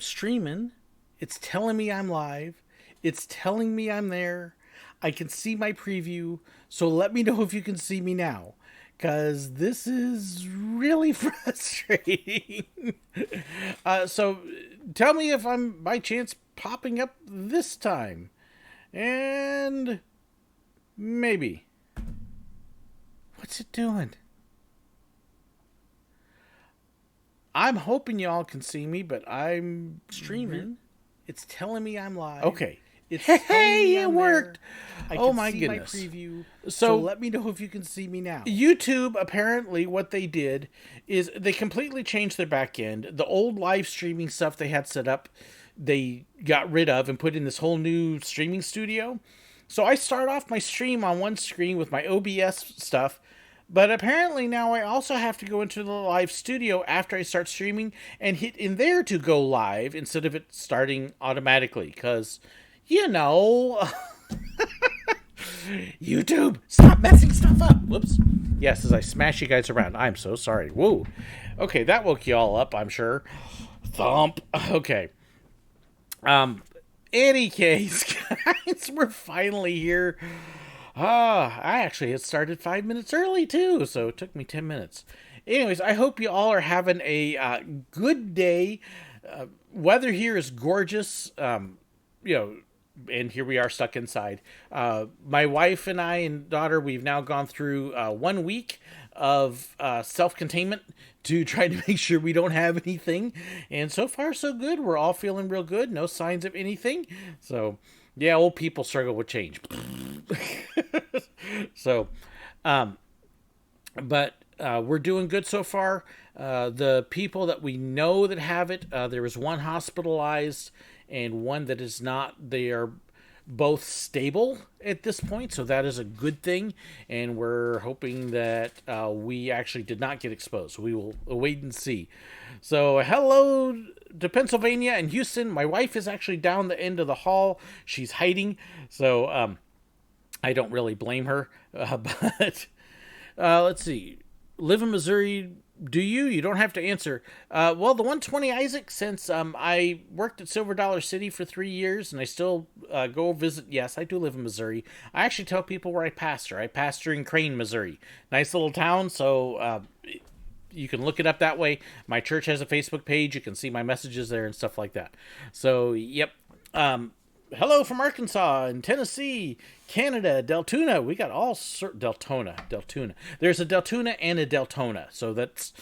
Streaming. It's telling me I'm live. It's telling me I'm there. I can see my preview. So let me know if you can see me now. Because this is really frustrating. So tell me if I'm by chance popping up this time. And maybe. What's it doing? I'm hoping y'all can see me, but I'm streaming. It's telling me I'm live. Okay. It's hey, it worked. Oh my goodness. My preview. So let me know if you can see me now. YouTube, apparently what they did is they completely changed their back end. The old live streaming stuff they had set up, they got rid of and put in this whole new streaming studio. So I start off my stream on one screen with my OBS stuff, but apparently now I also have to go into the live studio after I start streaming and hit in there to go live instead of it starting automatically. Because, YouTube, stop messing stuff up. Whoops. Yes, as I smash you guys around. I'm so sorry. Whoa. Okay, that woke you all up, I'm sure. Thump. Okay. Any case, guys, we're finally here. I actually had started 5 minutes early, too, so it took me 10 minutes. Anyways, I hope you all are having a good day. Weather here is gorgeous, and here we are stuck inside. My wife and I and daughter, we've now gone through 1 week of self-containment to try to make sure we don't have anything. And so far, so good. We're all feeling real good. No signs of anything. So, yeah, old people struggle with change. So, but we're doing good so far. The people that we know that have it, there is one hospitalized and one that is not. They are both stable at this point, so that is a good thing. And we're hoping that we actually did not get exposed. We will wait and see. So, hello to Pennsylvania and Houston. My wife is actually down the end of the hall. She's hiding, so I don't really blame her. But let's see. Live in Missouri. Do you? You don't have to answer. Well, the 120 Isaac, since I worked at Silver Dollar City for 3 years and I still go visit. Yes, I do live in Missouri. I actually tell people where I pastor. I pastor in Crane, Missouri. Nice little town, so you can look it up that way. My church has a Facebook page. You can see my messages there and stuff like that. So, yep. Hello from Arkansas and Tennessee, Canada, Deltona. We got all Deltona. There's a Deltona and a Deltona, so that's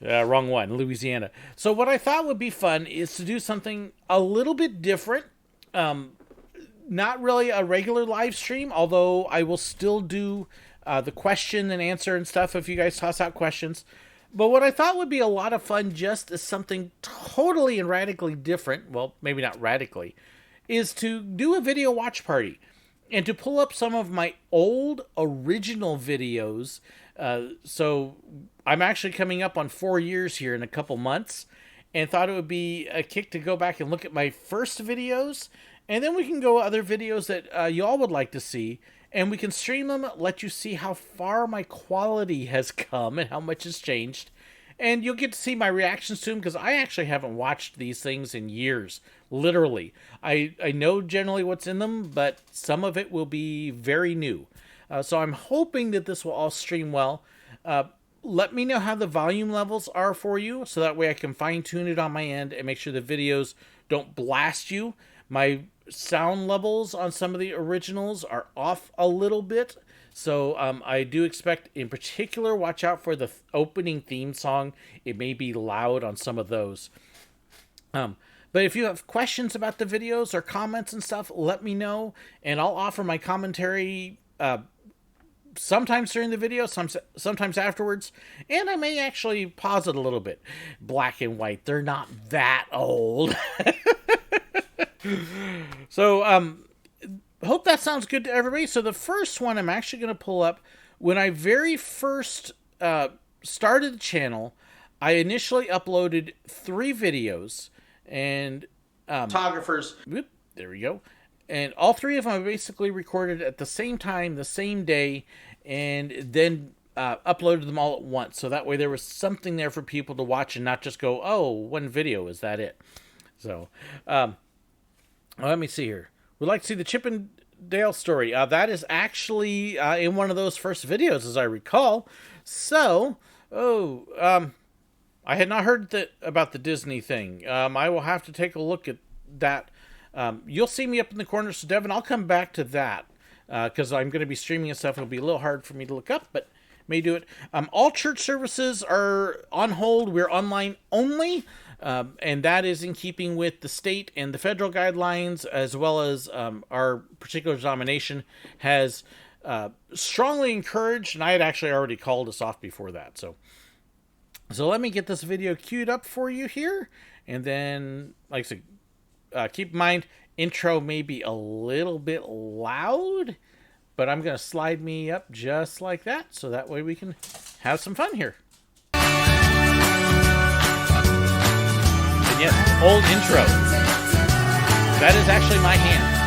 wrong one. Louisiana. So what I thought would be fun is to do something a little bit different. Not really a regular live stream, although I will still do the question and answer and stuff if you guys toss out questions. But what I thought would be a lot of fun, just as something totally and radically different. Well, maybe not radically. Is to do a video watch party and to pull up some of my old original videos. So I'm actually coming up on 4 years here in a couple months, and thought it would be a kick to go back and look at my first videos, and then we can go other videos that y'all would like to see, and we can stream them, let you see how far my quality has come and how much has changed. And you'll get to see my reactions to them, because I actually haven't watched these things in years. Literally. I know generally what's in them, but some of it will be very new. So I'm hoping that this will all stream well. Let me know how the volume levels are for you, so that way I can fine-tune it on my end and make sure the videos don't blast you. My sound levels on some of the originals are off a little bit. So I do expect, in particular, watch out for the opening theme song. It may be loud on some of those. But if you have questions about the videos or comments and stuff, let me know. And I'll offer my commentary sometimes during the video, sometimes afterwards. And I may actually pause it a little bit. Black and white, they're not that old. So, hope that sounds good to everybody. So the first one I'm actually going to pull up. When I very first started the channel, I initially uploaded 3 videos, and photographers. Whoop, there we go. And all 3 of them I basically recorded at the same time, the same day, and then uploaded them all at once. So that way there was something there for people to watch and not just go, oh, one video, is that it? So, let me see here. We'd like to see the Chip and Dale story. That is actually in one of those first videos, as I recall. So, I had not heard about the Disney thing. I will have to take a look at that. You'll see me up in the corner, so Devin, I'll come back to that because I'm going to be streaming and stuff. It'll be a little hard for me to look up, but may do it. All church services are on hold. We're online only. And that is in keeping with the state and the federal guidelines, as well as our particular denomination has strongly encouraged, and I had actually already called us off before that. So let me get this video queued up for you here, and then, like I said, keep in mind, intro may be a little bit loud, but I'm going to slide me up just like that, so that way we can have some fun here. Yes, old intro. That is actually my hand.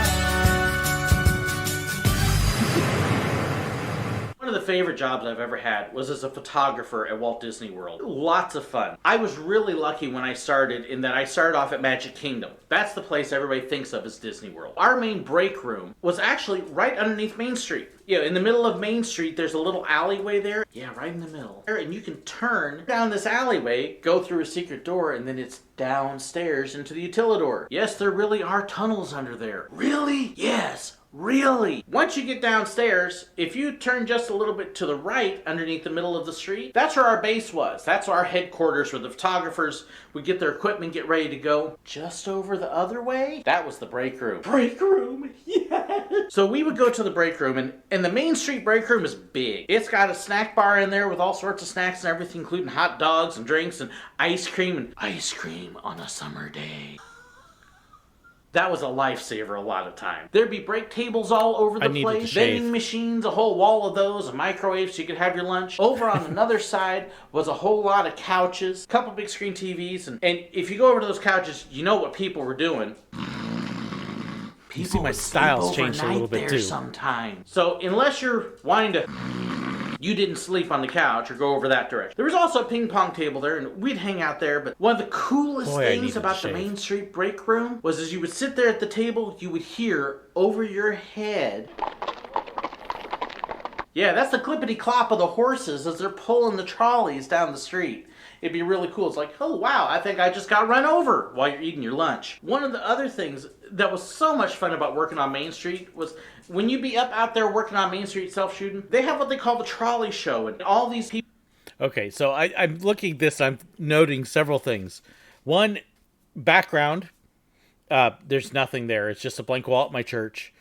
One of the favorite jobs I've ever had was as a photographer at Walt Disney World. Lots of fun. I was really lucky when I started in that I started off at Magic Kingdom. That's the place everybody thinks of as Disney World. Our main break room was actually right underneath Main Street. Yeah, in the middle of Main Street, there's a little alleyway there. Yeah, right in the middle. And you can turn down this alleyway, go through a secret door, and then it's downstairs into the utilidor. Yes, there really are tunnels under there. Really? Yes. Really? Once you get downstairs, if you turn just a little bit to the right underneath the middle of the street, that's where our base was. That's our headquarters where the photographers would get their equipment, get ready to go. Just over the other way, that was the break room. Break room? Yes! So we would go to the break room, and the Main Street break room is big. It's got a snack bar in there with all sorts of snacks and everything, including hot dogs and drinks and ice cream on a summer day. That was a lifesaver a lot of time. There'd be break tables all over the place, vending machines, a whole wall of those, a microwave so you could have your lunch. Over on another side was a whole lot of couches, a couple big screen TVs, and if you go over to those couches, you know what people were doing. You see my style's changed a little bit too. Sometimes. So unless you're wanting to... You didn't sleep on the couch or go over that direction. There was also a ping pong table there, and we'd hang out there, but one of the coolest things about the Main Street break room was as you would sit there at the table, you would hear over your head... Yeah, that's the clippity-clop of the horses as they're pulling the trolleys down the street. It'd be really cool. It's like, oh wow, I think I just got run over while you're eating your lunch. One of the other things that was so much fun about working on Main Street was when you be up out there working on Main Street self-shooting, they have what they call the trolley show, and all these people... Okay, so I'm looking at this, I'm noting several things. One, background, there's nothing there. It's just a blank wall at my church.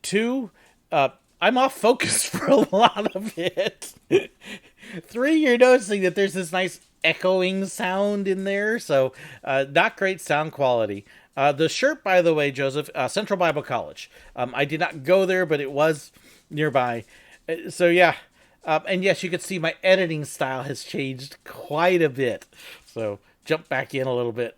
Two, I'm off focus for a lot of it. Three, you're noticing that there's this nice echoing sound in there, so not great sound quality. The shirt, by the way, Joseph, Central Bible College. I did not go there, but it was nearby. So yeah, and yes, you can see my editing style has changed quite a bit. So jump back in a little bit.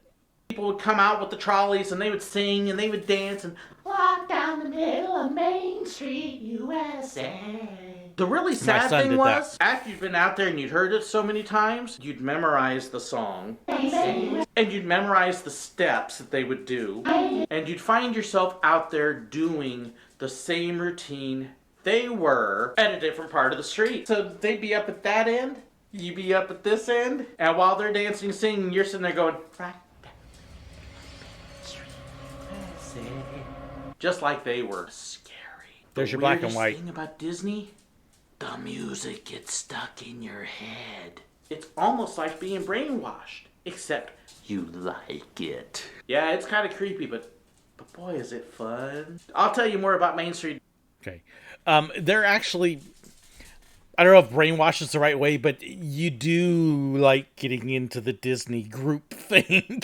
People would come out with the trolleys and they would sing and they would dance and walk down the middle of Main Street, USA. The really sad thing was, after you'd been out there and you'd heard it so many times, you'd memorize the song. And you'd memorize the steps that they would do. And you'd find yourself out there doing the same routine they were at a different part of the street. So they'd be up at that end, you'd be up at this end, and while they're dancing and singing, you're sitting there going, right. Just like they were. Scary. There's your black and white. The thing about Disney, the music gets stuck in your head. It's almost like being brainwashed, except you like it. Yeah, it's kind of creepy, but boy, is it fun. I'll tell you more about Main Street. Okay. They're actually... I don't know if brainwash is the right way, but you do like getting into the Disney group thing.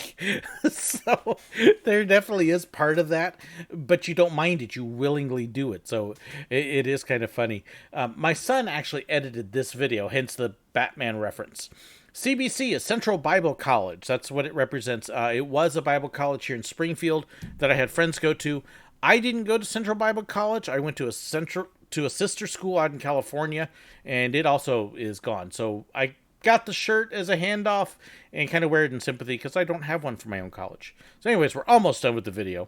So there definitely is part of that, but you don't mind it. You willingly do it. So it is kind of funny. My son actually edited this video, hence the Batman reference. CBC is Central Bible College. That's what it represents. It was a Bible college here in Springfield that I had friends go to. I didn't go to Central Bible College. I went to a sister school out in California, and it also is gone. So I got the shirt as a handoff and kind of wear it in sympathy because I don't have one for my own college. So anyways, we're almost done with the video.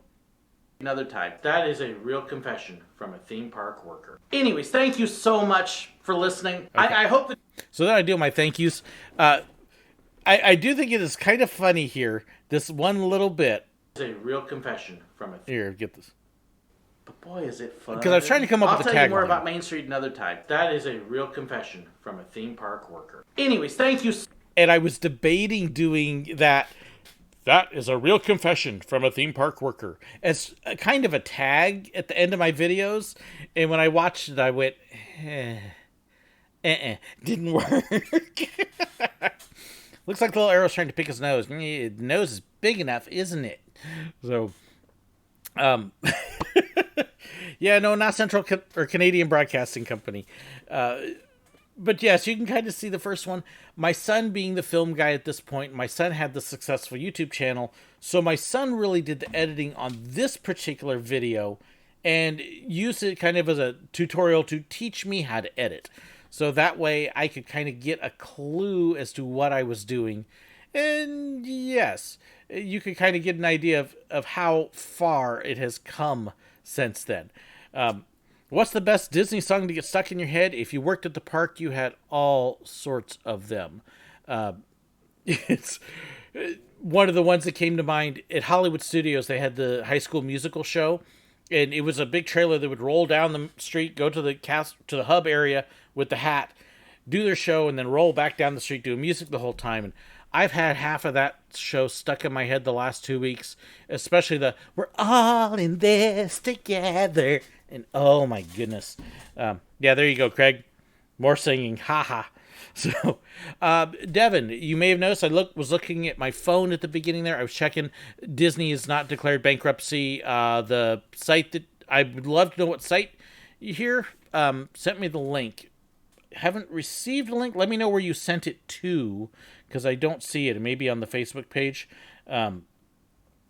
Another type. That is a real confession from a theme park worker. Anyways, thank you so much for listening. Okay. I hope that... So then I do my thank yous. I do think it is kind of funny here. This one little bit. It's a real confession from a... Here, get this. But boy, is it fun. Because I was trying to come up with a tagline. I'll tell you more about Main Street another time. That is a real confession from a theme park worker. Anyways, thank you. And I was debating doing that. That is a real confession from a theme park worker as a kind of a tag at the end of my videos. And when I watched it, I went, didn't work. Looks like the little arrow's trying to pick his nose. The nose is big enough, isn't it? So, yeah, no, not Central or Canadian Broadcasting Company. But yes, you can kind of see the first one. My son being the film guy at this point, my son had the successful YouTube channel. So my son really did the editing on this particular video and used it kind of as a tutorial to teach me how to edit. So that way I could kind of get a clue as to what I was doing. And yes, you could kind of get an idea of how far it has come since then. What's the best Disney song to get stuck in your head? If you worked at the park, you had all sorts of them. It's one of the ones that came to mind at Hollywood Studios. They had the High School Musical show, and it was a big trailer that would roll down the street, go to the hub area with the hat, do their show, and then roll back down the street, doing music the whole time. And I've had half of that show stuck in my head the last 2 weeks, especially the "We're all in this together." And oh my goodness. Yeah, there you go, Craig. More singing. Ha. So, Devin, you may have noticed I was looking at my phone at the beginning there. I was checking. Disney has not declared bankruptcy. The site that I would love to know what site you hear sent me the link. Haven't received a link. Let me know where you sent it to, because I don't see it. It may be on the Facebook page.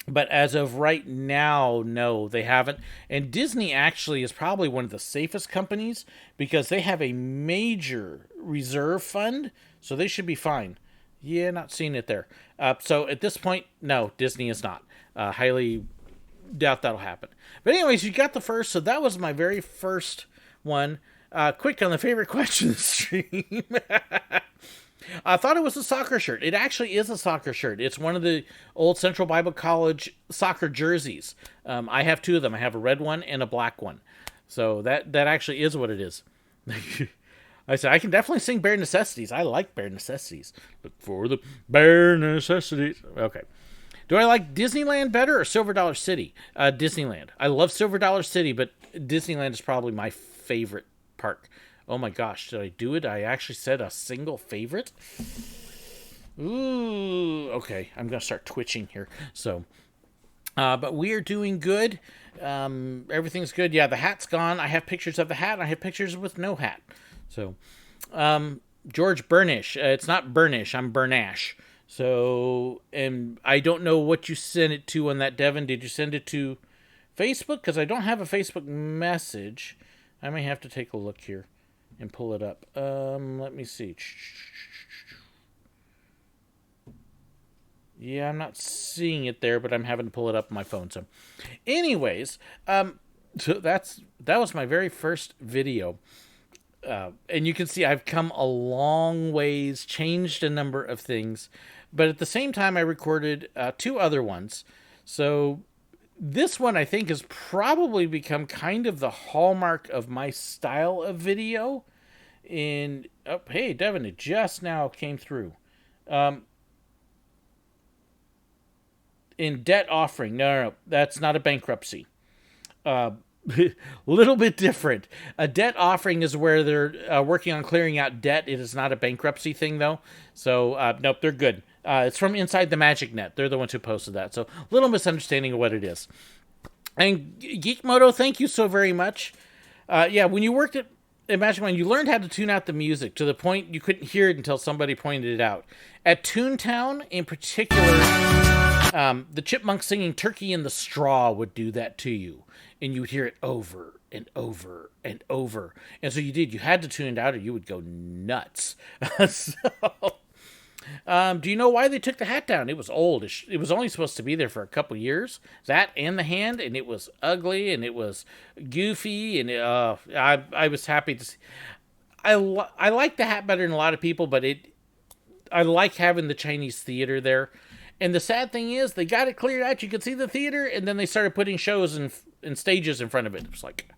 But as of right now, no, they haven't. And Disney actually is probably one of the safest companies because they have a major reserve fund, so they should be fine. Yeah, not seeing it there. So at this point, no, Disney is not. Highly doubt that'll happen. But anyways, you got the first, so that was my very first one. Quick on the favorite question stream. I thought it was a soccer shirt. It actually is a soccer shirt. It's one of the old Central Bible College soccer jerseys. I have two of them. I have a red one and a black one. So that actually is what it is. I said, I can definitely sing Bare Necessities. I like Bare Necessities. Look for the bare necessities. Okay. Do I like Disneyland better or Silver Dollar City? Disneyland. I love Silver Dollar City, but Disneyland is probably my favorite park. Oh my gosh, did I do it? I actually said a single favorite? Ooh, okay. I'm going to start twitching here. So, but we are doing good. Everything's good. Yeah, the hat's gone. I have pictures of the hat. I have pictures with no hat. So, George Burnish. It's not Burnish. I'm Burnash. So, and I don't know what you sent it to on that, Devin. Did you send it to Facebook? Because I don't have a Facebook message. I may have to take a look here and pull it up. Let me see. Yeah, I'm not seeing it there, but I'm having to pull it up on my phone. So, anyways, so that was my very first video. And you can see I've come a long ways, changed a number of things, but at the same time I recorded two other ones. So this one I think has probably become kind of the hallmark of my style of video. And oh, hey, Devin, it just now came through. In debt offering. No, that's not a bankruptcy. Little bit different. A debt offering is where they're working on clearing out debt. It is not a bankruptcy thing, though. So, nope, they're good. It's from Inside the Magic Net. They're the ones who posted that. So, little misunderstanding of what it is. And Geekmoto, thank you so very much. Yeah, when you worked at Magic Man, you learned how to tune out the music to the point you couldn't hear it until somebody pointed it out. At Toontown, in particular, The chipmunk singing Turkey in the Straw would do that to you. And you would hear it over and over and over. And so you did. You had to tune it out or you would go nuts. Do you know why they took the hat down? It was old. It was only supposed to be there for a couple years. That and the hand, and it was ugly, and it was goofy, and I was happy to see. I like the hat better than a lot of people, but I like having the Chinese theater there. And the sad thing is, they got it cleared out. You could see the theater, and then they started putting shows and stages in front of it. It was like,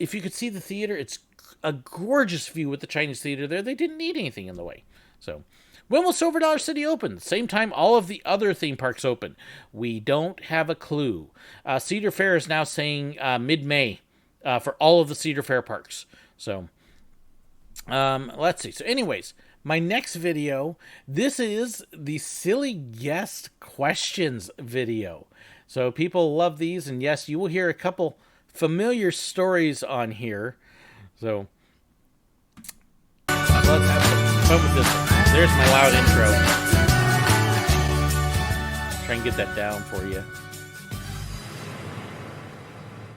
if you could see the theater, it's a gorgeous view with the Chinese theater there. They didn't need anything in the way. So, when will Silver Dollar City open? The same time all of the other theme parks open. We don't have a clue. Cedar Fair is now saying mid-May for all of the Cedar Fair parks. So, let's see. So, anyways, my next video, this is the Silly Guest Questions video. So, people love these, and yes, you will hear a couple familiar stories on here. So, let's have some fun with this one. There's my loud intro. Try and get that down for you.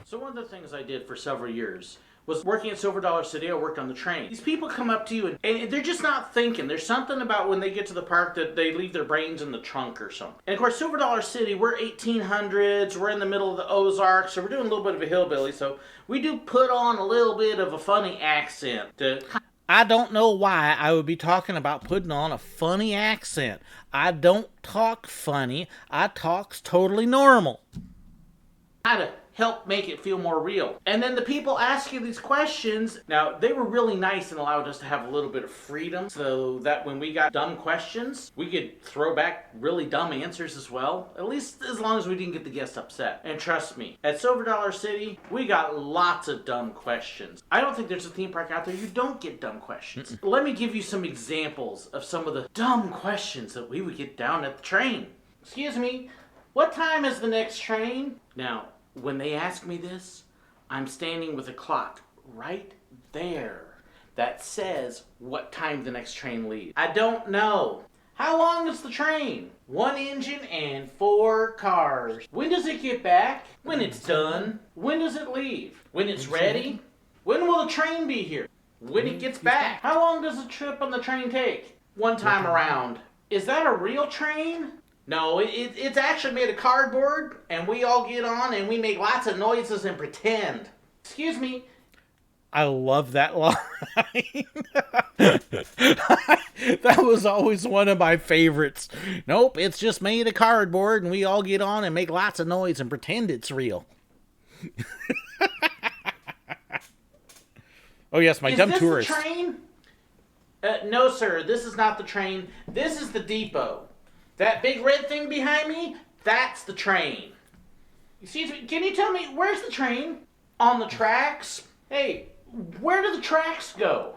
So one of the things I did for several years was working at Silver Dollar City. I worked on the train. These people come up to you and they're just not thinking. There's something about when they get to the park that they leave their brains in the trunk or something. And of course, Silver Dollar City, we're 1800s. We're in the middle of the Ozarks, so we're doing a little bit of a hillbilly. So we do put on a little bit of a funny accent to... I don't know why I would be talking about putting on a funny accent. I don't talk funny. I talk totally normal. How to help make it feel more real. And then the people asking these questions, now they were really nice and allowed us to have a little bit of freedom so that when we got dumb questions, we could throw back really dumb answers as well. At least as long as we didn't get the guests upset. And trust me, at Silver Dollar City, we got lots of dumb questions. I don't think there's a theme park out there you don't get dumb questions. Let me give you some examples of some of the dumb questions that we would get down at the train. Excuse me, what time is the next train? Now, when they ask me this, I'm standing with a clock right there that says what time the next train leaves. I don't know. How long is the train? 1 engine and 4 cars. When does it get back? When it's done. When does it leave? When it's ready? When will the train be here? When it gets back. How long does the trip on the train take? One time around. Is that a real train? No, it's actually made of cardboard, and we all get on and we make lots of noises and pretend. Excuse me. I love that line. That was always one of my favorites. Nope, it's just made of cardboard, and we all get on and make lots of noise and pretend it's real. Oh yes, my dumb tourist. Is this the train? No, sir, this is not the train. This is the depot. That big red thing behind me, that's the train. Excuse me, can you tell me, where's the train? On the tracks? Hey, where do the tracks go?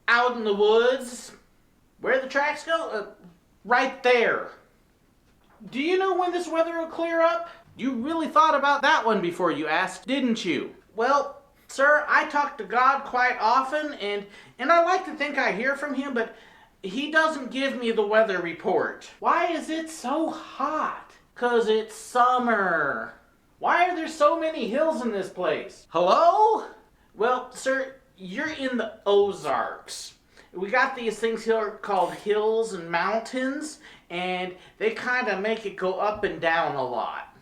Out in the woods? Where the tracks go? Right there. Do you know when this weather will clear up? You really thought about that one before you asked, didn't you? Well, sir, I talk to God quite often, and I like to think I hear from him, but he doesn't give me the weather report. Why is it so hot? 'Cause it's summer. Why are there so many hills in this place? Hello? Well, sir, you're in the Ozarks. We got these things here called hills and mountains, and they kind of make it go up and down a lot.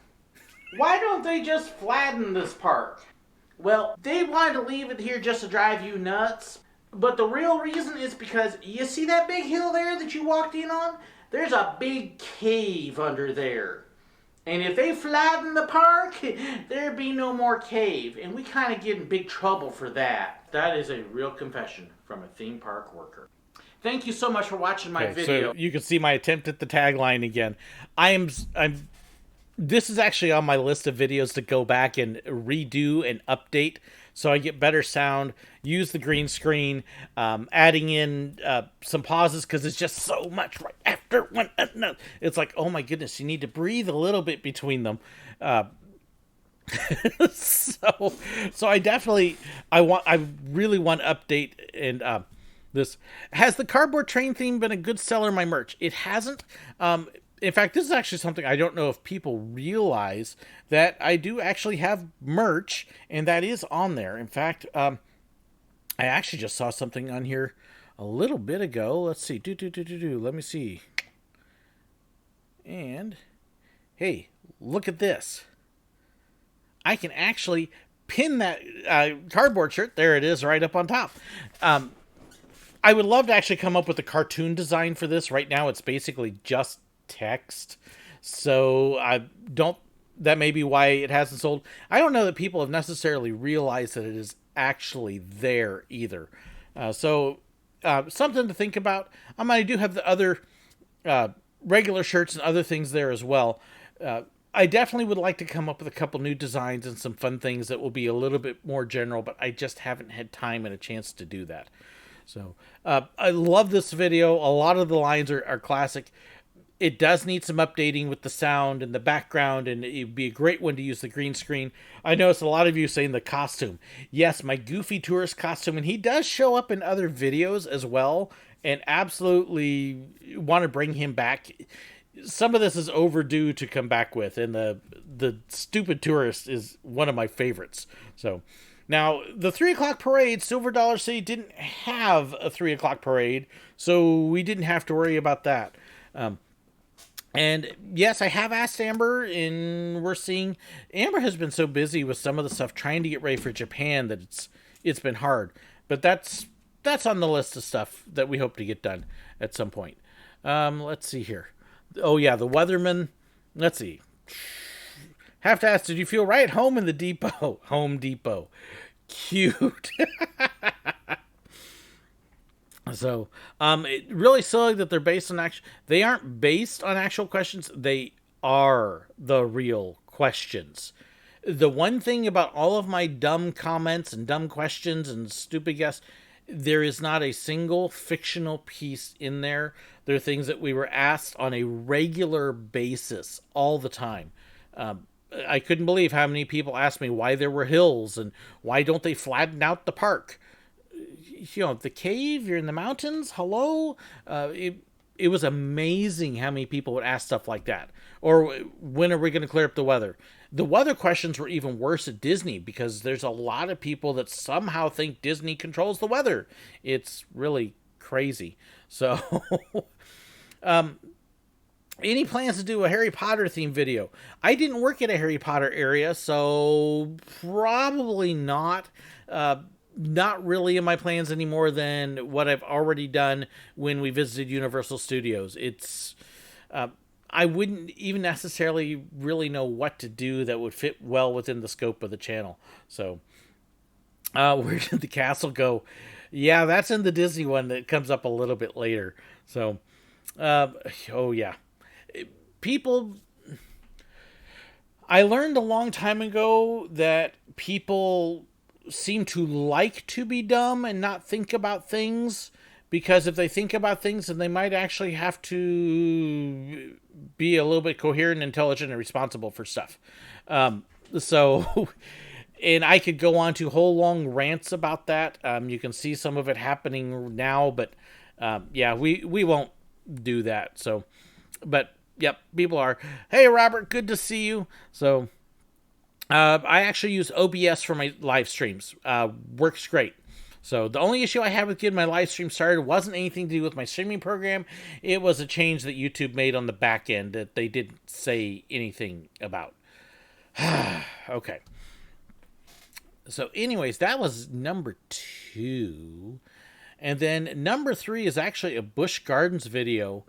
Why don't they just flatten this park? Well, they wanted to leave it here just to drive you nuts. But the real reason is because, you see that big hill there that you walked in on? There's a big cave under there. And if they flatten the park, there'd be no more cave. And we kind of get in big trouble for that. That is a real confession from a theme park worker. Thank you so much for watching my video. So you can see my attempt at the tagline again. This is actually on my list of videos to go back and redo and update so I get better sound, use the green screen, adding in some pauses because it's just so much right after one another. It's like, oh my goodness, you need to breathe a little bit between them. So I really want to update and this. Has the cardboard train theme been a good seller of my merch? It hasn't. in fact, this is actually something I don't know if people realize, that I do actually have merch, and that is on there. In fact, I actually just saw something on here a little bit ago. Let's see. Let me see. And, hey, look at this. I can actually pin that cardboard shirt. There it is, right up on top. I would love to actually come up with a cartoon design for this. Right now, it's basically just text. So I don't. That may be why it hasn't sold. I don't know that people have necessarily realized that it is actually there either. Something to think about. I do have the other regular shirts and other things there as well. I definitely would like to come up with a couple new designs and some fun things that will be a little bit more general, but I just haven't had time and a chance to do that. So I love this video. A lot of the lines are classic. It does need some updating with the sound and the background, and it'd be a great one to use the green screen. I noticed a lot of you saying the costume. Yes, my goofy tourist costume, and he does show up in other videos as well, and absolutely want to bring him back. Some of this is overdue to come back with, and the stupid tourist is one of my favorites. So now the 3 o'clock parade, Silver Dollar City didn't have a 3 o'clock parade, so we didn't have to worry about that. And yes, I have asked Amber, and we're seeing Amber has been so busy with some of the stuff trying to get ready for Japan that it's been hard. But that's on the list of stuff that we hope to get done at some point. Let's see here. Oh yeah, the Weatherman. Let's see. Have to ask, did you feel right at home in the depot? Home Depot. Cute. So, it really silly that they're based on they aren't based on actual questions. They are the real questions. The one thing about all of my dumb comments and dumb questions and stupid guess, there is not a single fictional piece in there. There are things that we were asked on a regular basis all the time. I couldn't believe how many people asked me why there were hills and why don't they flatten out the park. The cave, you're in the mountains, hello? It was amazing how many people would ask stuff like that. Or when are we going to clear up the weather? The weather questions were even worse at Disney because there's a lot of people that somehow think Disney controls the weather. It's really crazy. So, any plans to do a Harry Potter themed video? I didn't work at a Harry Potter area, so probably not. Not really in my plans any more than what I've already done when we visited Universal Studios. It's, I wouldn't even necessarily really know what to do that would fit well within the scope of the channel. So, where did the castle go? Yeah, that's in the Disney one that comes up a little bit later. So, oh yeah. People, I learned a long time ago that people seem to like to be dumb and not think about things, because if they think about things, then they might actually have to be a little bit coherent, intelligent, and responsible for stuff. So, and I could go on to whole long rants about that. You can see some of it happening now, but yeah, we won't do that. So, but yep, people are, hey Robert, good to see you. So, I actually use OBS for my live streams. Works great. So the only issue I had with getting my live stream started wasn't anything to do with my streaming program. It was a change that YouTube made on the back end that they didn't say anything about. Okay. So anyways, that was number 2. And then number 3 is actually a Busch Gardens video.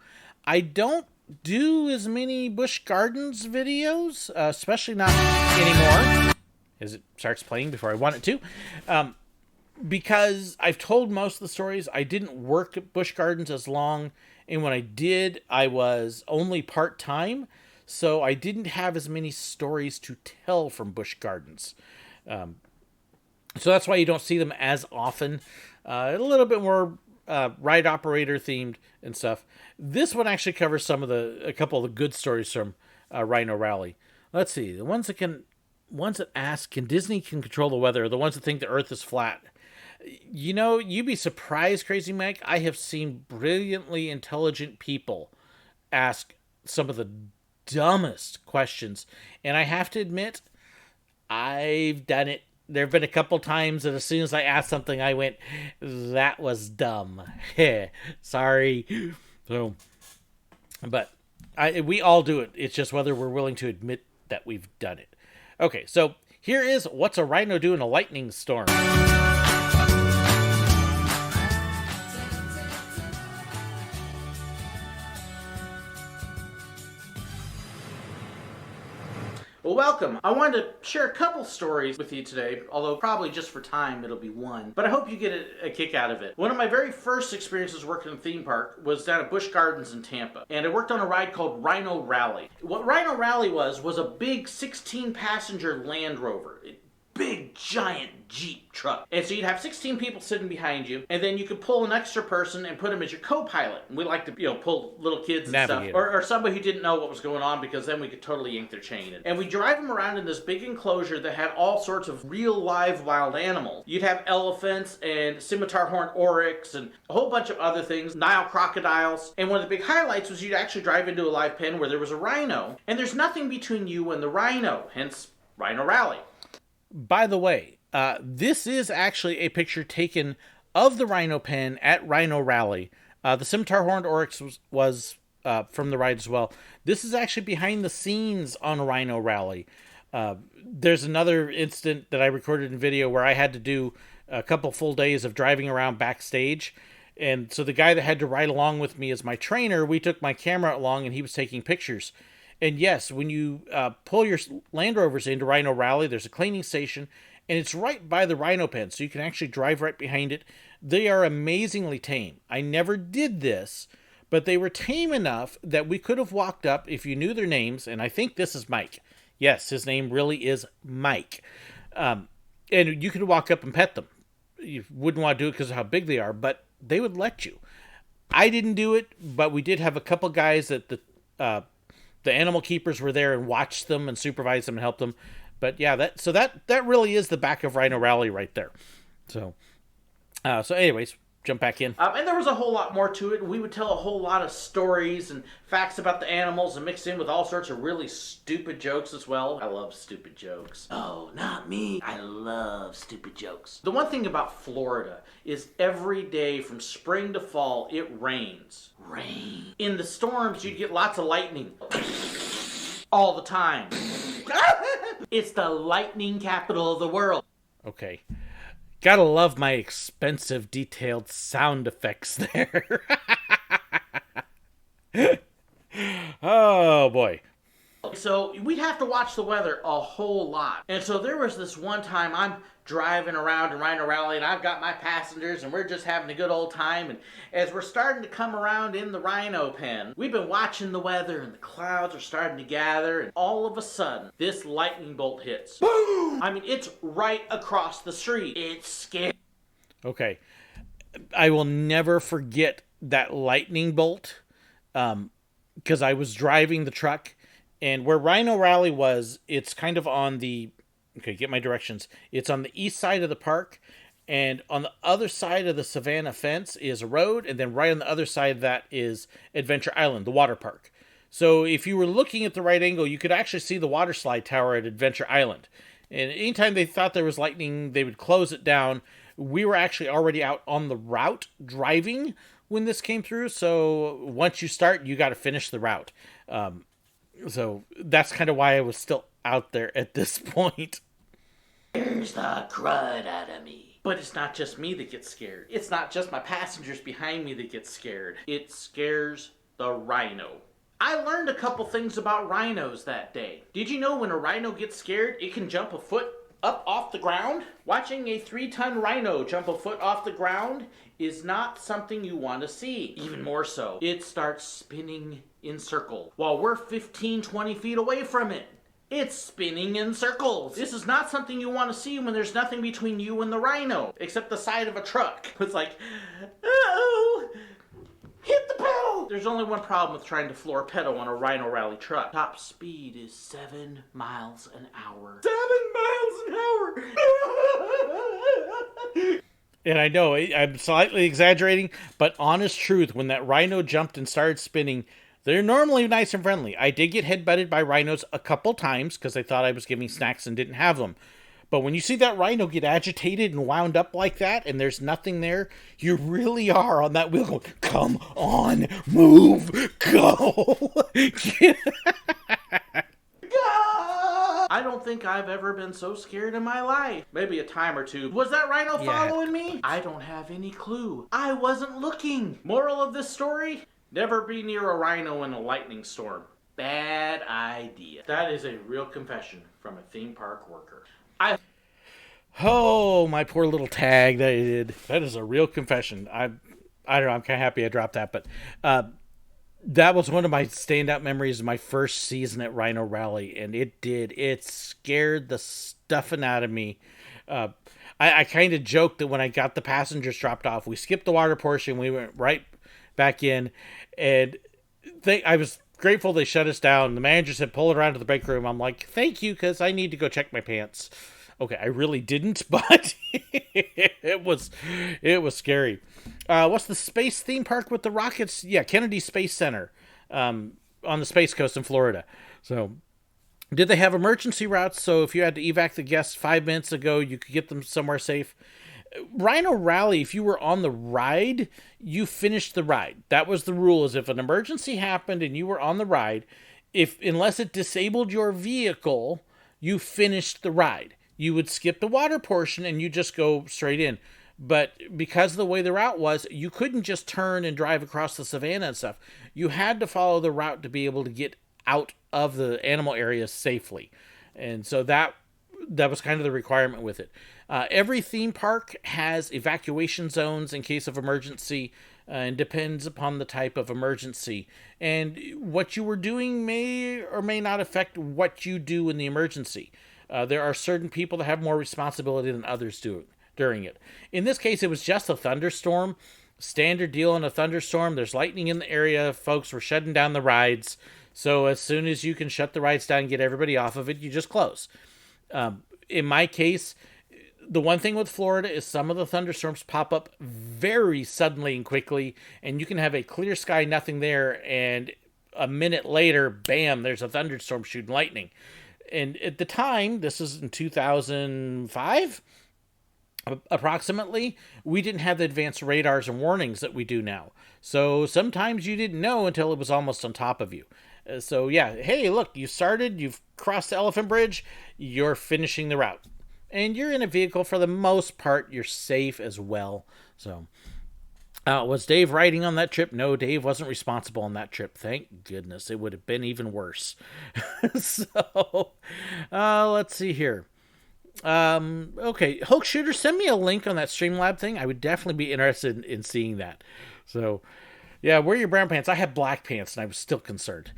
I don't do as many Busch Gardens videos, especially not anymore, as it starts playing before I want it to, because I've told most of the stories. I didn't work at Busch Gardens as long, and when I did, I was only part-time, so I didn't have as many stories to tell from Busch Gardens. So that's why you don't see them as often. A little bit more ride operator themed and stuff. This one actually covers a couple of the good stories from Rhino Rally. Let's see. The ones that ask, can Disney control the weather? Are the ones that think the Earth is flat. You'd be surprised, Crazy Mike. I have seen brilliantly intelligent people ask, some of the dumbest questions. And I have to admit, I've done it. There have been a couple times that as soon as I asked something, I went, that was dumb. Sorry. So, but we all do it. It's just whether we're willing to admit that we've done it. Okay, so here is what's a rhino do in a lightning storm. Well, welcome. I wanted to share a couple stories with you today, although probably just for time it'll be one, but I hope you get a kick out of it. One of my very first experiences working in a theme park was down at Busch Gardens in Tampa, and I worked on a ride called Rhino Rally. What Rhino Rally was a big 16-passenger Land Rover. Big, giant Jeep truck. And so you'd have 16 people sitting behind you, and then you could pull an extra person and put them as your co-pilot. And we like to, pull little kids and Navigator. Stuff. Or somebody who didn't know what was going on, because then we could totally yank their chain. And we drive them around in this big enclosure that had all sorts of real live wild animals. You'd have elephants and scimitar horned oryx and a whole bunch of other things, Nile crocodiles. And one of the big highlights was you'd actually drive into a live pen where there was a rhino, and there's nothing between you and the rhino, hence Rhino Rally. By the way, this is actually a picture taken of the rhino pen at Rhino Rally. The scimitar horned oryx was from the ride as well. This is actually behind the scenes on Rhino Rally. There's another incident that I recorded in video where I had to do a couple full days of driving around backstage. And so the guy that had to ride along with me as my trainer, we took my camera along and he was taking pictures. And yes, when you pull your Land Rovers into Rhino Rally, there's a cleaning station, and it's right by the rhino pen, so you can actually drive right behind it. They are amazingly tame. I never did this, but they were tame enough that we could have walked up if you knew their names, and I think this is Mike. Yes, his name really is Mike. And you could walk up and pet them. You wouldn't want to do it because of how big they are, but they would let you. I didn't do it, but we did have a couple guys that the animal keepers were there and watched them and supervised them and helped them. But yeah, that really is the back of Rhino Rally right there. So anyways, jump back in. And there was a whole lot more to it. We would tell a whole lot of stories and facts about the animals and mix in with all sorts of really stupid jokes as well. I love stupid jokes. Oh, not me. I love stupid jokes. The one thing about Florida is every day from spring to fall, it rains. Rain. In the storms, you'd get lots of lightning. All the time. It's the lightning capital of the world. Okay. Gotta love my expensive, detailed sound effects there. Oh, boy. So we'd have to watch the weather a whole lot. And so there was this one time I'm driving around in Rhino Rally, and I've got my passengers, and we're just having a good old time. And as we're starting to come around in the rhino pen, we've been watching the weather, and the clouds are starting to gather, and all of a sudden, this lightning bolt hits. Boom! I mean, it's right across the street. It's scary. Okay. I will never forget that lightning bolt, because I was driving the truck, and where Rhino Rally was, it's kind of on the... Okay, get my directions. It's on the east side of the park, and on the other side of the Savannah fence is a road, and then right on the other side of that is Adventure Island, the water park. So if you were looking at the right angle, you could actually see the water slide tower at Adventure Island. And anytime they thought there was lightning, they would close it down. We were actually already out on the route driving when this came through, so once you start, you got to finish the route. So that's kind of why I was still out there at this point. There's the crud out of me. But it's not just me that gets scared. It's not just my passengers behind me that get scared. It scares the rhino. I learned a couple things about rhinos that day. Did you know when a rhino gets scared, it can jump a foot up off the ground? Watching a 3-ton rhino jump a foot off the ground is not something you want to see. Even more so, it starts spinning in circles while we're 15, 20 feet away from it. It's spinning in circles. This is not something you want to see when there's nothing between you and the rhino, except the side of a truck. It's like, uh-oh, hit the pedal. There's only one problem with trying to floor a pedal on a Rhino Rally truck. Top speed is 7 miles an hour. 7 miles an hour. And I know I'm slightly exaggerating, but honest truth, when that rhino jumped and started spinning, They're normally nice and friendly. I did get headbutted by rhinos a couple times because they thought I was giving snacks and didn't have them. But when you see that rhino get agitated and wound up like that and there's nothing there, you really are on that wheel going, come on, move, go. I don't think I've ever been so scared in my life. Maybe a time or two. Was that rhino following me? I don't have any clue. I wasn't looking. Moral of this story? Never be near a rhino in a lightning storm. Bad idea. That is a real confession from a theme park worker. Oh, my poor little tag that I did. That is a real confession. I don't know. I'm kind of happy I dropped that, but that was one of my standout memories of my first season at Rhino Rally, and it scared the stuffing out of me. I kind of joked that when I got the passengers dropped off, we skipped the water portion, we went right back in, and I was grateful they shut us down. The manager said, pull it around to the break room. I'm like, thank you, because I need to go check my pants. Okay, I really didn't, but it was scary. What's the space theme park with the rockets? Yeah, Kennedy Space Center on the Space Coast in Florida. So, did they have emergency routes? So if you had to evac the guests 5 minutes ago, you could get them somewhere safe. Rhino Rally, if you were on the ride, you finished the ride. That was the rule, is if an emergency happened and you were on the ride, unless it disabled your vehicle, you finished the ride. You would skip the water portion and you just go straight in. But because of the way the route was, you couldn't just turn and drive across the savannah and stuff. You had to follow the route to be able to get out of the animal area safely. And so that was kind of the requirement with it. Every theme park has evacuation zones in case of emergency, and depends upon the type of emergency. And what you were doing may or may not affect what you do in the emergency. There are certain people that have more responsibility than others do during it. In this case, it was just a thunderstorm. Standard deal in a thunderstorm. There's lightning in the area. Folks were shutting down the rides. So as soon as you can shut the rides down and get everybody off of it, you just close. In my case, the one thing with Florida is some of the thunderstorms pop up very suddenly and quickly, and you can have a clear sky, nothing there, and a minute later, bam, there's a thunderstorm shooting lightning. And at the time, this is in 2005, approximately, we didn't have the advanced radars and warnings that we do now. So sometimes you didn't know until it was almost on top of you. So yeah, hey, look, you've crossed the Elephant Bridge, you're finishing the route. And you're in a vehicle for the most part, you're safe as well. So, was Dave riding on that trip? No, Dave wasn't responsible on that trip. Thank goodness. It would have been even worse. So, let's see here. Okay, Hulk Shooter, send me a link on that Streamlab thing. I would definitely be interested in seeing that. So, yeah, wear your brown pants. I had black pants, and I was still concerned.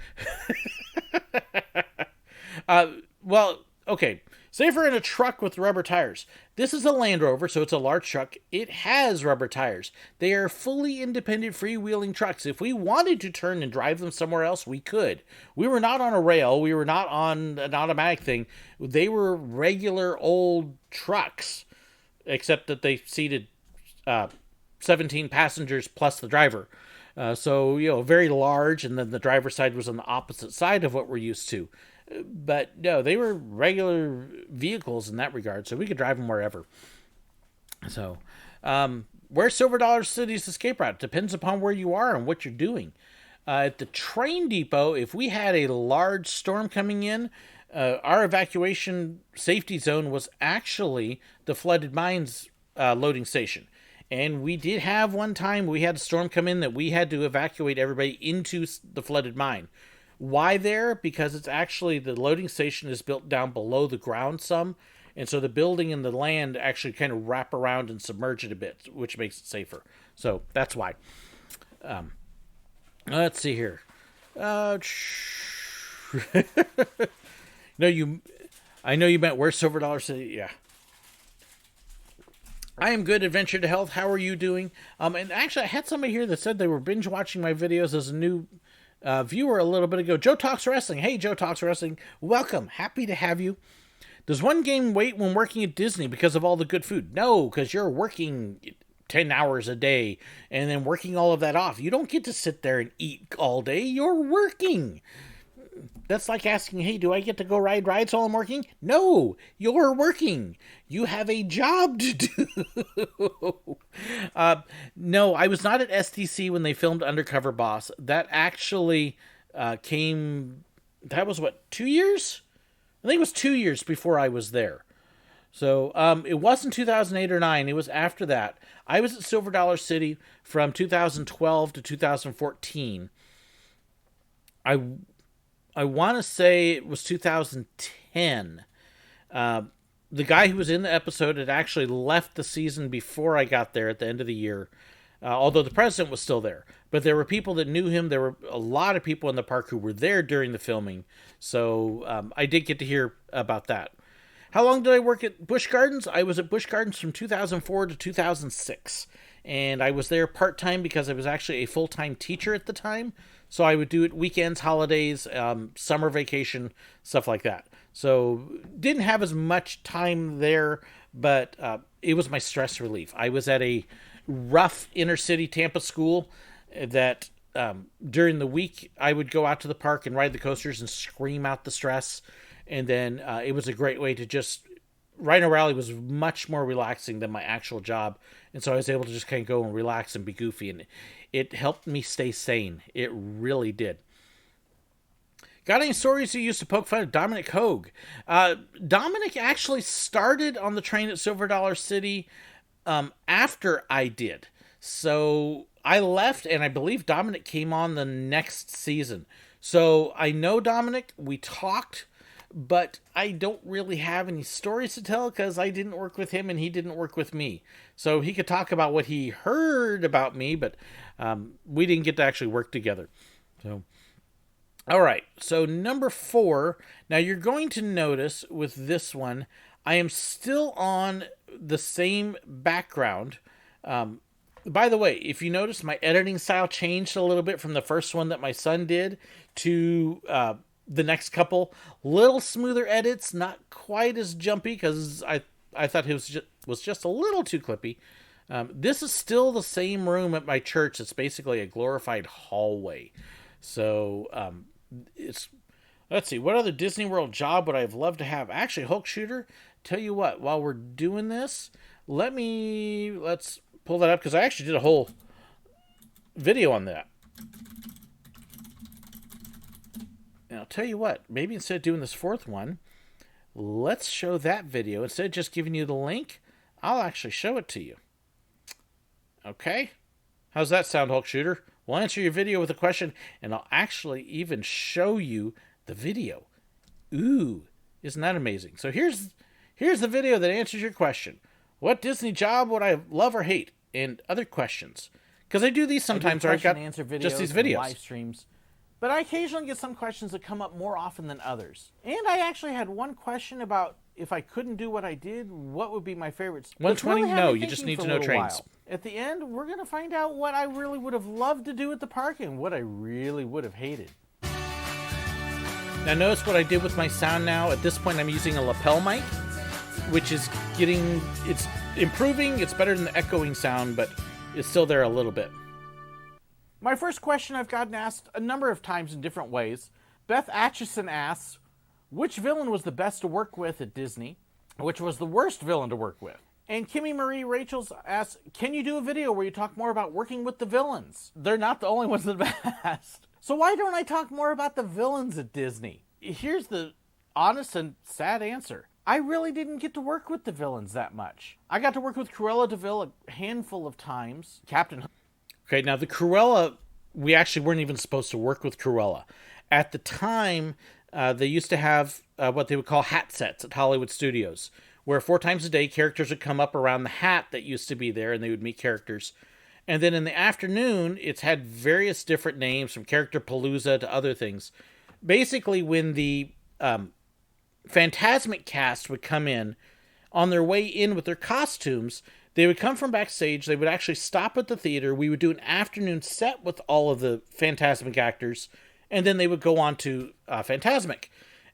Well, okay. Say if we're in a truck with rubber tires. This is a Land Rover, so it's a large truck. It has rubber tires. They are fully independent, freewheeling trucks. If we wanted to turn and drive them somewhere else, we could. We were not on a rail. We were not on an automatic thing. They were regular old trucks, except that they seated 17 passengers plus the driver. So, very large, and then the driver's side was on the opposite side of what we're used to. But no, they were regular vehicles in that regard, so we could drive them wherever. So, where's Silver Dollar City's escape route? Depends upon where you are and what you're doing. At the train depot, if we had a large storm coming in, our evacuation safety zone was actually the flooded mines loading station. And we did have one time we had a storm come in that we had to evacuate everybody into the flooded mine. Why there? Because it's actually, the loading station is built down below the ground some, and so the building and the land actually kind of wrap around and submerge it a bit, which makes it safer. So that's why. Let's see here. I know you meant where's Silver Dollar City? Yeah. I am good, Adventure to Health. How are you doing? And actually, I had somebody here that said they were binge watching my videos as a new viewer a little bit ago. Joe Talks Wrestling. Hey, Joe Talks Wrestling. Welcome. Happy to have you. Does one game wait when working at Disney because of all the good food? No, because you're working 10 hours a day and then working all of that off. You don't get to sit there and eat all day. You're working. That's like asking, hey, do I get to go ride rides while I'm working? No, you're working. You have a job to do. No, I was not at STC when they filmed Undercover Boss. That actually that was what, 2 years? I think it was 2 years before I was there. So it wasn't 2008 or 9. It was after that. I was at Silver Dollar City from 2012 to 2014. I want to say it was 2010. The guy who was in the episode had actually left the season before I got there at the end of the year, although the president was still there. But there were people that knew him. There were a lot of people in the park who were there during the filming. So I did get to hear about that. How long did I work at Busch Gardens? I was at Busch Gardens from 2004 to 2006. And I was there part-time because I was actually a full-time teacher at the time. So I would do it weekends, holidays, summer vacation, stuff like that. So didn't have as much time there, but it was my stress relief. I was at a rough inner-city Tampa school that during the week I would go out to the park and ride the coasters and scream out the stress. And then it was a great way to just... Rhino Rally was much more relaxing than my actual job. And so I was able to just kind of go and relax and be goofy. And it helped me stay sane. It really did. Got any stories you used to poke fun at Dominic Hogue? Dominic actually started on the train at Silver Dollar City after I did. So I left, and I believe Dominic came on the next season. So I know Dominic. We talked, but I don't really have any stories to tell because I didn't work with him and he didn't work with me. So he could talk about what he heard about me, but we didn't get to actually work together. So, all right. So number 4. Now you're going to notice with this one, I am still on the same background. By the way, if you notice, my editing style changed a little bit from the first one that my son did to the next couple. Little smoother edits, not quite as jumpy because I thought it was just a little too clippy. This is still the same room at my church. It's basically a glorified hallway. So let's see, what other Disney World job would I have loved to have? Actually, Hulk Shooter, tell you what, while we're doing this, let's pull that up because I actually did a whole video on that. And I'll tell you what, maybe instead of doing this 4th one, let's show that video. Instead of just giving you the link, I'll actually show it to you. Okay? How's that sound, Hulk Shooter? We'll answer your video with a question, and I'll actually even show you the video. Ooh, isn't that amazing? So here's the video that answers your question. What Disney job would I love or hate? And other questions. Because I do these sometimes where I've got just these videos. Live streams. But I occasionally get some questions that come up more often than others. And I actually had one question about if I couldn't do what I did, what would be my favorites? 120? No, you just need to know trains. At the end, we're going to find out what I really would have loved to do at the park and what I really would have hated. Now notice what I did with my sound now. At this point, I'm using a lapel mic, which is it's improving. It's better than the echoing sound, but it's still there a little bit. My first question I've gotten asked a number of times in different ways. Beth Atchison asks, which villain was the best to work with at Disney? Which was the worst villain to work with? And Kimmy Marie Rachels asks, can you do a video where you talk more about working with the villains? They're not the only ones that have asked. So why don't I talk more about the villains at Disney? Here's the honest and sad answer. I really didn't get to work with the villains that much. I got to work with Cruella de Vil a handful of times. Okay, now the Cruella, we actually weren't even supposed to work with Cruella. At the time, they used to have what they would call hat sets at Hollywood Studios, where 4 times a day characters would come up around the hat that used to be there and they would meet characters. And then in the afternoon, it's had various different names from Character Palooza to other things. Basically, when the Fantasmic cast would come in on their way in with their costumes, they would come from backstage. They would actually stop at the theater. We would do an afternoon set with all of the Fantasmic actors, and then they would go on to Fantasmic.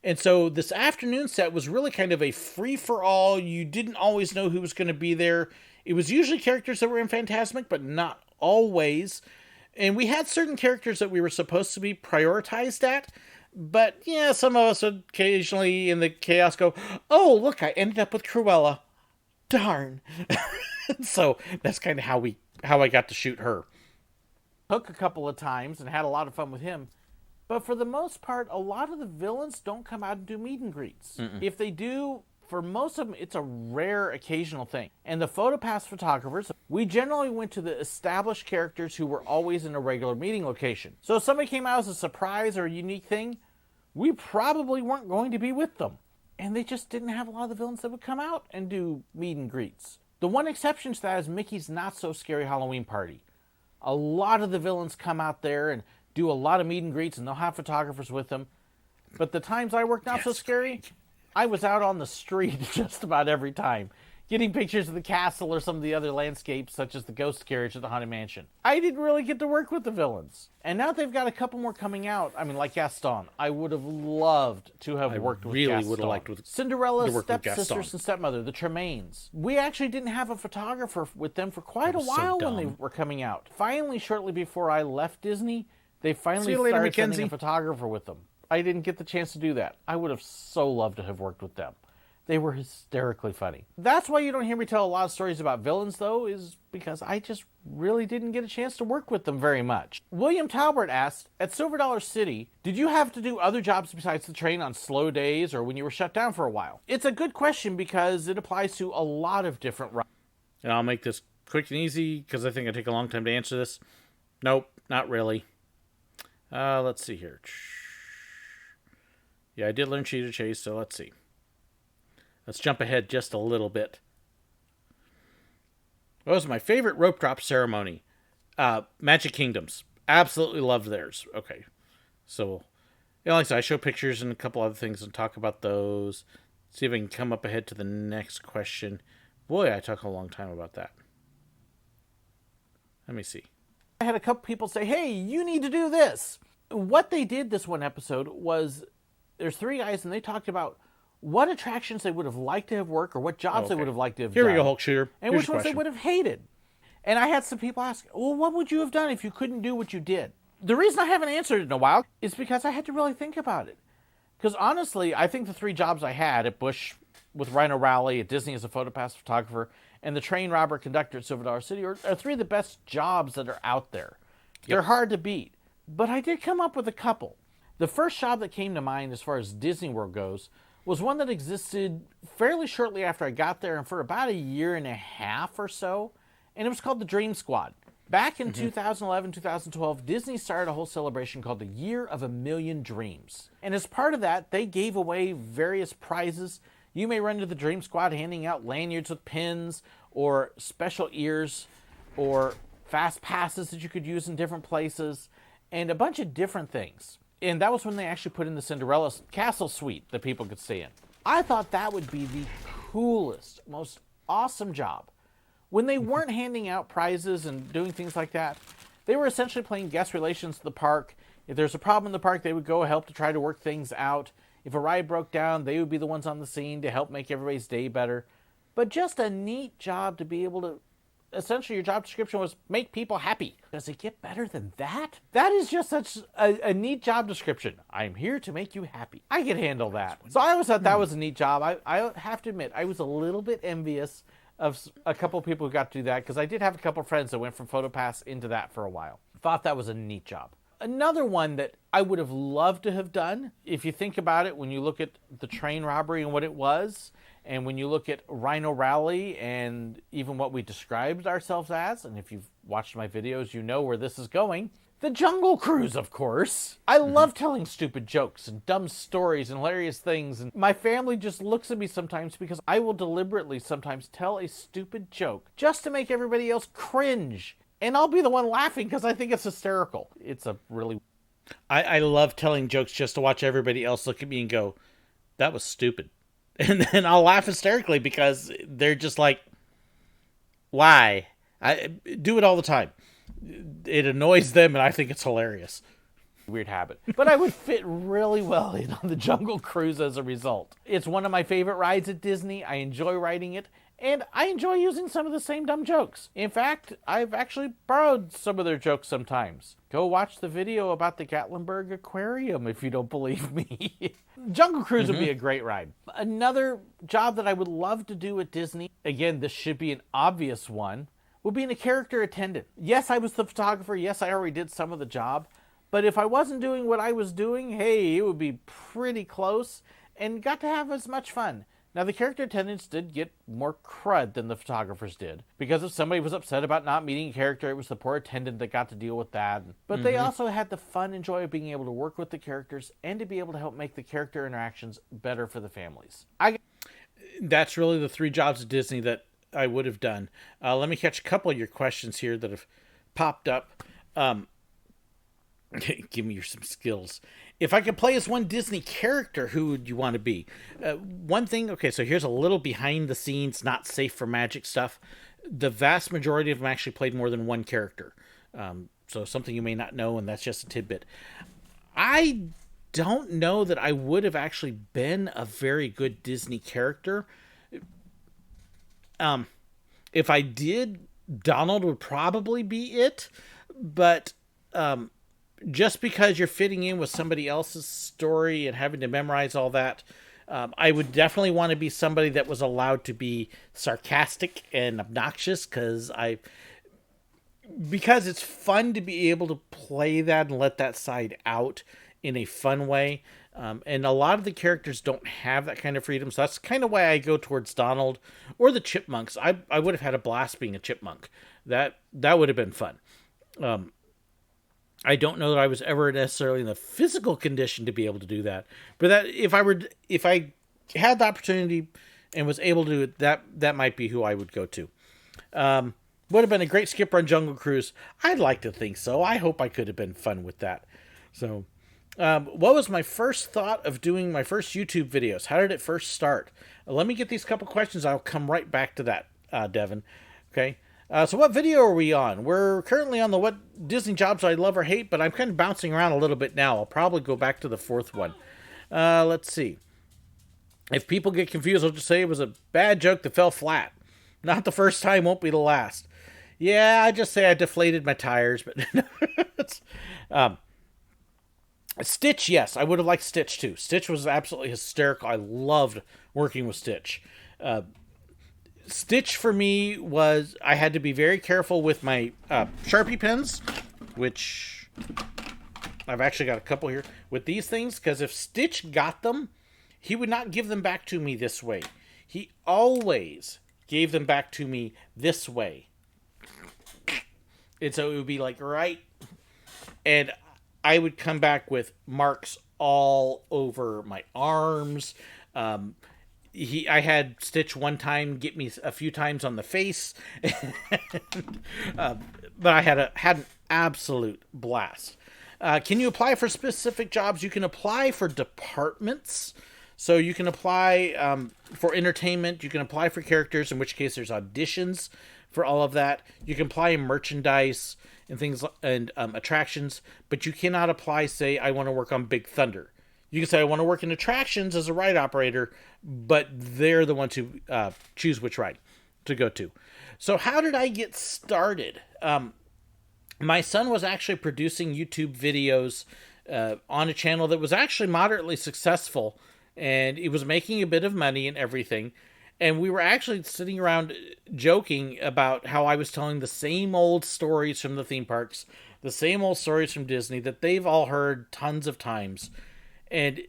And so this afternoon set was really kind of a free-for-all. You didn't always know who was going to be there. It was usually characters that were in Fantasmic, but not always. And we had certain characters that we were supposed to be prioritized at. But yeah, some of us would occasionally in the chaos go, oh, look, I ended up with Cruella. Darn. So that's kind of how I got to shoot her. Hook a couple of times and had a lot of fun with him. But for the most part, a lot of the villains don't come out and do meet and greets. If they do, for most of them, it's a rare occasional thing. And the PhotoPass photographers, we generally went to the established characters who were always in a regular meeting location. So if somebody came out as a surprise or a unique thing, we probably weren't going to be with them. And they just didn't have a lot of the villains that would come out and do meet and greets. The one exception to that is Mickey's Not So Scary Halloween Party. A lot of the villains come out there and do a lot of meet and greets, and they'll have photographers with them. But the times I worked Not So Scary, I was out on the street just about every time, getting pictures of the castle or some of the other landscapes, such as the ghost carriage at the Haunted Mansion. I didn't really get to work with the villains. And now they've got a couple more coming out. I mean, like Gaston. I would have loved to have worked with Gaston. Would have liked with Cinderella's stepsisters and stepmother, the Tremaines. We actually didn't have a photographer with them for quite a while when they were coming out. Finally, shortly before I left Disney, they finally started sending a photographer with them. I didn't get the chance to do that. I would have so loved to have worked with them. They were hysterically funny. That's why you don't hear me tell a lot of stories about villains, though, is because I just really didn't get a chance to work with them very much. William Talbert asked, at Silver Dollar City, did you have to do other jobs besides the train on slow days or when you were shut down for a while? It's a good question because it applies to a lot of different rides. And I'll make this quick and easy because I think I take a long time to answer this. Nope, not really. Let's see here. Yeah, I did learn cheetah chase, so let's see. Let's jump ahead just a little bit. What was my favorite rope drop ceremony? Magic Kingdoms. Absolutely loved theirs. Okay. So, like I said, I show pictures and a couple other things and talk about those. See if I can come up ahead to the next question. Boy, I took a long time about that. Let me see. I had a couple people say, hey, you need to do this. What they did this one episode was, there's three guys and they talked about what attractions they would have liked to have worked or what jobs they would have liked to have done. Here we go, Hulk Shooter. And which ones they would have hated. And I had some people ask, well, what would you have done if you couldn't do what you did? The reason I haven't answered it in a while is because I had to really think about it. Because honestly, I think the three jobs I had at Busch with Rhino Rally, at Disney as a PhotoPass photographer, and the train robber conductor at Silver Dollar City are three of the best jobs that are out there. Yep. They're hard to beat. But I did come up with a couple. The first job that came to mind as far as Disney World goes was one that existed fairly shortly after I got there and for about a year and a half or so. And it was called the Dream Squad. Back in 2011, 2012, Disney started a whole celebration called the Year of a Million Dreams. And as part of that, they gave away various prizes. You may run into the Dream Squad handing out lanyards with pins or special ears or fast passes that you could use in different places and a bunch of different things. And that was when they actually put in the Cinderella Castle suite that people could stay in. I thought that would be the coolest, most awesome job. When they weren't handing out prizes and doing things like that, they were essentially playing guest relations to the park. If there's a problem in the park, they would go help to try to work things out. If a ride broke down, they would be the ones on the scene to help make everybody's day better. But just a neat job to be able to, essentially your job description was make people happy. Does it get better than that? That is just such a neat job description. I'm here to make you happy. I can handle that. So I always thought that was a neat job. I have to admit, I was a little bit envious of a couple of people who got to do that because I did have a couple of friends that went from PhotoPass into that for a while. Thought that was a neat job. Another one that I would have loved to have done, if you think about it, when you look at the train robbery and what it was, and when you look at Rhino Rally and even what we described ourselves as, and if you've watched my videos, you know where this is going. The Jungle Cruise, of course. I love telling stupid jokes and dumb stories and hilarious things. And my family just looks at me sometimes because I will deliberately sometimes tell a stupid joke just to make everybody else cringe. And I'll be the one laughing because I think it's hysterical. It's a really... I love telling jokes just to watch everybody else look at me and go, that was stupid. And then I'll laugh hysterically because they're just like, why? I do it all the time. It annoys them and I think it's hilarious. Weird habit. But I would fit really well in on the Jungle Cruise as a result. It's one of my favorite rides at Disney. I enjoy riding it, and I enjoy using some of the same dumb jokes. In fact, I've actually borrowed some of their jokes sometimes. Go watch the video about the Gatlinburg Aquarium if you don't believe me. Jungle Cruise would be a great ride. Another job that I would love to do at Disney, again, this should be an obvious one, would be a character attendant. Yes, I was the photographer. Yes, I already did some of the job. But if I wasn't doing what I was doing, hey, it would be pretty close and got to have as much fun. Now, the character attendants did get more crud than the photographers did. Because if somebody was upset about not meeting a character, it was the poor attendant that got to deal with that. But they also had the fun and joy of being able to work with the characters and to be able to help make the character interactions better for the families. That's really the 3 jobs at Disney that I would have done. Let me catch a couple of your questions here that have popped up. Give me some skills. If I could play as one Disney character, who would you want to be? One thing, okay, so here's a little behind the scenes, not safe for magic stuff. The vast majority of them actually played more than one character. So something you may not know, and that's just a tidbit. I don't know that I would have actually been a very good Disney character. If I did, Donald would probably be it, but just because you're fitting in with somebody else's story and having to memorize all that, I would definitely want to be somebody that was allowed to be sarcastic and obnoxious, because it's fun to be able to play that and let that side out in a fun way. And a lot of the characters don't have that kind of freedom, so that's kind of why I go towards Donald or the Chipmunks. I would have had a blast being a chipmunk. That would have been fun. I don't know that I was ever necessarily in the physical condition to be able to do that, but that if I had the opportunity and was able to do it, that might be who I would go to. Would have been a great skipper on Jungle Cruise. I'd like to think so. I hope I could have been fun with that. So, what was my first thought of doing my first YouTube videos? How did it first start? Let me get these couple questions. I'll come right back to that, Devin. Okay. So what video are we on? We're currently on the what Disney jobs I love or hate, but I'm kind of bouncing around a little bit now. I'll probably go back to the 4th one. Let's see. If people get confused, I'll just say it was a bad joke that fell flat. Not the first time, won't be the last. Yeah, I just say I deflated my tires, but Stitch, yes, I would have liked Stitch too. Stitch was absolutely hysterical. I loved working with Stitch. Stitch for me was, I had to be very careful with my Sharpie pens, which I've actually got a couple here with these things, because if Stitch got them, he would not give them back to me this way. He always gave them back to me this way. And so it would be like, right, and I would come back with marks all over my arms. I had Stitch one time get me a few times on the face, but I had an absolute blast. Can you apply for specific jobs? You can apply for departments. So you can apply for entertainment. You can apply for characters, in which case there's auditions for all of that. You can apply in merchandise and things and attractions, but you cannot apply, say, I want to work on Big Thunder. You can say, I want to work in attractions as a ride operator, but they're the ones who choose which ride to go to. So how did I get started? My son was actually producing YouTube videos on a channel that was actually moderately successful, and it was making a bit of money and everything. And we were actually sitting around joking about how I was telling the same old stories from the theme parks, the same old stories from Disney that they've all heard tons of times. And,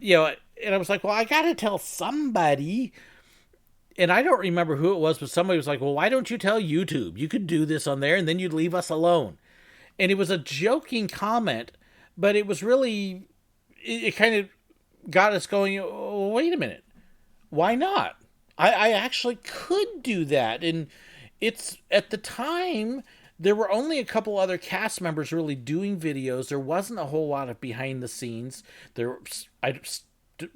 and I was like, well, I got to tell somebody. And I don't remember who it was, but somebody was like, well, why don't you tell YouTube? You could do this on there and then you'd leave us alone. And it was a joking comment, but it was really, it kind of got us going, oh, wait a minute. Why not? I actually could do that. And it's, at the time, there were only a couple other cast members really doing videos. There wasn't a whole lot of behind the scenes. There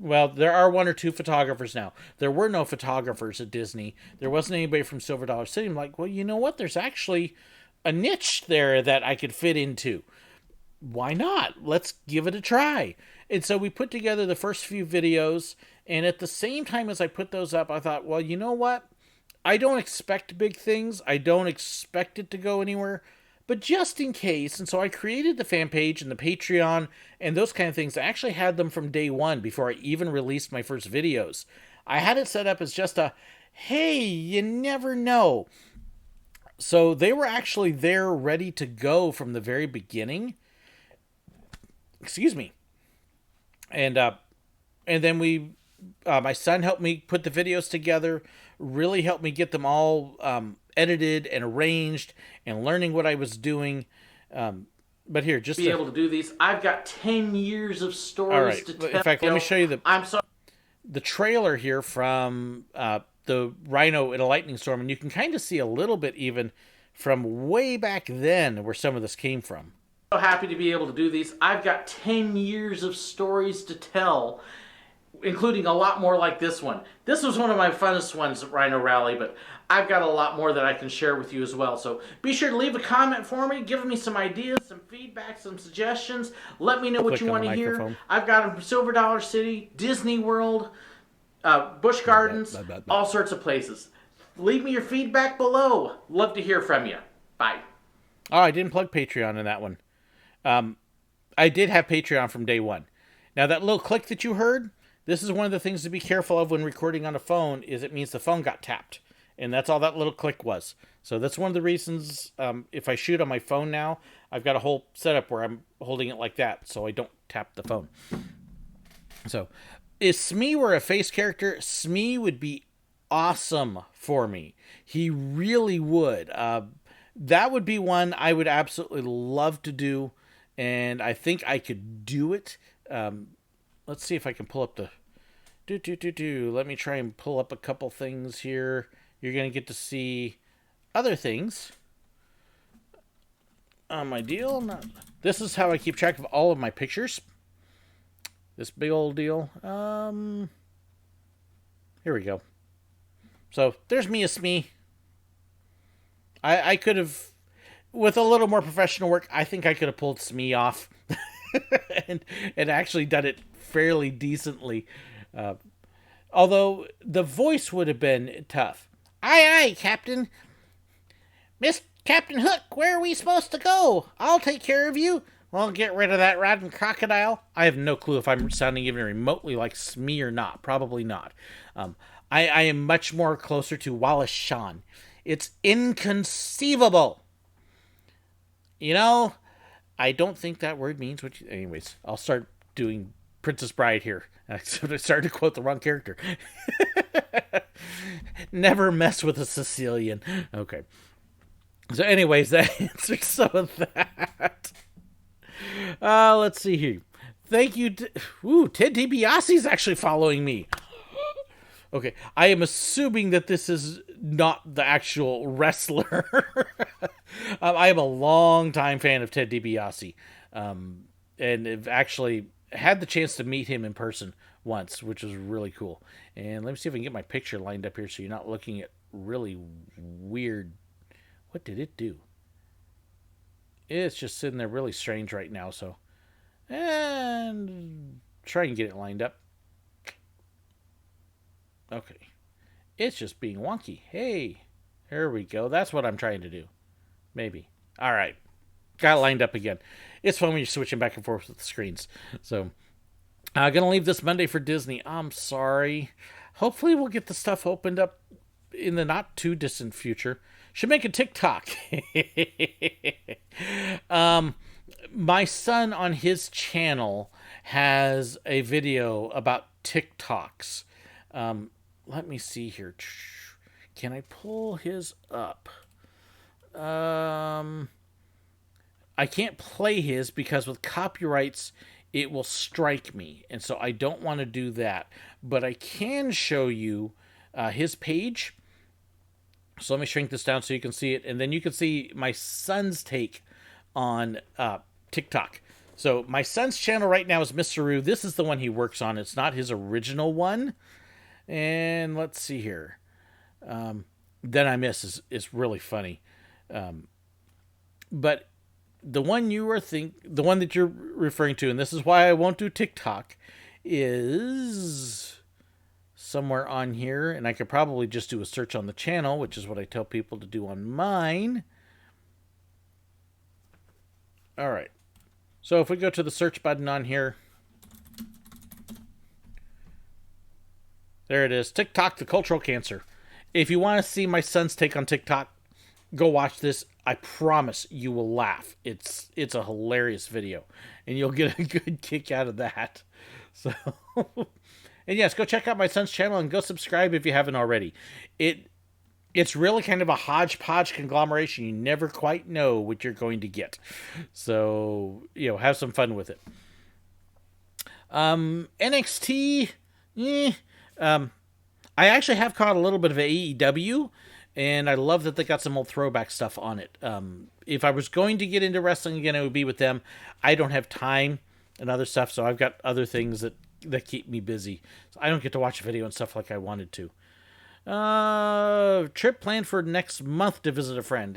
are 1 or 2 photographers now. There were no photographers at Disney. There wasn't anybody from Silver Dollar City. I'm like, well, you know what? There's actually a niche there that I could fit into. why not? Let's give it a try. And so we put together the first few videos, and at the same time as I put those up, I thought, well, you know what? I don't expect big things. I don't expect it to go anywhere, but just in case. And so I created the fan page and the Patreon and those kind of things. I actually had them from day one before I even released my first videos. I had it set up as just a, hey, you never know. So they were actually there ready to go from the very beginning. Excuse me. And then my son helped me put the videos together, really helped me get them all edited and arranged and learning what I was doing. But here, just be able to do these. I've got 10 years of stories to tell. In fact, let me show you I'm sorry. The trailer here from the Rhino in a lightning storm, and you can kind of see a little bit even from way back then where some of this came from. So happy to be able to do these. I've got 10 years of stories to tell, including a lot more like this one. This was one of my funnest ones at Rhino Rally, but I've got a lot more that I can share with you as well. So be sure to leave a comment for me, give me some ideas, some feedback, some suggestions. Let me know what you want to hear. I've got a Silver Dollar City, Disney World, Busch Gardens, all sorts of places. Leave me your feedback below. Love to hear from you. Bye. Oh, I didn't plug Patreon in that one. I did have Patreon from day one. Now, that little click that you heard, this is one of the things to be careful of when recording on a phone, is it means the phone got tapped. And that's all that little click was. So that's one of the reasons, if I shoot on my phone now, I've got a whole setup where I'm holding it like that so I don't tap the phone. So, if Smee were a face character, Smee would be awesome for me. He really would. That would be one I would absolutely love to do, and I think I could do it. Let's see if I can pull up the... Let me try and pull up a couple things here. You're going to get to see other things on my deal. This is how I keep track of all of my pictures. This big old deal. Here we go. So there's me as Smee. I could have, with a little more professional work, I think I could have pulled Smee off and actually done it fairly decently. Although the voice would have been tough. Aye, aye, Captain. Miss Captain Hook, where are we supposed to go? I'll take care of you. Well, get rid of that rotten crocodile. I have no clue if I'm sounding even remotely like Smee or not. Probably not. I am much more closer to Wallace Shawn. It's inconceivable. You know, I don't think that word means what you... Anyways, I'll start doing Princess Bride here. I started to quote the wrong character. Never mess with a Sicilian. Okay. So anyways, that answers some of that. Let's see here. Thank you. Ted DiBiase's actually following me. Okay, I am assuming that this is not the actual wrestler. I am a long-time fan of Ted DiBiase, and have actually had the chance to meet him in person once, which was really cool. And let me see if I can get my picture lined up here so you're not looking at really weird... What did it do? It's just sitting there really strange right now, so... And try and get it lined up. Okay. It's just being wonky. Hey, here we go. That's what I'm trying to do. Maybe. All right. Got it lined up again. It's fun when you're switching back and forth with the screens. So, I'm going to leave this Monday for Disney. I'm sorry. Hopefully we'll get the stuff opened up in the not too distant future. Should make a TikTok. My son on his channel has a video about TikToks. Let me see here. Can I pull his up? I can't play his because with copyrights, it will strike me. And so I don't want to do that. But I can show you his page. So let me shrink this down so you can see it. And then you can see my son's take on TikTok. So my son's channel right now is Mr. Roo. This is the one he works on. It's not his original one. And let's see here. Then I Miss is really funny. But the one the one that you're referring to, and this is why I won't do TikTok, is somewhere on here, and I could probably just do a search on the channel, which is what I tell people to do on mine. All right. So if we go to the search button on here, there it is. TikTok, the cultural cancer. If you want to see my son's take on TikTok, go watch this. I promise you will laugh. It's a hilarious video, and you'll get a good kick out of that. So, and yes, go check out my son's channel and go subscribe if you haven't already. It's really kind of a hodgepodge conglomeration. You never quite know what you're going to get. So, have some fun with it. NXT, I actually have caught a little bit of AEW, and I love that they got some old throwback stuff on it. If I was going to get into wrestling again, it would be with them. I don't have time and other stuff, so I've got other things that keep me busy. So I don't get to watch a video and stuff like I wanted to. Trip planned for next month to visit a friend.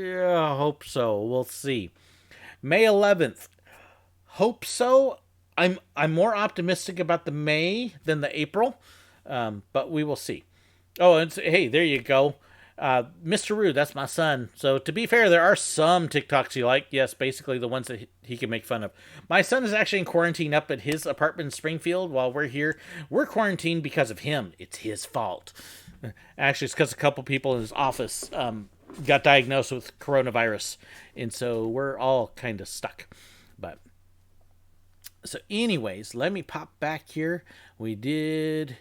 Yeah, hope so. We'll see. May 11th. Hope so. I'm more optimistic about the May than the April, but we will see. Oh, and hey, there you go. Mr. Rude, that's my son. So to be fair, there are some TikToks you like. Yes, basically the ones that he can make fun of. My son is actually in quarantine up at his apartment in Springfield while we're here. We're quarantined because of him. It's his fault. Actually, it's because a couple people in his office got diagnosed with coronavirus. And so we're all kind of stuck. But so anyways, let me pop back here. We did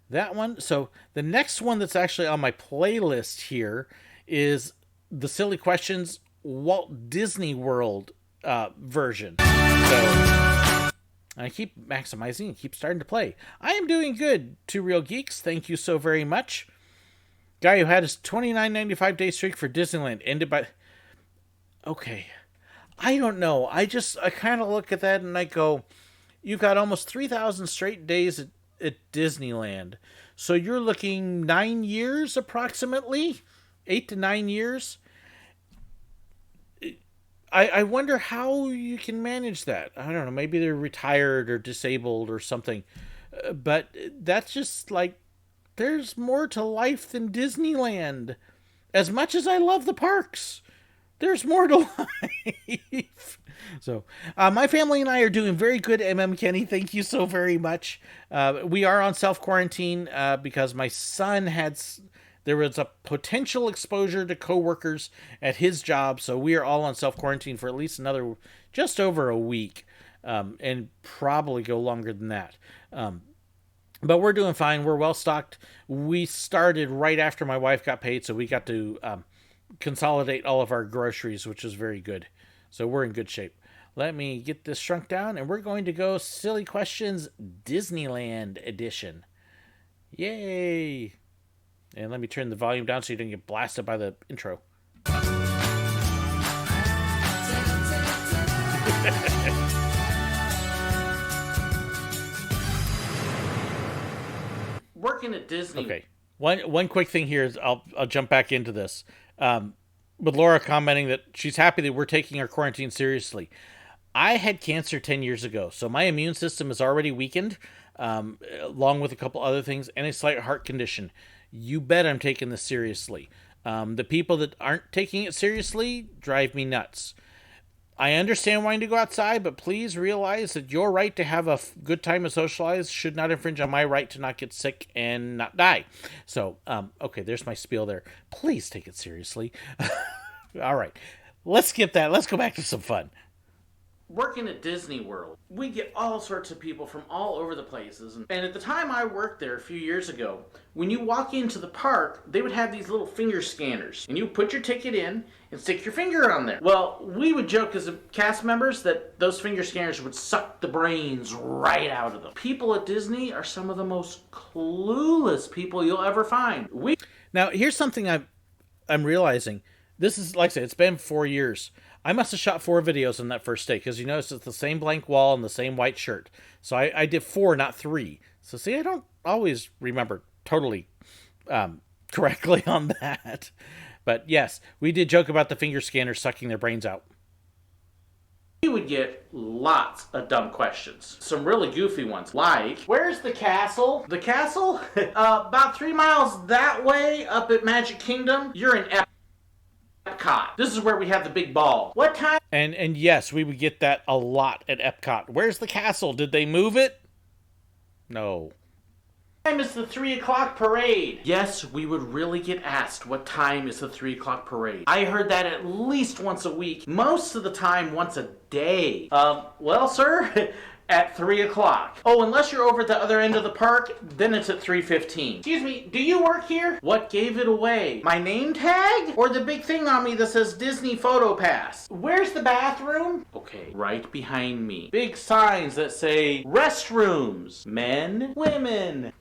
that one. So the next one that's actually on my playlist here is the Silly Questions Walt Disney World version. So I keep maximizing and keep starting to play. I am doing good. Two Real Geeks, thank you so very much. Guy who had his $29.95 day streak for Disneyland ended by... Okay. I don't know. I kind of look at that and I go, you've got almost 3,000 straight days at Disneyland. So you're looking 9 years approximately, 8 to 9 years. I wonder how you can manage that. I don't know. Maybe they're retired or disabled or something. But that's just like, there's more to life than Disneyland. As much as I love the parks, there's more to life. So, my family and I are doing very good, Kenny. Thank you so very much. We are on self-quarantine because my son there was a potential exposure to coworkers at his job. So we are all on self-quarantine for at least just over a week, and probably go longer than that. But we're doing fine. We're well stocked. We started right after my wife got paid, so we got to consolidate all of our groceries, which is very good. So we're in good shape. Let me get this shrunk down, and we're going to go Silly Questions Disneyland edition. Yay! And let me turn the volume down so you don't get blasted by the intro. Working at Disney. Okay. One quick thing here is I'll jump back into this. With Laura commenting that she's happy that we're taking our quarantine seriously. I had cancer 10 years ago, so my immune system is already weakened, along with a couple other things, and a slight heart condition. You bet I'm taking this seriously. The people that aren't taking it seriously drive me nuts. I understand wanting to go outside, but please realize that your right to have a good time and socialize should not infringe on my right to not get sick and not die. So, okay, there's my spiel there. Please take it seriously. All right, let's skip that. Let's go back to some fun. Working at Disney World, we get all sorts of people from all over the places. And at the time I worked there a few years ago, when you walk into the park, they would have these little finger scanners. And you put your ticket in and stick your finger on there. Well, we would joke as cast members that those finger scanners would suck the brains right out of them. People at Disney are some of the most clueless people you'll ever find. Now, here's something I'm realizing. This is, like I said, it's been 4 years. I must have shot 4 videos on that first day, because you notice it's the same blank wall and the same white shirt. So I did 4, not 3. So see, I don't always remember totally correctly on that. But yes, we did joke about the finger scanners sucking their brains out. We would get lots of dumb questions. Some really goofy ones, like, where's the castle? The castle? About 3 miles that way up at Magic Kingdom. You're in Epcot. This is where we have the big ball. What time? And yes, we would get that a lot at Epcot. Where's the castle? Did they move it? No. What time is the 3 o'clock parade? Yes, we would really get asked what time is the 3 o'clock parade. I heard that at least once a week. Most of the time, once a day. Well, sir, at 3 o'clock. Oh, unless you're over at the other end of the park, then it's at 3:15. Excuse me, do you work here? What gave it away? My name tag? Or the big thing on me that says Disney Photo Pass? Where's the bathroom? Okay, right behind me. Big signs that say restrooms. Men, women.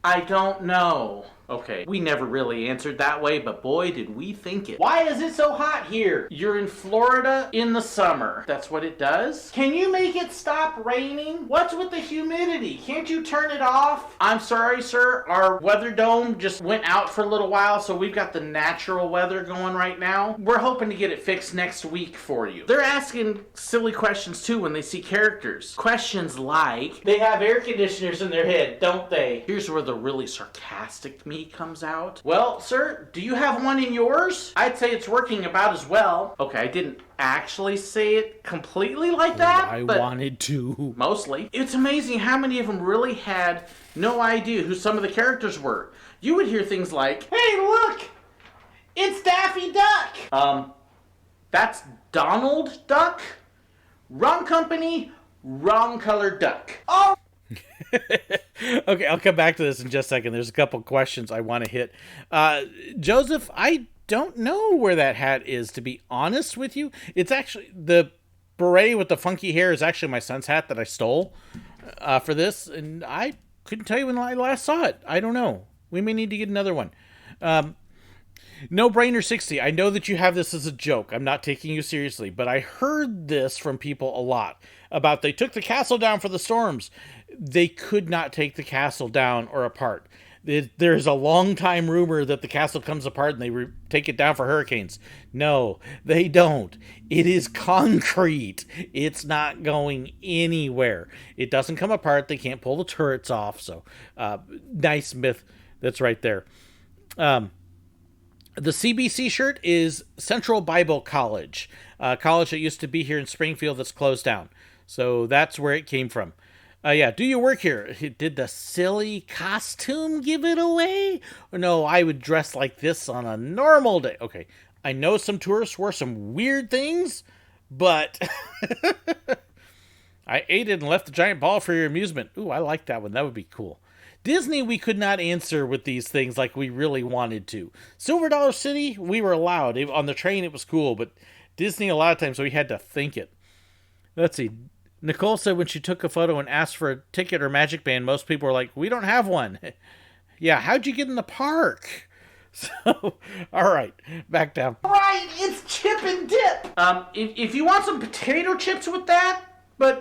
I don't know. Okay, we never really answered that way, but boy, did we think it. Why is it so hot here? You're in Florida in the summer. That's what it does? Can you make it stop raining? What's with the humidity? Can't you turn it off? I'm sorry, sir. Our weather dome just went out for a little while, so we've got the natural weather going right now. We're hoping to get it fixed next week for you. They're asking silly questions, too, when they see characters. Questions like, they have air conditioners in their head, don't they? Here's where the really sarcastic me comes out. Well, sir, do you have one in yours? I'd say it's working about as well. Okay, I didn't actually say it completely like that. I wanted to. Mostly. It's amazing how many of them really had no idea who some of the characters were. You would hear things like, hey, look! It's Daffy Duck! That's Donald Duck? Wrong company, wrong colored duck. Oh! Okay, I'll come back to this in just a second. There's a couple questions I want to hit. Joseph, I don't know where that hat is, to be honest with you. It's actually, the beret with the funky hair is actually my son's hat that I stole for this, and I couldn't tell you when I last saw it. I don't know. We may need to get another one. No Brainer 60. I know that you have this as a joke. I'm not taking you seriously, but I heard this from people a lot about they took the castle down for the storms. They could not take the castle down or apart. There's a long time rumor that the castle comes apart and they take it down for hurricanes. No, they don't. It is concrete. It's not going anywhere. It doesn't come apart. They can't pull the turrets off. So, nice myth that's right there. The CBC shirt is Central Bible College, a college that used to be here in Springfield that's closed down. So that's where it came from. Yeah, do you work here? Did the silly costume give it away? Or no, I would dress like this on a normal day. Okay, I know some tourists wore some weird things, but I ate it and left the giant ball for your amusement. Ooh, I like that one. That would be cool. Disney, we could not answer with these things like we really wanted to. Silver Dollar City, we were allowed. On the train, it was cool, but Disney, a lot of times, we had to think it. Let's see. Nicole said when she took a photo and asked for a ticket or Magic Band, most people were like, we don't have one. Yeah, how'd you get in the park? So, all right, back down. Right, it's chip and dip. If you want some potato chips with that, but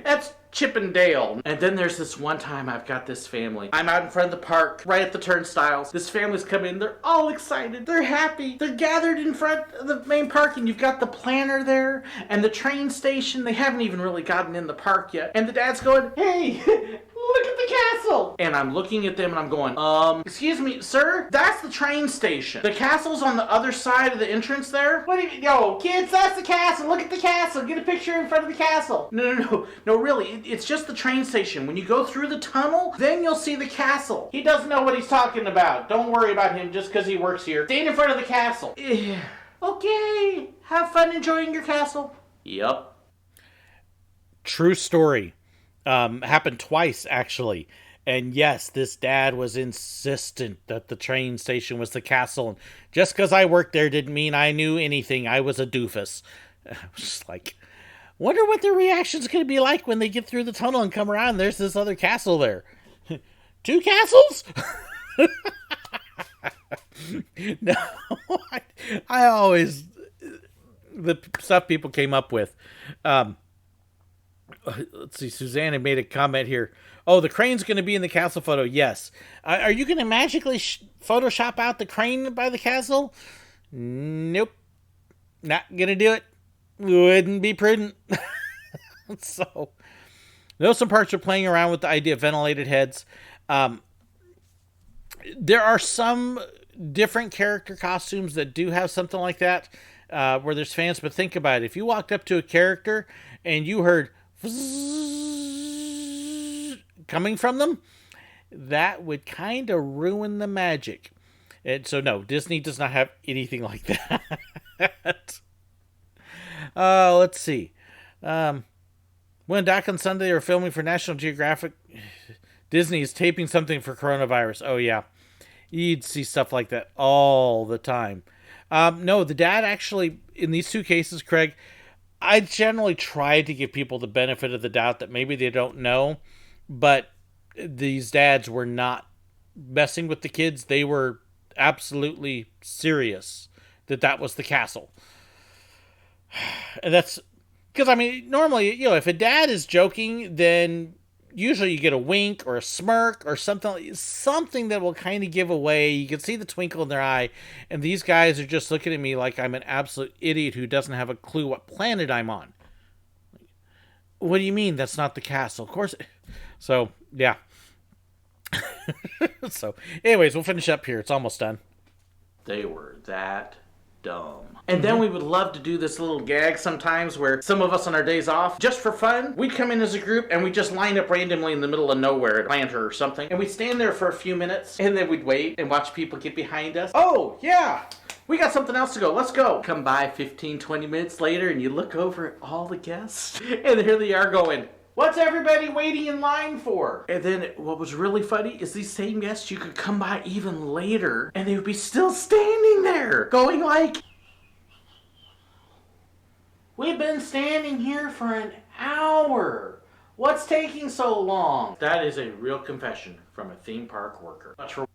that's Chip and Dale. And then there's this one time I've got this family. I'm out in front of the park, right at the turnstiles. This family's come in. They're all excited. They're happy. They're gathered in front of the main park, and you've got the planter there and the train station. They haven't even really gotten in the park yet. And the dad's going, hey, look at the castle. And I'm looking at them and I'm going, excuse me, sir, that's the train station. The castle's on the other side of the entrance there. What do you, yo, kids, that's the castle. Look at the castle. Get a picture in front of the castle. No, really, it's just the train station. When you go through the tunnel, then you'll see the castle. He doesn't know what he's talking about. Don't worry about him just because he works here. Stand in front of the castle. Okay, have fun enjoying your castle. Yep. True story. Happened twice, actually. And yes, this dad was insistent that the train station was the castle. And just because I worked there didn't mean I knew anything. I was a doofus. I was just like, wonder what their reaction's going to be like when they get through the tunnel and come around. There's this other castle there. 2 castles? No, I always, the stuff people came up with. Let's see. Susanna made a comment here. Oh, the crane's going to be in the castle photo. Yes. Are you going to magically Photoshop out the crane by the castle? Nope. Not going to do it. Wouldn't be prudent. So, know some parks are playing around with the idea of ventilated heads. There are some different character costumes that do have something like that, where there's fans. But think about it. If you walked up to a character and you heard coming from them, that would kind of ruin the magic. And so, no, Disney does not have anything like that. Let's see. When back on Sunday, they were filming for National Geographic. Disney is taping something for coronavirus. Oh, yeah. You'd see stuff like that all the time. No, the dad actually, in these two cases, Craig, I generally try to give people the benefit of the doubt that maybe they don't know, but these dads were not messing with the kids. They were absolutely serious that was the castle. And that's because, I mean, normally, if a dad is joking, then usually you get a wink or a smirk or something that will kind of give away. You can see the twinkle in their eye, and these guys are just looking at me like I'm an absolute idiot who doesn't have a clue what planet I'm on. What do you mean that's not the castle? Of course. So, yeah. So, anyways, we'll finish up here. It's almost done. They were that dumb. And then we would love to do this little gag sometimes where some of us on our days off, just for fun, we'd come in as a group and we'd just line up randomly in the middle of nowhere at a planter or something. And we'd stand there for a few minutes and then we'd wait and watch people get behind us. Oh, yeah, we got something else to go. Let's go. Come by 15, 20 minutes later and you look over at all the guests and here they are going, what's everybody waiting in line for? And then what was really funny is these same guests, you could come by even later and they would be still standing there going like, we've been standing here for an hour. What's taking so long? That is a real confession from a theme park worker. I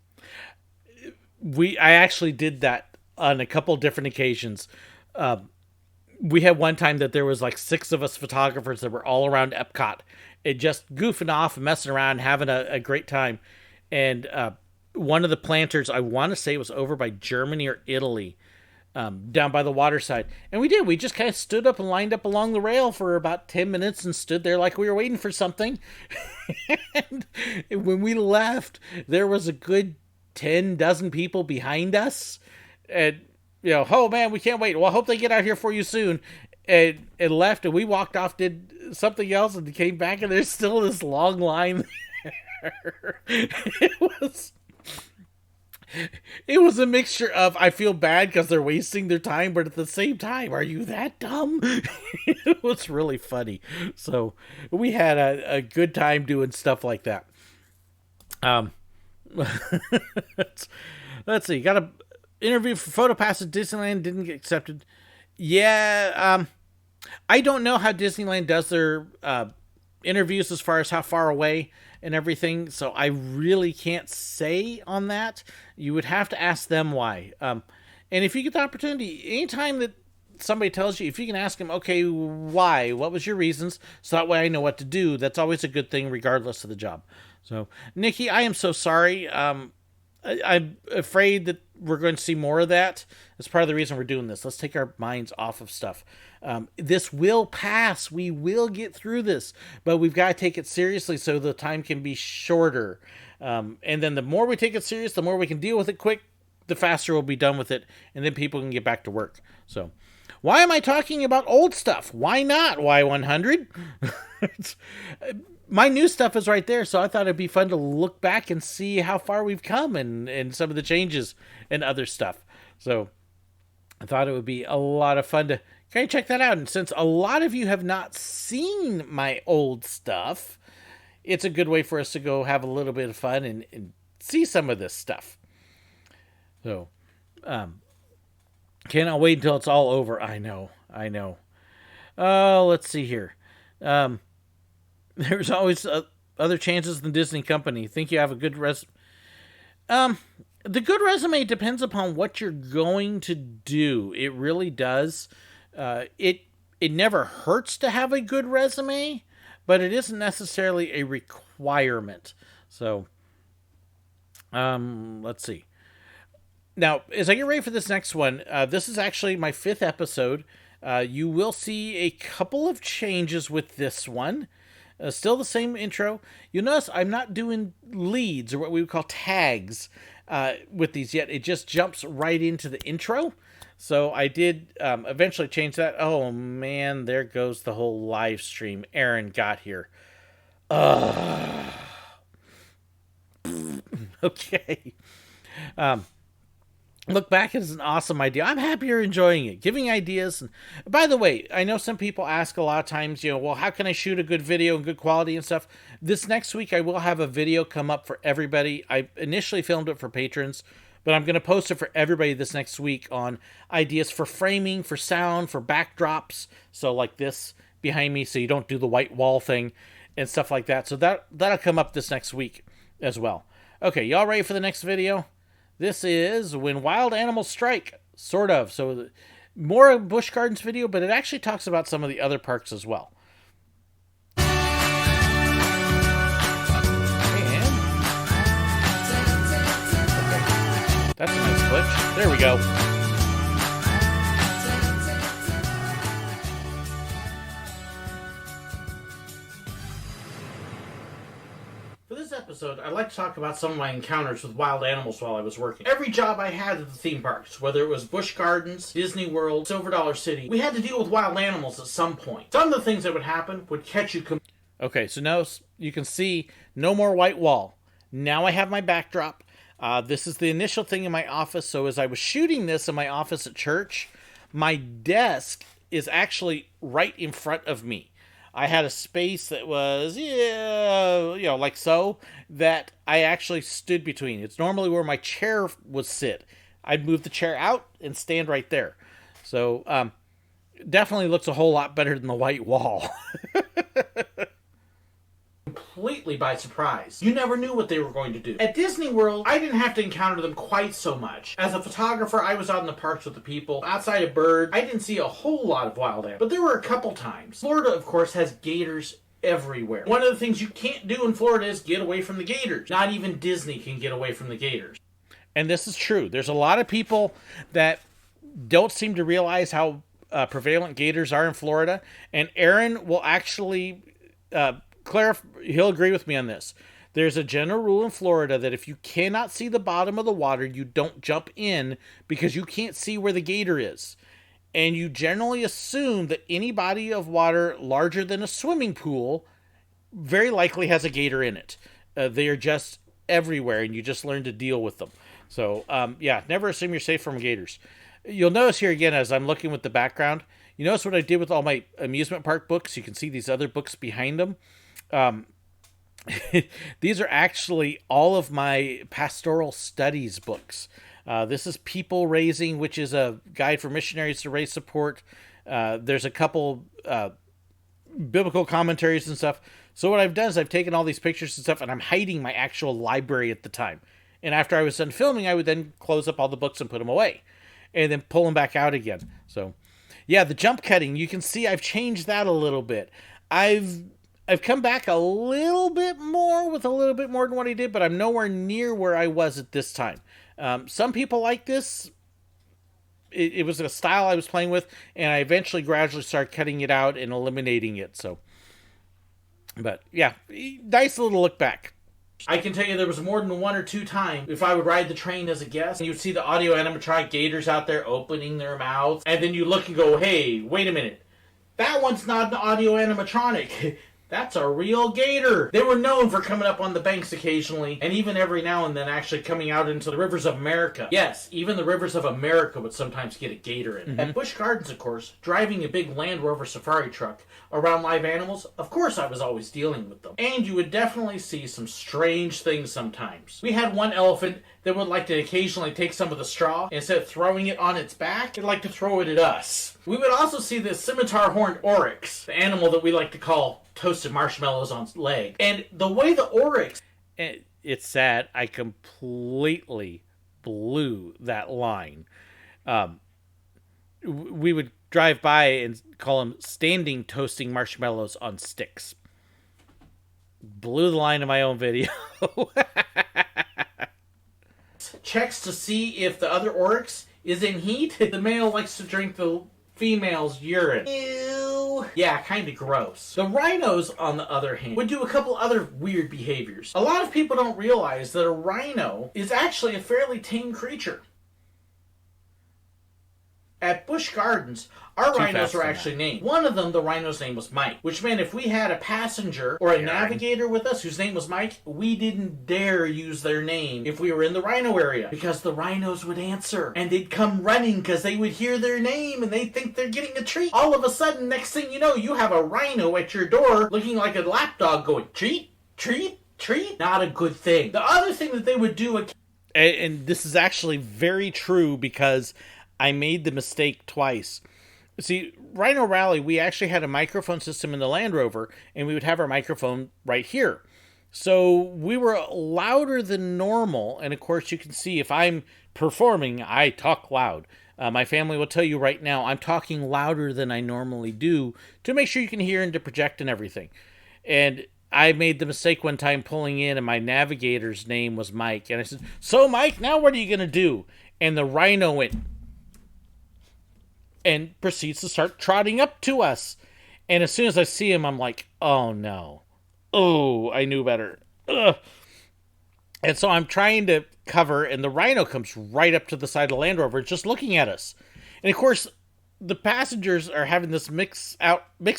actually did that on a couple different occasions. We had one time that there was like 6 of us photographers that were all around Epcot. Just goofing off and messing around, having a great time. And one of the planters, I want to say it was over by Germany or Italy, down by the waterside. And we just kind of stood up and lined up along the rail for about 10 minutes and stood there like we were waiting for something. And when we left, there was a good 10 dozen people behind us. And, oh man, we can't wait. Well, I hope they get out here for you soon. And left, and we walked off, did something else, and came back, and there's still this long line there. It was a mixture of, I feel bad because they're wasting their time, but at the same time, are you that dumb? It was really funny. So we had a good time doing stuff like that. Let's see. Got an interview for PhotoPass at Disneyland. Didn't get accepted. Yeah. I don't know how Disneyland does their interviews as far as how far away and everything, so I really can't say on that. You would have to ask them why. And if you get the opportunity, anytime that somebody tells you, if you can ask them, okay, why? What was your reasons? So that way I know what to do. That's always a good thing regardless of the job. So, Nikki, I am so sorry. I'm afraid that we're going to see more of that. That's part of the reason we're doing this. Let's take our minds off of stuff. This will pass. We will get through this, but we've got to take it seriously so the time can be shorter. And then the more we take it serious, the more we can deal with it quick, the faster we'll be done with it, and then people can get back to work. So, why am I talking about old stuff? Why not? Y100? My new stuff is right there, so I thought it'd be fun to look back and see how far we've come and some of the changes and other stuff. So I thought it would be a lot of fun to kind of check that out. And since a lot of you have not seen my old stuff, it's a good way for us to go have a little bit of fun and see some of this stuff. So, cannot wait until it's all over. I know. Let's see here. There's always other chances than Disney Company. Think you have a good resume? The good resume depends upon what you're going to do. It really does. It never hurts to have a good resume. but it isn't necessarily a requirement. So, let's see. Now, as I get ready for this next one, this is actually my 5th episode. You will see a couple of changes with this one. Still the same intro. You'll notice I'm not doing leads or what we would call tags with these yet. It just jumps right into the intro. So I did eventually change that. Oh, man, there goes the whole live stream. Aaron got here. Okay. Look back as an awesome idea. I'm happy you're enjoying it, giving ideas. And by the way, I know some people ask a lot of times, well, how can I shoot a good video and good quality and stuff? This next week, I will have a video come up for everybody. I initially filmed it for patrons, but I'm going to post it for everybody this next week on ideas for framing, for sound, for backdrops. So like this behind me, so you don't do the white wall thing and stuff like that. So that'll come up this next week as well. Okay, y'all ready for the next video? This is When Wild Animals Strike, sort of. So more a Busch Gardens video, but it actually talks about some of the other parks as well. And that's a nice glitch. There we go. For this episode, I'd like to talk about some of my encounters with wild animals while I was working. Every job I had at the theme parks, whether it was Busch Gardens, Disney World, Silver Dollar City, we had to deal with wild animals at some point. Some of the things that would happen would catch you. Okay, so now you can see no more white wall. Now I have my backdrop. This is the initial thing in my office. So as I was shooting this in my office at church, my desk is actually right in front of me. I had a space that was, like so, that I actually stood between. It's normally where my chair would sit. I'd move the chair out and stand right there. So, definitely looks a whole lot better than the white wall. Completely by surprise. You never knew what they were going to do. At Disney World, I didn't have to encounter them quite so much. As a photographer, I was out in the parks with the people. Outside of birds, I didn't see a whole lot of wild animals, but there were a couple times. Florida, of course, has gators everywhere. One of the things you can't do in Florida is get away from the gators. Not even Disney can get away from the gators. And this is true. There's a lot of people that don't seem to realize how prevalent gators are in Florida, and Aaron will actually he'll agree with me on this. There's a general rule in Florida that if you cannot see the bottom of the water, you don't jump in because you can't see where the gator is. And you generally assume that any body of water larger than a swimming pool very likely has a gator in it. They are just everywhere, and you just learn to deal with them. So, never assume you're safe from gators. You'll notice here again, as I'm looking with the background, you notice what I did with all my amusement park books. You can see these other books behind them. These are actually all of my pastoral studies books. This is People Raising, which is a guide for missionaries to raise support. There's a couple biblical commentaries and stuff. So what I've done is I've taken all these pictures and stuff, and I'm hiding my actual library at the time. And after I was done filming, I would then close up all the books and put them away, and then pull them back out again. So, yeah, the jump cutting, you can see I've changed that a little bit. I've come back a little bit more with a little bit more than what I did, but I'm nowhere near where I was at this time. Some people like this. It was a style I was playing with, and I eventually gradually started cutting it out and eliminating it. So, but yeah, nice little look back. I can tell you there was more than one or two times if I would ride the train as a guest, and you'd see the audio animatronic gators out there opening their mouths, and then you look and go, hey, wait a minute. That one's not an audio animatronic. That's a real gator. They were known for coming up on the banks occasionally, and even every now and then actually coming out into the rivers of America. Yes, even the rivers of America would sometimes get a gator in. Mm-hmm. At Busch Gardens, of course, driving a big Land Rover safari truck around live animals, of course I was always dealing with them. And you would definitely see some strange things sometimes. We had one elephant that would like to occasionally take some of the straw, and instead of throwing it on its back, it'd like to throw it at us. We would also see the scimitar-horned oryx, the animal that we like to call toasted marshmallows on leg. And the way the oryx... It's sad. I completely blew that line. We would drive by and call them standing toasting marshmallows on sticks. Blew the line in my own video. Checks to see if the other oryx is in heat. The male likes to drink the female's urine. Ew. Yeah, kind of gross. The rhinos, on the other hand, would do a couple other weird behaviors. A lot of people don't realize that a rhino is actually a fairly tame creature. At Busch Gardens, our rhinos were actually named. One of them, the rhino's name was Mike, which meant if we had a passenger or a navigator with us whose name was Mike, we didn't dare use their name if we were in the rhino area, because the rhinos would answer and they'd come running because they would hear their name and they'd think they're getting a treat. All of a sudden, next thing you know, you have a rhino at your door looking like a lapdog going, treat, treat, treat. Not a good thing. The other thing that they would do, and this is actually very true because I made the mistake twice. See, Rhino Rally, we actually had a microphone system in the Land Rover, and we would have our microphone right here. So we were louder than normal, and of course you can see if I'm performing, I talk loud. My family will tell you right now, I'm talking louder than I normally do to make sure you can hear and to project and everything. And I made the mistake one time pulling in, and my navigator's name was Mike. And I said, so Mike, now what are you going to do? And the rhino went and proceeds to start trotting up to us. And as soon as I see him, I'm like, oh no. Oh, I knew better. Ugh. And so I'm trying to cover, and the rhino comes right up to the side of the Land Rover, just looking at us. And of course, the passengers are having this mixed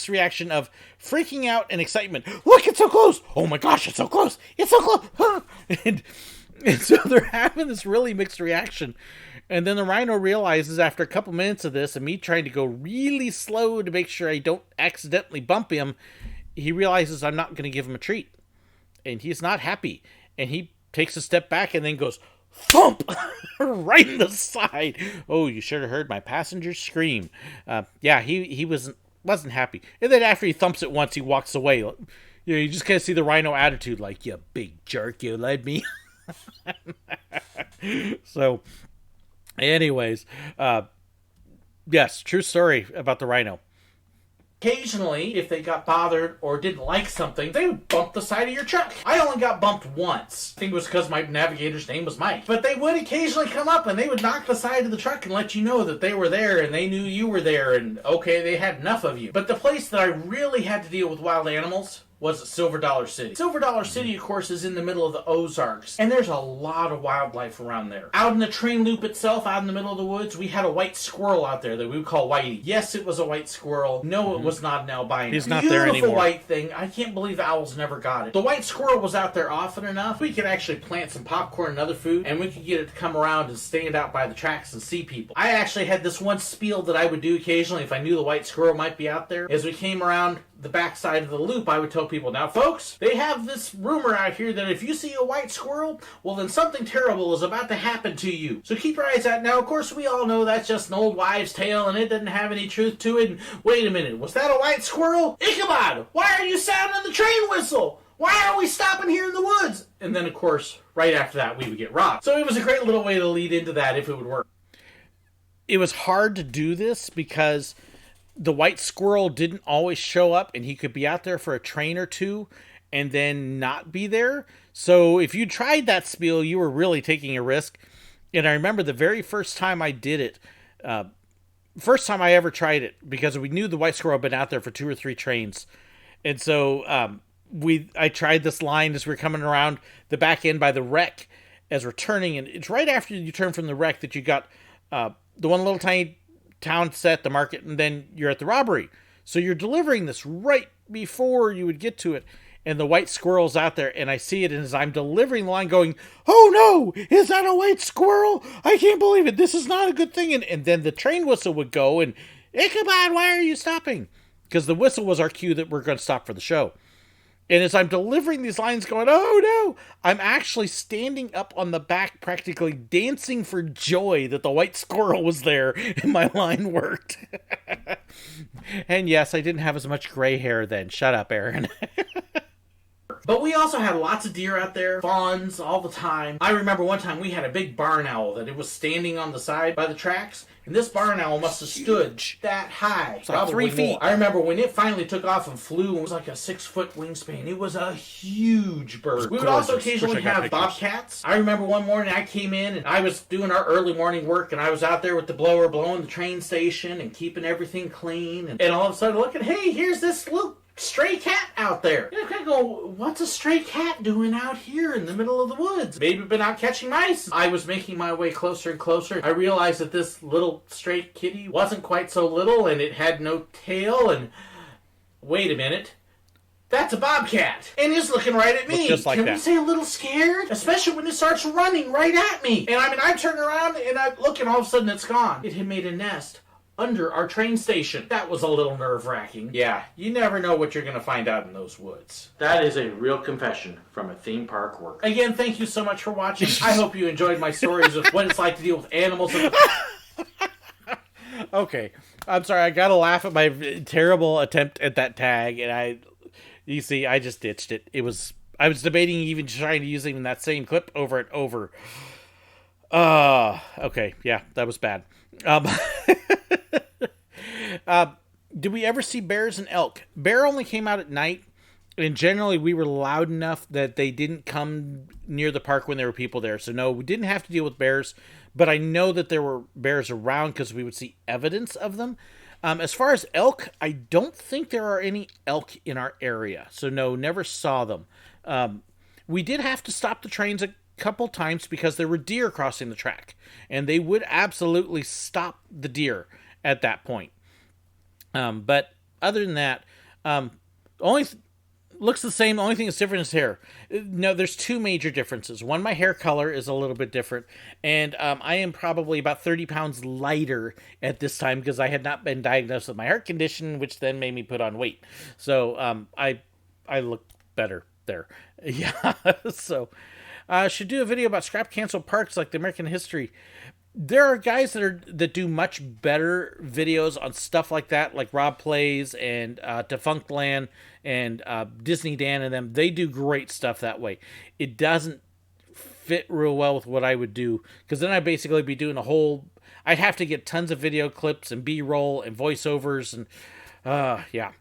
reaction of freaking out and excitement. Look, it's so close. Oh my gosh, it's so close. It's so close. And so they're having this really mixed reaction. And then the rhino realizes after a couple minutes of this and me trying to go really slow to make sure I don't accidentally bump him, he realizes I'm not going to give him a treat. And he's not happy. And he takes a step back and then goes, thump! Right in the side. Oh, you should have heard my passenger scream. Yeah, he wasn't happy. And then after he thumps it once, he walks away. You know, you just kind of see the rhino attitude like, you big jerk, you led me. So, anyways, yes, true story about the rhino. Occasionally, if they got bothered or didn't like something, they would bump the side of your truck. I only got bumped once. I think it was because my navigator's name was Mike. But they would occasionally come up and they would knock the side of the truck and let you know that they were there and they knew you were there and, okay, they had enough of you. But the place that I really had to deal with wild animals was Silver Dollar City. Silver Dollar City, of course, is in the middle of the Ozarks, and there's a lot of wildlife around there. Out in the train loop itself, out in the middle of the woods, we had a white squirrel out there that we would call Whitey. Yes, it was a white squirrel. No, it was not an albino. He's not there anymore. Beautiful white thing. I can't believe the owls never got it. The white squirrel was out there often enough. We could actually plant some popcorn and other food, and we could get it to come around and stand out by the tracks and see people. I actually had this one spiel that I would do occasionally if I knew the white squirrel might be out there. As we came around the backside of the loop, I would tell people, now folks, they have this rumor out here that if you see a white squirrel, well then something terrible is about to happen to you. So keep your eyes out. Now, of course, we all know that's just an old wives' tale and it doesn't have any truth to it. And wait a minute, was that a white squirrel? Ichabod, why are you sounding the train whistle? Why are we stopping here in the woods? And then, of course, right after that, we would get robbed. So it was a great little way to lead into that if it would work. It was hard to do this because the white squirrel didn't always show up, and he could be out there for a train or two and then not be there. So if you tried that spiel, you were really taking a risk. And I remember the very first time I did it, first time I ever tried it, because we knew the white squirrel had been out there for 2 or 3 trains. And so I tried this line as we were coming around the back end by the wreck as we're turning. And it's right after you turn from the wreck that you got the one little tiny town set, the market, and then you're at the robbery. So you're delivering this right before you would get to it, and the white squirrel's out there, and I see it, and as I'm delivering the line going, oh no, is that a white squirrel? I can't believe it. This is not a good thing. And then the train whistle would go, and Ichabod, why are you stopping? Because the whistle was our cue that we're going to stop for the show. And as I'm delivering these lines going, oh no, I'm actually standing up on the back practically dancing for joy that the white squirrel was there and my line worked. And yes, I didn't have as much gray hair then. Shut up, Aaron. park. But we also had lots of deer out there, fawns all the time. I remember one time we had a big barn owl that it was standing on the side by the tracks. And this barn owl must have stood that high. It's like 3 feet. More. I remember when it finally took off and flew, it was like a 6-foot wingspan. It was a huge bird. We would also occasionally have bobcats. I remember one morning I came in and I was doing our early morning work and I was out there with the blower blowing the train station and keeping everything clean. And all of a sudden looking, hey, here's this little stray cat out there. And I kind of go, what's a stray cat doing out here in the middle of the woods? Maybe been out catching mice. I was making my way closer and closer. I realized that this little stray kitty wasn't quite so little and it had no tail. And wait a minute. That's a bobcat. And it's looking right at me. Just like Can that. we say a little scared? Especially when it starts running right at me. And I mean, I turn around and I look and all of a sudden it's gone. It had made a nest under our train station. That was a little nerve-wracking. Yeah, you never know what you're going to find out in those woods. That is a real confession from a theme park worker. Again, thank you so much for watching. I hope you enjoyed my stories of what it's like to deal with animals. Okay, I'm sorry. I gotta laugh at my terrible attempt at that tag, and you see, I just ditched it. I was debating even trying to use even that same clip over and over. Okay, yeah, that was bad. Did we ever see bears and elk? Bear only came out at night, and generally we were loud enough that they didn't come near the park when there were people there. So no, we didn't have to deal with bears, but I know that there were bears around because we would see evidence of them. As far as elk, I don't think there are any elk in our area. So no, never saw them. We did have to stop the trains a couple times because there were deer crossing the track, and they would absolutely stop the deer at that point. But other than that, looks the same. The only thing that's different is hair. No, there's two major differences. One, my hair color is a little bit different, and I am probably about 30 pounds lighter at this time because I had not been diagnosed with my heart condition, which then made me put on weight. So I look better there. Yeah. So should do a video about scrap canceled parks like the American history. There are guys that do much better videos on stuff like that, like Rob Plays and Defunct Land and Disney Dan and them. They do great stuff that way. It doesn't fit real well with what I would do, because then I'd basically be doing I'd have to get tons of video clips and B-roll and voiceovers and yeah.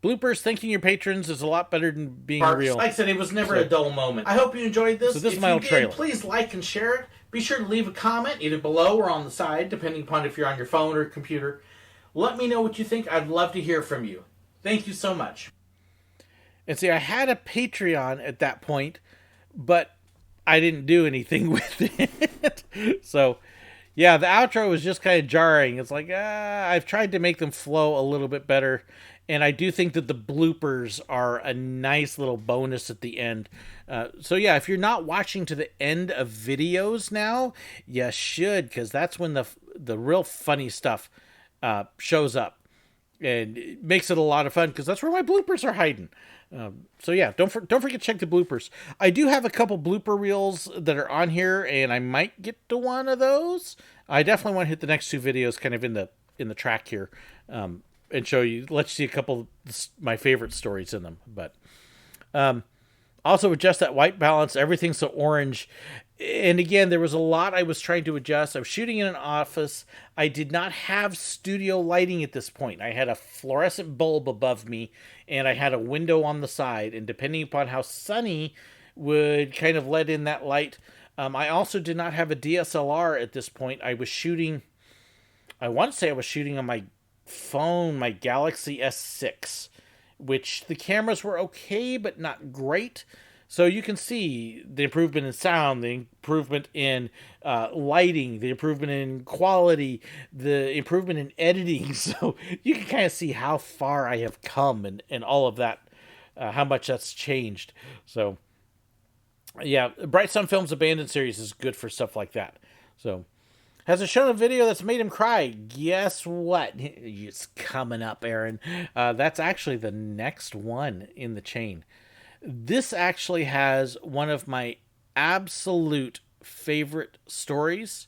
Bloopers, thanking your patrons is a lot better than being real. Like I said, it was never a dull moment. I hope you enjoyed this. So this if is my you old did, trailer. Please like and share it. Be sure to leave a comment either below or on the side, depending upon if you're on your phone or computer. Let me know what you think. I'd love to hear from you. Thank you so much. And see, I had a Patreon at that point, but I didn't do anything with it. So, yeah, the outro was just kind of jarring. It's like, I've tried to make them flow a little bit better. And I do think that the bloopers are a nice little bonus at the end. So yeah, if you're not watching to the end of videos now, you should, because that's when the real funny stuff shows up. And it makes it a lot of fun, because that's where my bloopers are hiding. So yeah, don't forget to check the bloopers. I do have a couple blooper reels that are on here, and I might get to one of those. I definitely want to hit the next two videos kind of in the track here. And show you, let's see a couple of my favorite stories in them. But also adjust that white balance. Everything's so orange. And again, there was a lot I was trying to adjust. I was shooting in an office. I did not have studio lighting at this point. I had a fluorescent bulb above me, and I had a window on the side. And depending upon how sunny would kind of let in that light. I also did not have a DSLR at this point. I was shooting, I want to say I was shooting on my phone, my Galaxy S6, which the cameras were okay but not great. So you can see the improvement in sound, the improvement in lighting, the improvement in quality, the improvement in editing. So you can kind of see how far I have come and all of that, how much that's changed. So yeah, Bright Sun Films Abandoned series is good for stuff like that. So has it shown a video that's made him cry? Guess what? It's coming up, Aaron. That's actually the next one in the chain. This actually has one of my absolute favorite stories.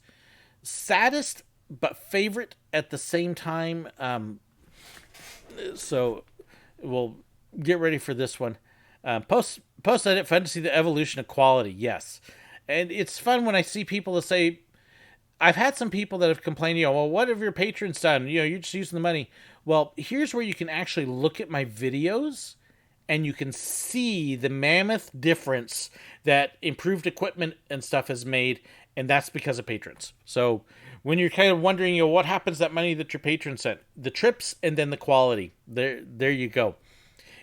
Saddest, but favorite at the same time. So, well, get ready for this one. Post edit, fun to see the evolution of quality. Yes, and it's fun when I see people that say, I've had some people that have complained, well, what have your patrons done? You're just using the money. Well, here's where you can actually look at my videos and you can see the mammoth difference that improved equipment and stuff has made, and that's because of patrons. So when you're kind of wondering, what happens to that money that your patrons sent? The trips and then the quality. There you go.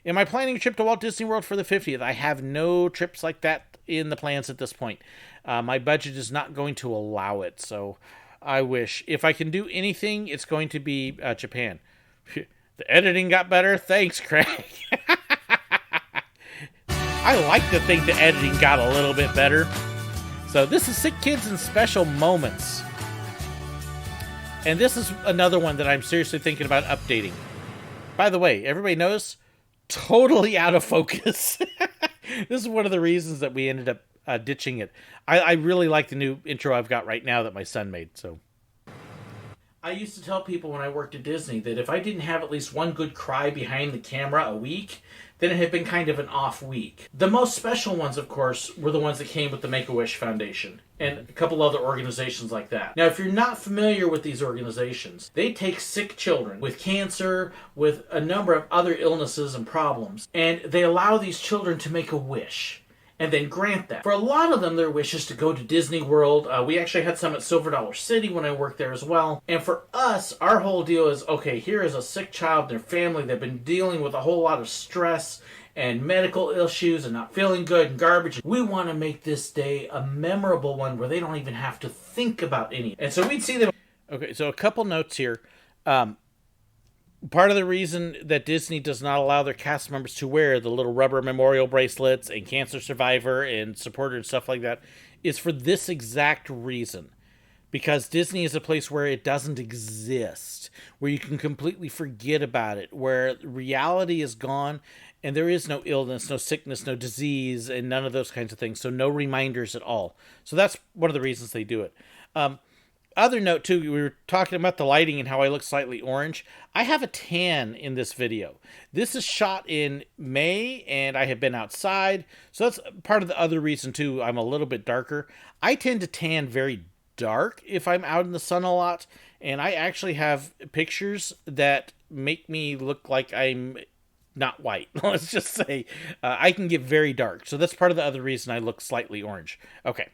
Am I planning a trip to Walt Disney World for the 50th? I have no trips like that in the plans at this point. My budget is not going to allow it, so I wish. If I can do anything, it's going to be Japan. The editing got better. Thanks, Craig. I like to think the editing got a little bit better. So this is Sick Kids and Special Moments. And this is another one that I'm seriously thinking about updating. By the way, everybody knows, totally out of focus. This is one of the reasons that we ended up ditching it. I really like the new intro I've got right now that my son made. So I used to tell people when I worked at Disney that if I didn't have at least one good cry behind the camera a week, then it had been kind of an off week. The most special ones, of course, were the ones that came with the Make-A-Wish Foundation and a couple other organizations like that. Now, if you're not familiar with these organizations, they take sick children with cancer, with a number of other illnesses and problems, and they allow these children to make a wish and then grant that. For a lot of them, their wish is to go to Disney World. We actually had some at Silver Dollar City when I worked there as well. And for us, our whole deal is, okay, here is a sick child and their family. They've been dealing with a whole lot of stress and medical issues and not feeling good and garbage. We want to make this day a memorable one where they don't even have to think about any. And so we'd see them. Okay, so a couple notes here. Part of the reason that Disney does not allow their cast members to wear the little rubber memorial bracelets and cancer survivor and supporter and stuff like that is for this exact reason. Because Disney is a place where it doesn't exist, where you can completely forget about it, where reality is gone and there is no illness, no sickness, no disease, and none of those kinds of things. So no reminders at all. So that's one of the reasons they do it. Other note, too, we were talking about the lighting and how I look slightly orange. I have a tan in this video. This is shot in May, and I have been outside. So that's part of the other reason, too, I'm a little bit darker. I tend to tan very dark if I'm out in the sun a lot, and I actually have pictures that make me look like I'm not white. Let's just say I can get very dark. So that's part of the other reason I look slightly orange. Okay.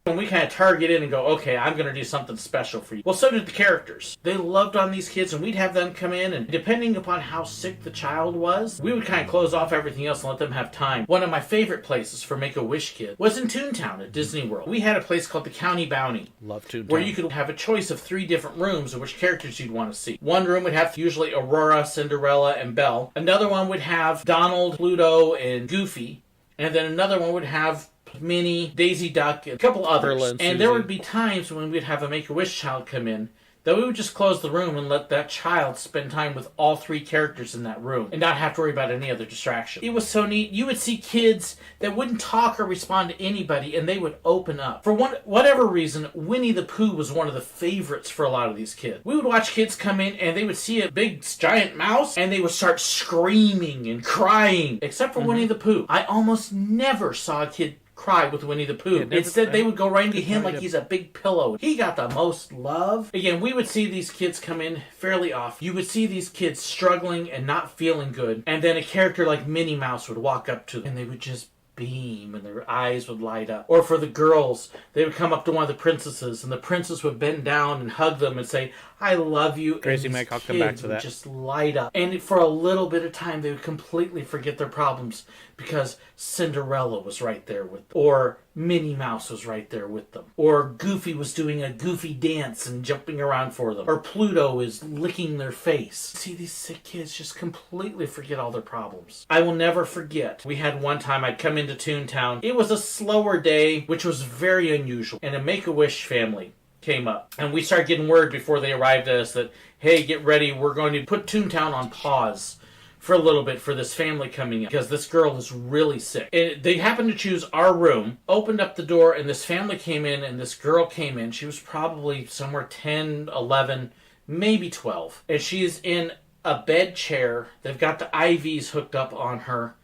When we kind of target in and go, okay, I'm going to do something special for you. Well, so did the characters. They loved on these kids, and we'd have them come in, and depending upon how sick the child was, we would kind of close off everything else and let them have time. One of my favorite places for Make-A-Wish Kid was in Toontown at Disney World. We had a place called the County Bounty. Love Toontown. Where you could have a choice of 3 different rooms of which characters you'd want to see. One room would have usually Aurora, Cinderella, and Belle. Another one would have Donald, Pluto, and Goofy. And then another one would have Minnie, Daisy Duck, and a couple others. And there would be times when we'd have a Make-A-Wish child come in that we would just close the room and let that child spend time with all 3 characters in that room and not have to worry about any other distraction. It was so neat. You would see kids that wouldn't talk or respond to anybody, and they would open up. For whatever reason, Winnie the Pooh was one of the favorites for a lot of these kids. We would watch kids come in, and they would see a big giant mouse, and they would start screaming and crying. Except for Winnie the Pooh. I almost never saw a kid cry with Winnie the Pooh. Instead, they would go right into him like he's a big pillow. He got the most love. Again, we would see these kids come in fairly often. You would see these kids struggling and not feeling good, and then a character like Minnie Mouse would walk up to them, and they would just beam and their eyes would light up. Or for the girls, they would come up to one of the princesses, and the princess would bend down and hug them and say, I love you. Crazy Mike, I'll come back to that. Just light up. And for a little bit of time, they would completely forget their problems because Cinderella was right there with them. Or Minnie Mouse was right there with them. Or Goofy was doing a goofy dance and jumping around for them. Or Pluto is licking their face. See, these sick kids just completely forget all their problems. I will never forget. We had one time I'd come into Toontown. It was a slower day, which was very unusual. And a Make-A-Wish family came up. And we started getting word before they arrived at us that, hey, get ready, we're going to put Toontown on pause for a little bit for this family coming in because this girl is really sick. And they happened to choose our room, opened up the door, and this family came in, and this girl came in. She was probably somewhere 10, 11, maybe 12. And she's in a bed chair. They've got the IVs hooked up on her,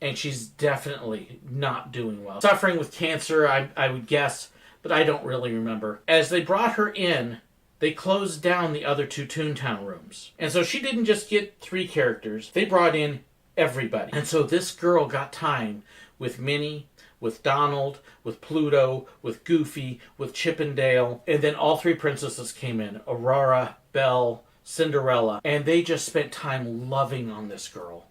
and she's definitely not doing well. Suffering with cancer, I would guess, but I don't really remember. As they brought her in, they closed down the other two Toontown rooms. And so she didn't just get 3 characters. They brought in everybody. And so this girl got time with Minnie, with Donald, with Pluto, with Goofy, with Chip and Dale. And then all 3 princesses came in. Aurora, Belle, Cinderella. And they just spent time loving on this girl.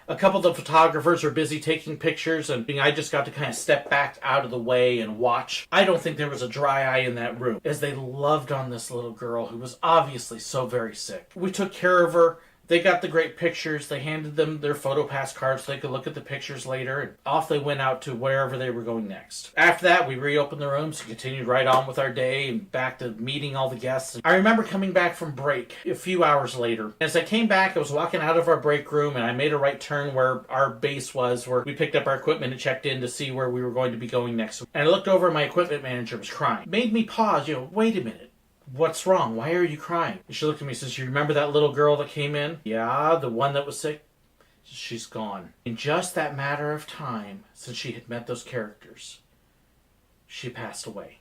A couple of the photographers were busy taking pictures, and I just got to kind of step back out of the way and watch. I don't think there was a dry eye in that room as they loved on this little girl who was obviously so very sick. We took care of her. They got the great pictures. They handed them their PhotoPass cards so they could look at the pictures later, and off they went out to wherever they were going next. After that, we reopened the rooms and continued right on with our day and back to meeting all the guests. I remember coming back from break a few hours later. As I came back, I was walking out of our break room, and I made a right turn where our base was, where we picked up our equipment and checked in to see where we were going to be going next. And I looked over, and my equipment manager was crying. It made me pause, wait a minute. What's wrong? Why are you crying? And she looked at me and says, you remember that little girl that came in? Yeah, the one that was sick? She's gone. In just that matter of time, since she had met those characters, she passed away.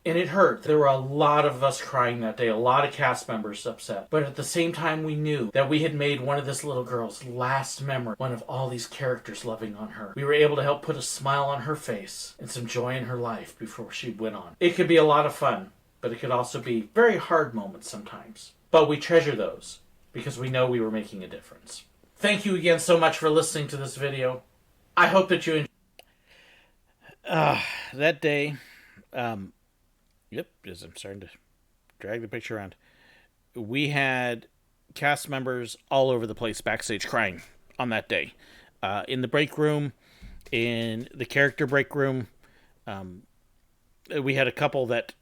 And it hurt. There were a lot of us crying that day, a lot of cast members upset. But at the same time, we knew that we had made one of this little girl's last memory, one of all these characters loving on her. We were able to help put a smile on her face and some joy in her life before she went on. It could be a lot of fun, but it could also be very hard moments sometimes. But we treasure those because we know we were making a difference. Thank you again so much for listening to this video. I hope that you enjoyed. That day, as I'm starting to drag the picture around, we had cast members all over the place backstage crying on that day. In the break room, in the character break room, we had a couple that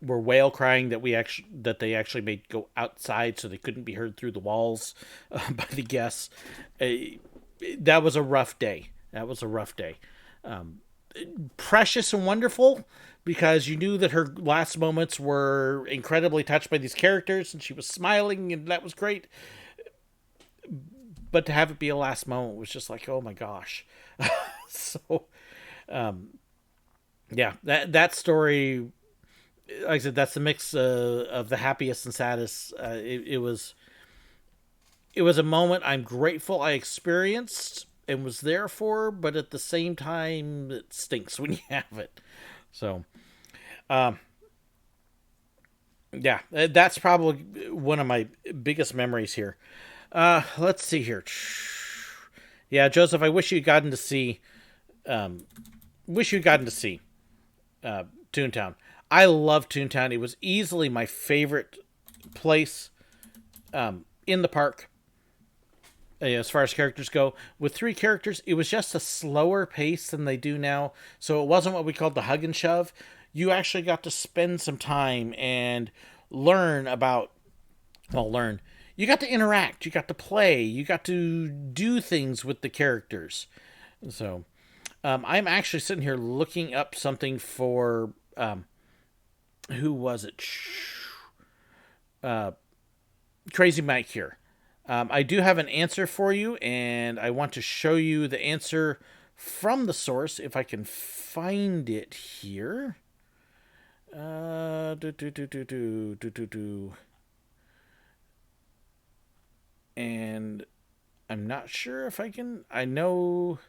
were wail crying that they actually made go outside so they couldn't be heard through the walls by the guests. That was a rough day. Precious and wonderful because you knew that her last moments were incredibly touched by these characters and she was smiling and that was great. But to have it be a last moment was just like, oh my gosh. So, that story, like I said, that's a mix of the happiest and saddest. It was a moment I'm grateful I experienced and was there for, but at the same time, it stinks when you have it. So, that's probably one of my biggest memories here. Let's see here. Yeah, Joseph, I wish you'd gotten to see Toontown. I love Toontown. It was easily my favorite place in the park as far as characters go. With 3 characters, it was just a slower pace than they do now. So it wasn't what we called the hug and shove. You actually got to spend some time and learn. You got to interact. You got to play. You got to do things with the characters. So I'm actually sitting here looking up something for... who was it? Crazy Mike here. I do have an answer for you, and I want to show you the answer from the source if I can find it here. And I'm not sure if I can. I know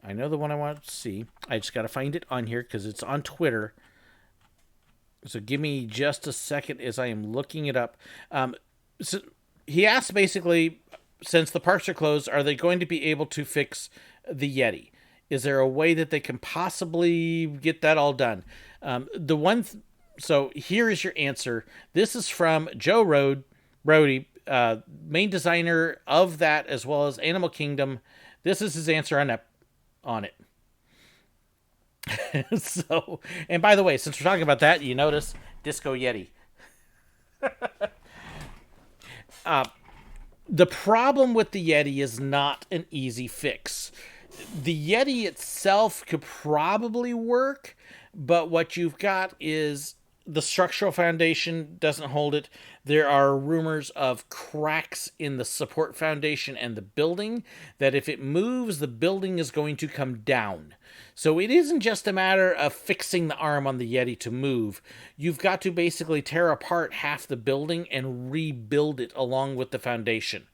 the one I want to see. I just got to find it on here because it's on Twitter. So give me just a second as I am looking it up. So he asked basically, since the parks are closed, are they going to be able to fix the Yeti? Is there a way that they can possibly get that all done? So here is your answer. This is from Joe Brody, main designer of that as well as Animal Kingdom. This is his answer on it. So, and by the way, since we're talking about that, you notice Disco Yeti. The problem with the Yeti is not an easy fix. The Yeti itself could probably work, but what you've got is the structural foundation doesn't hold it. There are rumors of cracks in the support foundation and the building, that if it moves, the building is going to come down. So it isn't just a matter of fixing the arm on the Yeti to move. You've got to basically tear apart half the building and rebuild it along with the foundation.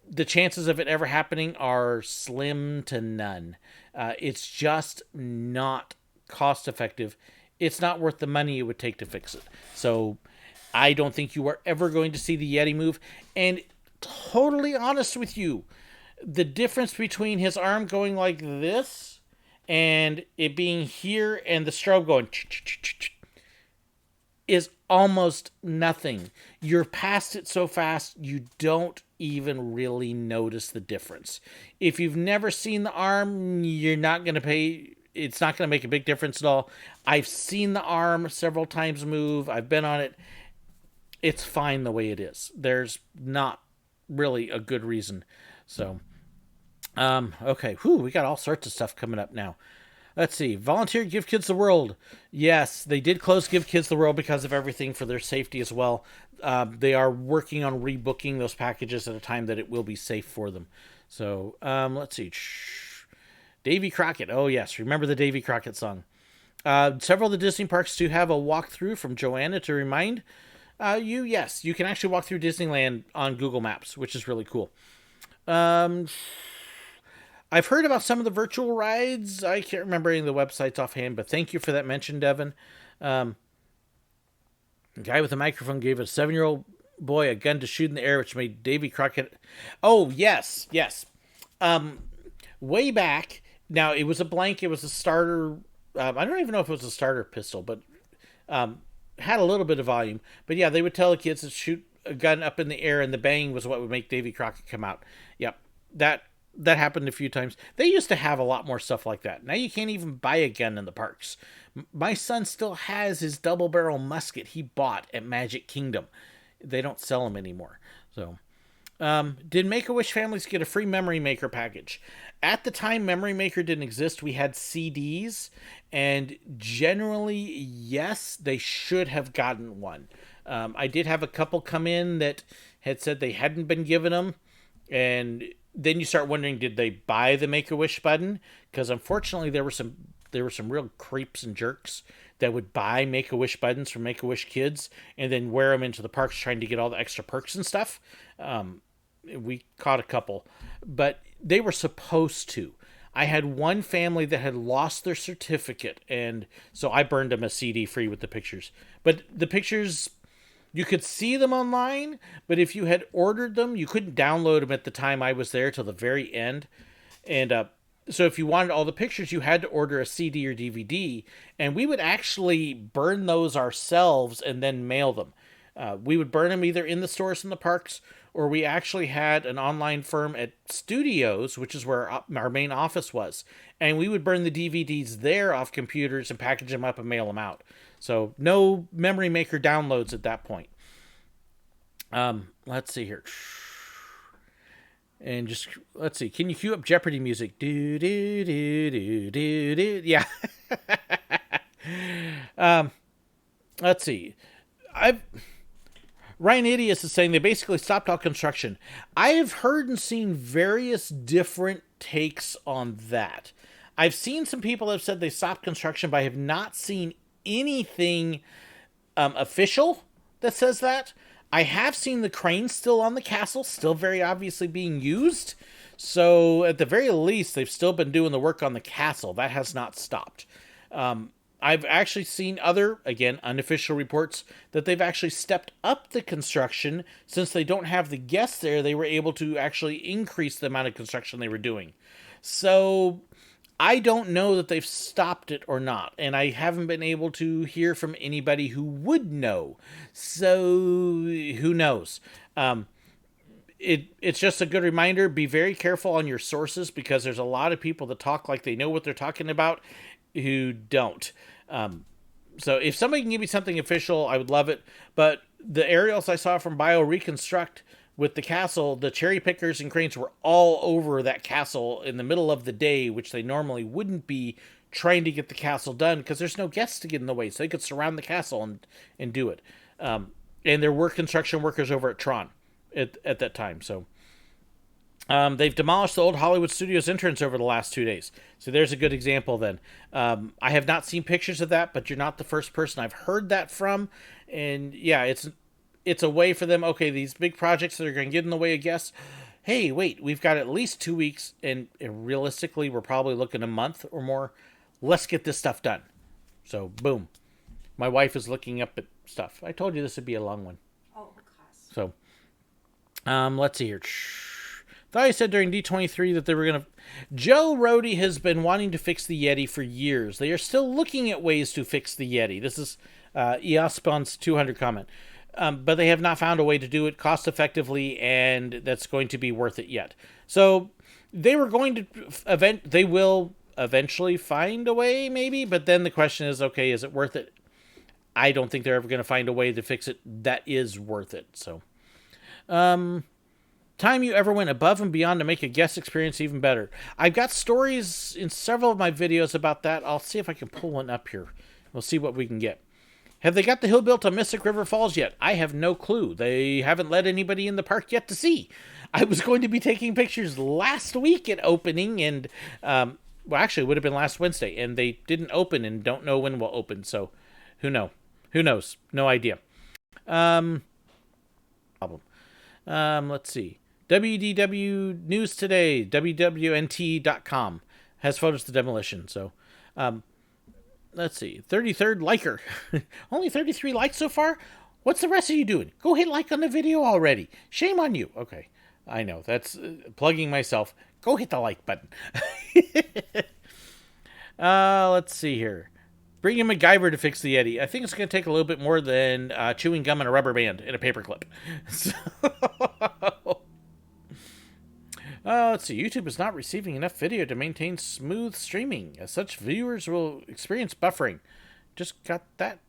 The chances of it ever happening are slim to none. It's just not cost effective. It's not worth the money it would take to fix it. So I don't think you are ever going to see the Yeti move. And totally honest with you, the difference between his arm going like this and it being here and the strobe going is almost nothing. You're past it so fast, you don't even really notice the difference. If you've never seen the arm, you're not going to pay. It's not going to make a big difference at all. I've seen the arm several times move. I've been on it. It's fine the way it is. There's not really a good reason. So, okay. Whew, we got all sorts of stuff coming up now. Let's see. Volunteer Give Kids the World. Yes, they did close Give Kids the World because of everything for their safety as well. They are working on rebooking those packages at a time that it will be safe for them. So, let's see. Davy Crockett. Oh, yes. Remember the Davy Crockett song. Several of the Disney parks do have a walkthrough from Joanna to remind you. Yes, you can actually walk through Disneyland on Google Maps, which is really cool. I've heard about some of the virtual rides. I can't remember any of the websites offhand, but thank you for that mention, Devin. A guy with a microphone gave a 7-year-old boy a gun to shoot in the air, which made Davy Crockett... Oh, yes. Way back... Now, it was a blank. It was a starter. I don't even know if it was a starter pistol, but had a little bit of volume. But yeah, they would tell the kids to shoot a gun up in the air, and the bang was what would make Davy Crockett come out. Yep, that happened a few times. They used to have a lot more stuff like that. Now you can't even buy a gun in the parks. My son still has his double-barrel musket he bought at Magic Kingdom. They don't sell them anymore. So... did Make-A-Wish families get a free Memory Maker package? At the time Memory Maker didn't exist, we had CDs, and generally, yes, they should have gotten one. I did have a couple come in that had said they hadn't been given them, and then you start wondering, did they buy the Make-A-Wish button? Because unfortunately, there were some real creeps and jerks that would buy Make-A-Wish buttons from Make-A-Wish kids and then wear them into the parks trying to get all the extra perks and stuff. We caught a couple, but they were supposed to. I had one family that had lost their certificate, and so I burned them a CD free with the pictures. But the pictures, you could see them online, but if you had ordered them, you couldn't download them at the time I was there till the very end. And so if you wanted all the pictures, you had to order a CD or DVD, and we would actually burn those ourselves and then mail them. We would burn them either in the stores in the parks, or we actually had an online firm at Studios, which is where our main office was, and we would burn the DVDs there off computers and package them up and mail them out. So no Memory Maker downloads at that point. Let's see here. And just, let's see. Can you cue up Jeopardy music? Do, do, do, do, do, do. Yeah. Let's see. Ryan Idius is saying they basically stopped all construction. I have heard and seen various different takes on that. I've seen some people that have said they stopped construction, but I have not seen anything official that says that. I have seen the cranes still on the castle, still very obviously being used. So at the very least, they've still been doing the work on the castle. That has not stopped. I've actually seen other, again, unofficial reports that they've actually stepped up the construction. Since they don't have the guests there, they were able to actually increase the amount of construction they were doing. So I don't know that they've stopped it or not, and I haven't been able to hear from anybody who would know. So who knows? It's just a good reminder. Be very careful on your sources, because there's a lot of people that talk like they know what they're talking about who don't. So if somebody can give me something official, I would love it. But the aerials I saw from BioReconstruct with the castle, the cherry pickers and cranes were all over that castle in the middle of the day, which they normally wouldn't be, trying to get the castle done because there's no guests to get in the way, so they could surround the castle and do it. And there were construction workers over at Tron at that time. So they've demolished the old Hollywood Studios entrance over the last 2 days. So there's a good example then. I have not seen pictures of that, but you're not the first person I've heard that from. And yeah, it's a way for them, okay, these big projects that are going to get in the way of guests, hey, wait, we've got at least 2 weeks, and realistically, we're probably looking a month or more. Let's get this stuff done. So, boom. My wife is looking up at stuff. I told you this would be a long one. Oh, of course. So, let's see here. Thought I said during D23 that they were going to... Joe Rohde has been wanting to fix the Yeti for years. They are still looking at ways to fix the Yeti. This is Eospon's 200 comment. But they have not found a way to do it cost effectively, and that's going to be worth it yet. So, they were going to... They will eventually find a way, maybe, but then the question is, okay, is it worth it? I don't think they're ever going to find a way to fix it that is worth it. So, time you ever went above and beyond to make a guest experience even better. I've got stories in several of my videos about that. I'll see if I can pull one up here. We'll see what we can get. Have they got the hill built on Mystic River Falls yet? I have no clue. They haven't let anybody in the park yet to see. I was going to be taking pictures last week at opening, and well, actually, it would have been last Wednesday, and they didn't open and don't know when we'll open, so who knows? Who knows? No idea. Problem. Let's see. WDW News Today, WWNT.com, has photos of the demolition, so let's see. 33rd liker. Only 33 likes so far? What's the rest of you doing? Go hit like on the video already. Shame on you. Okay, I know, that's plugging myself. Go hit the like button. Let's see here. Bring in MacGyver to fix the Yeti. I think it's going to take a little bit more than chewing gum and a rubber band and a paperclip. So, let's see. YouTube is not receiving enough video to maintain smooth streaming. As such, viewers will experience buffering. Just got that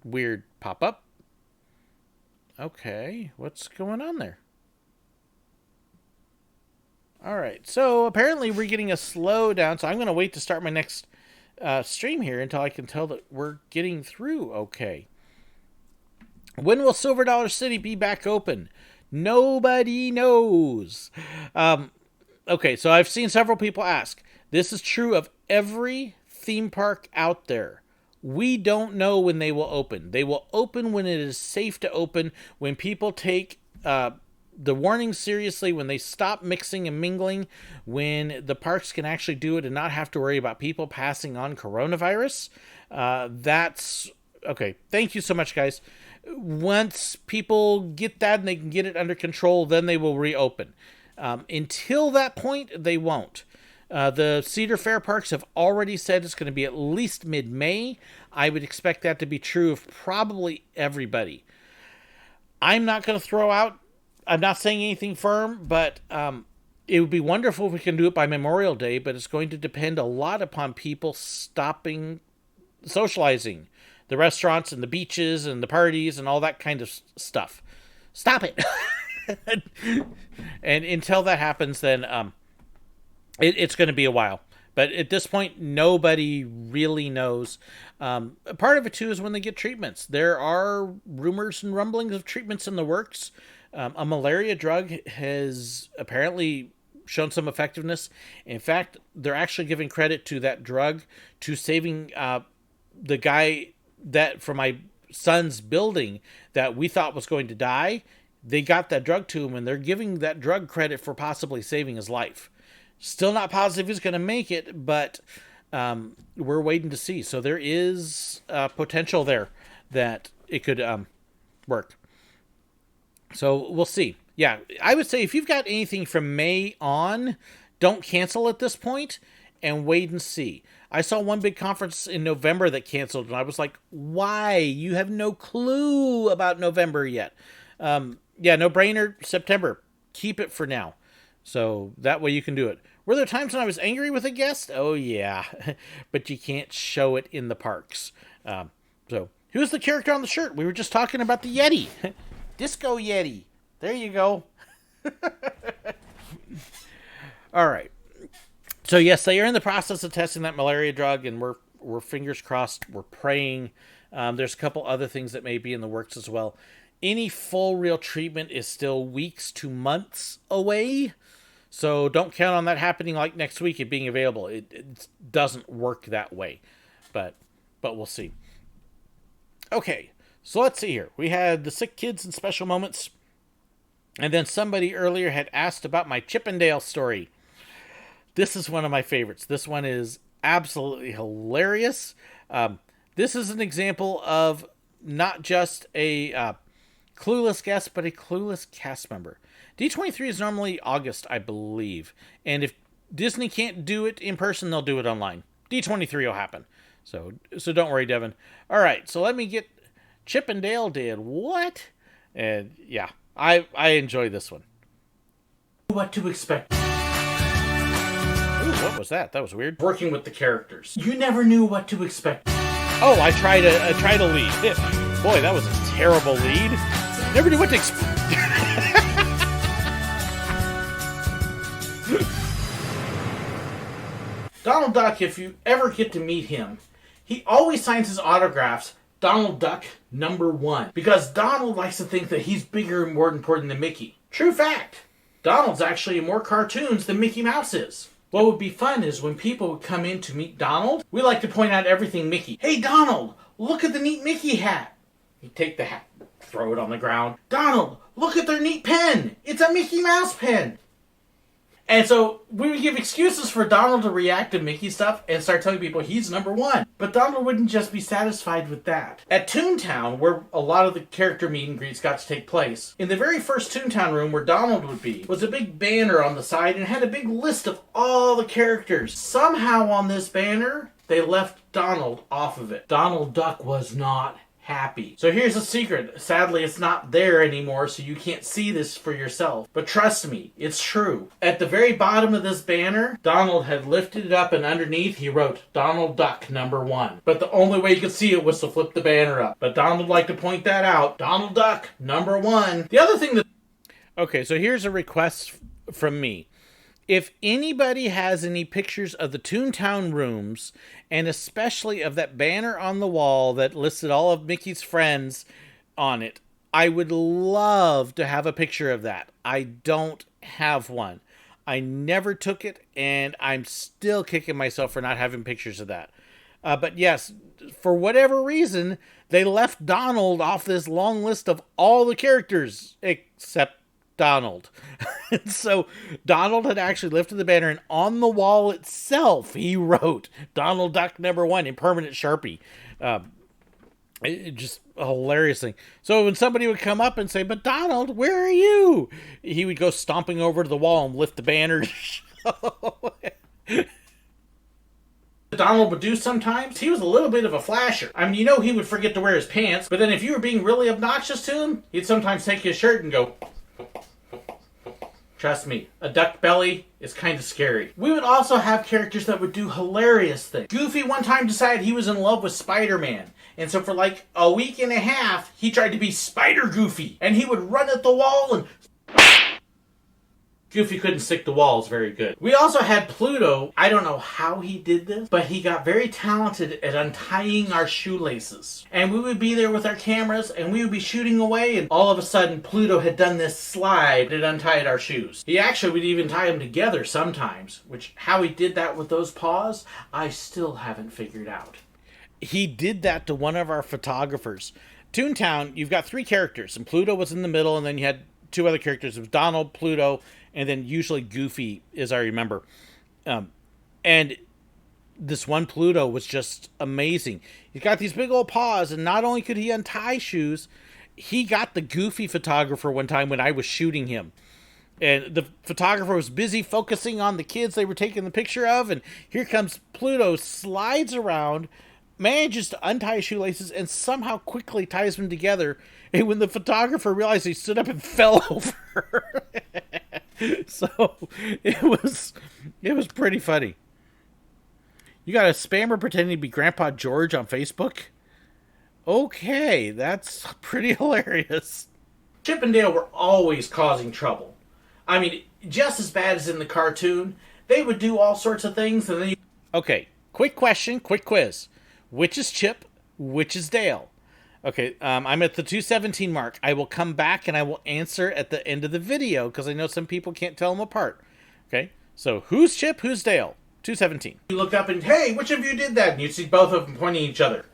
weird pop-up. Okay, what's going on there? All right, so apparently we're getting a slowdown, so I'm going to wait to start my next stream here until I can tell that we're getting through okay. When will Silver Dollar City be back open? Nobody knows. Okay, so I've seen several people ask. This is true of every theme park out there. We don't know when they will open. They will open when it is safe to open, when people take the warnings seriously, when they stop mixing and mingling, when the parks can actually do it and not have to worry about people passing on coronavirus. That's okay. Thank you so much, guys. Once people get that and they can get it under control, then they will reopen. Until that point, they won't. The Cedar Fair parks have already said it's going to be at least mid-May. I would expect that to be true of probably everybody. I'm not going to throw out, I'm not saying anything firm, but it would be wonderful if we can do it by Memorial Day, but it's going to depend a lot upon people stopping socializing. The restaurants and the beaches and the parties and all that kind of stuff. Stop it! And until that happens, then it's going to be a while. But at this point, nobody really knows. Part of it, too, is when they get treatments. There are rumors and rumblings of treatments in the works. A malaria drug has apparently shown some effectiveness. In fact, they're actually giving credit to that drug to saving the guy that from my son's building that we thought was going to die. They got that drug to him, and they're giving that drug credit for possibly saving his life. Still not positive he's going to make it, but we're waiting to see. So there is potential there that it could work. So we'll see. Yeah, I would say if you've got anything from May on, don't cancel at this point and wait and see. I saw one big conference in November that canceled, and I was like, why? You have no clue about November yet. Yeah, no brainer, September. Keep it for now. So that way you can do it. Were there times when I was angry with a guest? Oh, yeah. But you can't show it in the parks. So who's the character on the shirt? We were just talking about the Yeti. Disco Yeti. There you go. All right. So yes, they are in the process of testing that malaria drug, and we're fingers crossed. We're praying. There's a couple other things that may be in the works as well. Any full real treatment is still weeks to months away. So don't count on that happening like next week, it being available. It doesn't work that way. But we'll see. Okay, so let's see here. We had the sick kids and special moments. And then somebody earlier had asked about my Chippendale story. This is one of my favorites. This one is absolutely hilarious. This is an example of not just a clueless guest, but a clueless cast member. D23 is normally August, I believe. And if Disney can't do it in person, they'll do it online. D23 will happen. So don't worry, Devin. All right, so let me get Chippendale did what? And yeah, I enjoy this one. What to expect. Ooh, what was that? That was weird. Working with the characters. You never knew what to expect. Oh, I tried a lead. Boy, that was a terrible lead. Never knew what to expect. Donald Duck, if you ever get to meet him, he always signs his autographs Donald Duck #1. Because Donald likes to think that he's bigger and more important than Mickey. True fact. Donald's actually in more cartoons than Mickey Mouse is. What would be fun is when people would come in to meet Donald, we like to point out everything Mickey. Hey Donald, look at the neat Mickey hat. He'd take the hat, throw it on the ground. Donald, look at their neat pen. It's a Mickey Mouse pen. And so we would give excuses for Donald to react to Mickey stuff and start telling people he's #1. But Donald wouldn't just be satisfied with that. At Toontown, where a lot of the character meet and greets got to take place, in the very first Toontown room where Donald would be, was a big banner on the side and had a big list of all the characters. Somehow on this banner, they left Donald off of it. Donald Duck was not happy. So here's a secret. Sadly, it's not there anymore, so you can't see this for yourself. But trust me, it's true. At the very bottom of this banner, Donald had lifted it up, and underneath he wrote Donald Duck #1. But the only way you could see it was to flip the banner up. But Donald liked to point that out. Donald Duck #1. The other thing that... Okay, so here's a request from me. If anybody has any pictures of the Toontown rooms, and especially of that banner on the wall that listed all of Mickey's friends on it, I would love to have a picture of that. I don't have one. I never took it, and I'm still kicking myself for not having pictures of that. But yes, for whatever reason, they left Donald off this long list of all the characters except Donald. So Donald had actually lifted the banner, and on the wall itself he wrote Donald Duck #1 in permanent Sharpie. Just a hilarious thing. So when somebody would come up and say, "But Donald, where are you?" he would go stomping over to the wall and lift the banner. Donald would do sometimes, he was a little bit of a flasher. I mean, he would forget to wear his pants, but then if you were being really obnoxious to him, he'd sometimes take his shirt and go... Trust me, a duck belly is kind of scary. We would also have characters that would do hilarious things. Goofy one time decided he was in love with Spider-Man. And so for like a week and a half, he tried to be Spider-Goofy. And he would run at the wall and... Goofy couldn't stick to walls very good. We also had Pluto. I don't know how he did this, but he got very talented at untying our shoelaces. And we would be there with our cameras, and we would be shooting away, and all of a sudden, Pluto had done this slide that untied our shoes. He actually would even tie them together sometimes, which how he did that with those paws, I still haven't figured out. He did that to one of our photographers. Toontown, you've got 3 characters, and Pluto was in the middle, and then you had 2 other characters. It was Donald, Pluto, and then usually Goofy, as I remember. And this one Pluto was just amazing. He's got these big old paws, and not only could he untie shoes, he got the Goofy photographer one time when I was shooting him. And the photographer was busy focusing on the kids they were taking the picture of, and here comes Pluto, slides around, manages to untie his shoelaces, and somehow quickly ties them together. And when the photographer realized, he stood up and fell over. So it was pretty funny. You got a spammer pretending to be Grandpa George on Facebook? Okay, that's pretty hilarious. Chip and Dale were always causing trouble. I mean, just as bad as in the cartoon. They would do all sorts of things, and then you... Okay, quick question, quick quiz. Which is Chip? Which is Dale? Okay, I'm at the 217 mark. I will come back and I will answer at the end of the video because I know some people can't tell them apart. Okay, so who's Chip? Who's Dale? 217. You look up and, hey, which of you did that? And you see both of them pointing at each other.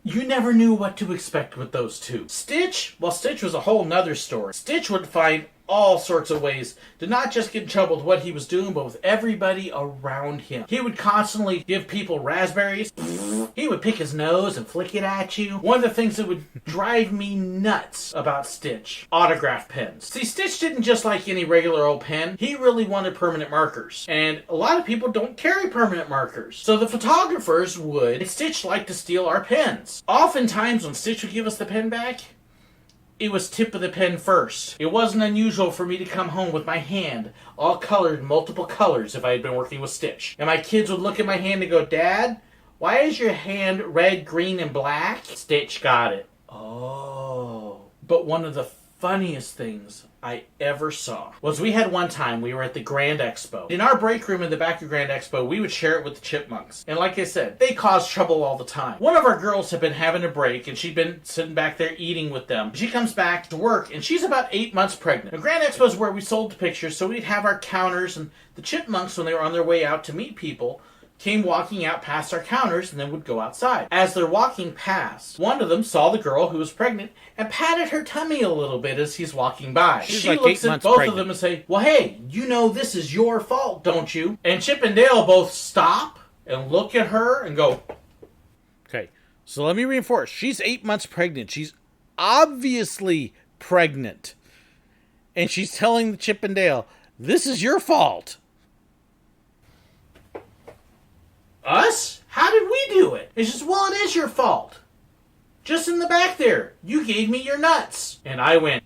You never knew what to expect with those two. Stitch? Well, Stitch was a whole nother story. Stitch would find all sorts of ways to not just get in trouble with what he was doing, but with everybody around him. He would constantly give people raspberries. He would pick his nose and flick it at you. One of the things that would drive me nuts about Stitch, autograph pens. See, Stitch didn't just like any regular old pen. He really wanted permanent markers. And a lot of people don't carry permanent markers. So the photographers would, and Stitch liked to steal our pens. Oftentimes when Stitch would give us the pen back, it was tip of the pen first. It wasn't unusual for me to come home with my hand all colored in multiple colors if I had been working with Stitch. And my kids would look at my hand and go, Dad, why is your hand red, green, and black? Stitch got it. Oh. But one of the funniest things I ever saw was we had one time, we were at the Grand Expo. In our break room in the back of Grand Expo, we would share it with the chipmunks. And like I said, they caused trouble all the time. One of our girls had been having a break and she'd been sitting back there eating with them. She comes back to work and she's about 8 months pregnant. The Grand Expo is where we sold the pictures, so we'd have our counters, and the chipmunks, when they were on their way out to meet people, came walking out past our counters and then would go outside. As they're walking past, one of them saw the girl who was pregnant and patted her tummy a little bit as he's walking by. She like looks at both pregnant. Of them and say, well, hey, you know this is your fault, don't you? And Chip and Dale both stop and look at her and go, okay, so let me reinforce. She's 8 months pregnant. She's obviously pregnant. And she's telling the Chip and Dale, this is your fault. Us? How did we do it? It's just, well, it is your fault. Just in the back there. You gave me your nuts. And I went,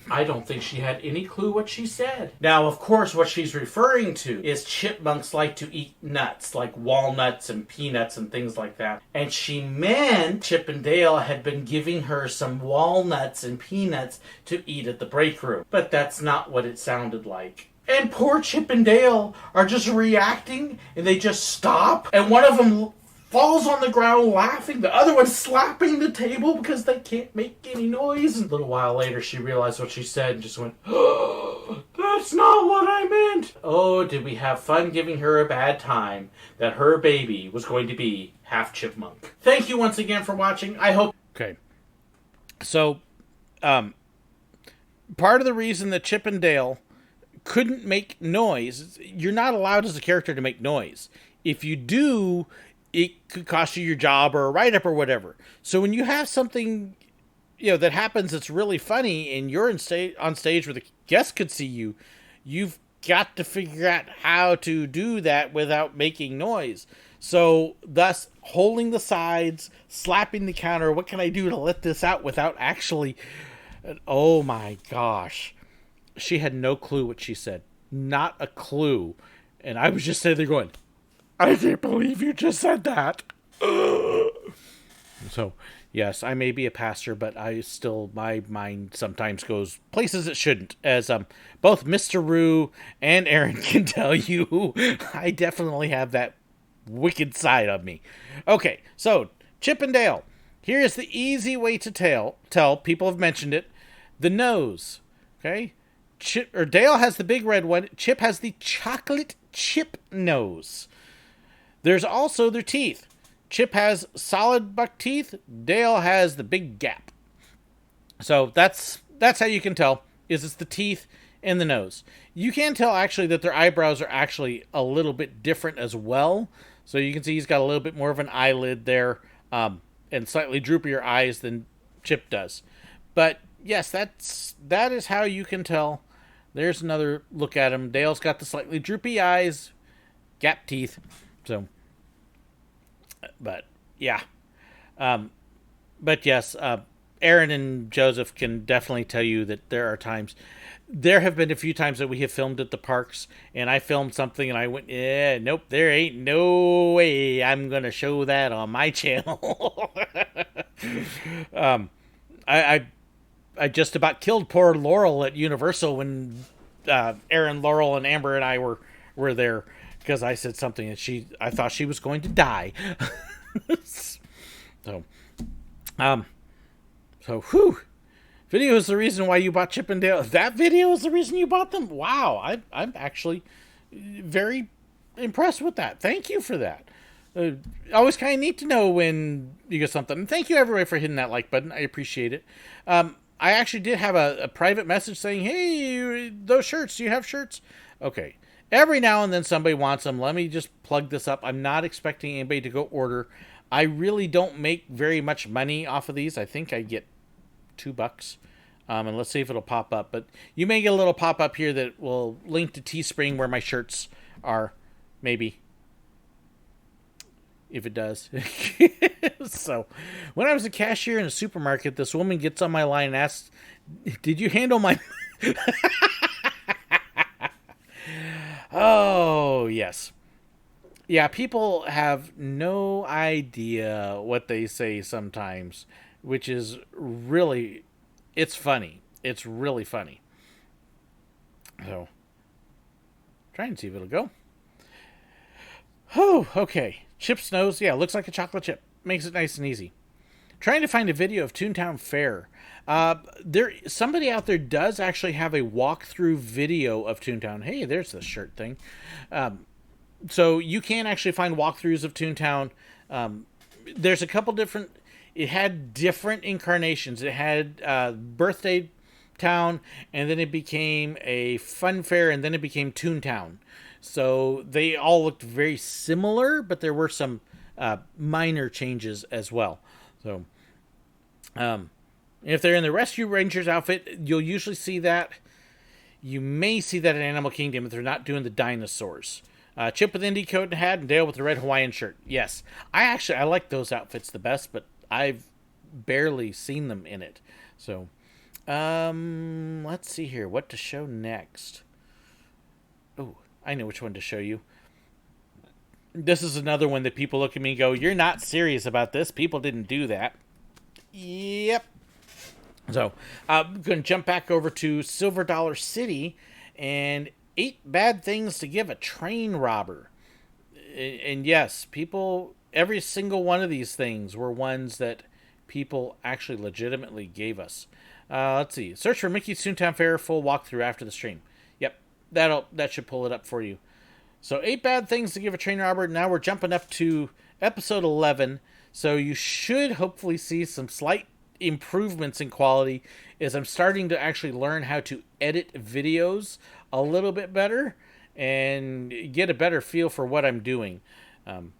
I don't think she had any clue what she said. Now, of course, what she's referring to is chipmunks like to eat nuts, like walnuts and peanuts and things like that. And she meant Chip and Dale had been giving her some walnuts and peanuts to eat at the break room. But that's not what it sounded like. And poor Chip and Dale are just reacting, and they just stop. And one of them falls on the ground laughing. The other one's slapping the table because they can't make any noise. And a little while later, she realized what she said and just went, oh, that's not what I meant. Oh, did we have fun giving her a bad time that her baby was going to be half chipmunk. Thank you once again for watching. I hope... Okay. So, part of the reason that Chip and Dale couldn't make noise, you're not allowed as a character to make noise. If you do, it could cost you your job or a write-up or whatever. So when you have something, that happens that's really funny and you're on stage where the guests could see you, you've got to figure out how to do that without making noise. So thus holding the sides, slapping the counter, what can I do to let this out without actually... Oh my gosh. She had no clue what she said. Not a clue. And I was just sitting there going, I can't believe you just said that. So, yes, I may be a pastor, but my mind sometimes goes places it shouldn't. As both Mr. Rue and Aaron can tell you, I definitely have that wicked side of me. Okay, so, Chip and Dale. Here's the easy way to tell. People have mentioned it. The nose. Okay? Dale has the big red one. Chip has the chocolate chip nose. There's also their teeth. Chip has solid buck teeth. Dale has the big gap. So that's how you can tell. It's the teeth and the nose. You can tell actually that their eyebrows are actually a little bit different as well. So you can see he's got a little bit more of an eyelid there, and slightly droopier eyes than Chip does. But yes, that is how you can tell. There's another look at him. Dale's got the slightly droopy eyes, gap teeth. So, but yeah. But yes, Aaron and Joseph can definitely tell you that there have been a few times that we have filmed at the parks, and I filmed something and I went, nope, there ain't no way I'm going to show that on my channel. I just about killed poor Laurel at Universal when Aaron, Laurel, and Amber and I were there because I said something and I thought she was going to die. So, whew. Video is the reason why you bought Chip and Dale. That video is the reason you bought them? Wow, I'm actually very impressed with that. Thank you for that. Always kind of neat to know when you get something. And thank you, everybody, for hitting that like button. I appreciate it. I actually did have a private message saying, hey, those shirts, do you have shirts? Okay. Every now and then somebody wants them. Let me just plug this up. I'm not expecting anybody to go order. I really don't make very much money off of these. I think I get $2. And let's see if it'll pop up. But you may get a little pop up here that will link to Teespring where my shirts are. Maybe. If it does. So, when I was a cashier in a supermarket, this woman gets on my line and asks, did you handle my... Oh, yes. Yeah, people have no idea what they say sometimes, which is really, it's funny. It's really funny. So, try and see if it'll go. Oh, okay. Chip's nose, yeah, looks like a chocolate chip. Makes it nice and easy. Trying to find a video of Toontown Fair. Somebody out there does actually have a walkthrough video of Toontown. Hey, there's the shirt thing. So you can actually find walkthroughs of Toontown. There's a couple different... It had different incarnations. It had Birthday Town, and then it became a Fun Fair, and then it became Toontown. So they all looked very similar, but there were some minor changes as well. So, if they're in the Rescue Rangers outfit, you'll usually see that. You may see that in Animal Kingdom if they're not doing the dinosaurs. Chip with Indy coat and hat, and Dale with the red Hawaiian shirt. Yes, I like those outfits the best, but I've barely seen them in it. So, let's see here. What to show next? Oh, I know which one to show you. This is another one that people look at me and go, you're not serious about this. People didn't do that. Yep. So, I'm going to jump back over to Silver Dollar City and 8 bad things to give a train robber. And yes, people, every single one of these things were ones that people actually legitimately gave us. Let's see. Search for Mickey's Toontown Fair full walkthrough after the stream. Yep, that should pull it up for you. So 8 bad things to give a train robber. Now we're jumping up to episode 11. So you should hopefully see some slight improvements in quality as I'm starting to actually learn how to edit videos a little bit better and get a better feel for what I'm doing.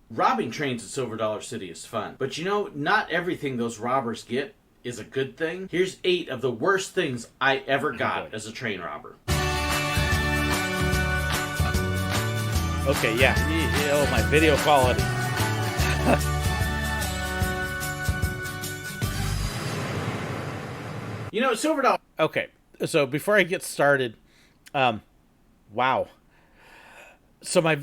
Robbing trains at Silver Dollar City is fun. But you know, not everything those robbers get is a good thing. Here's 8 of the worst things I ever got as a train robber. Okay, yeah. Oh, my video quality. You know, Silver Dollar... Okay, so before I get started, wow. So my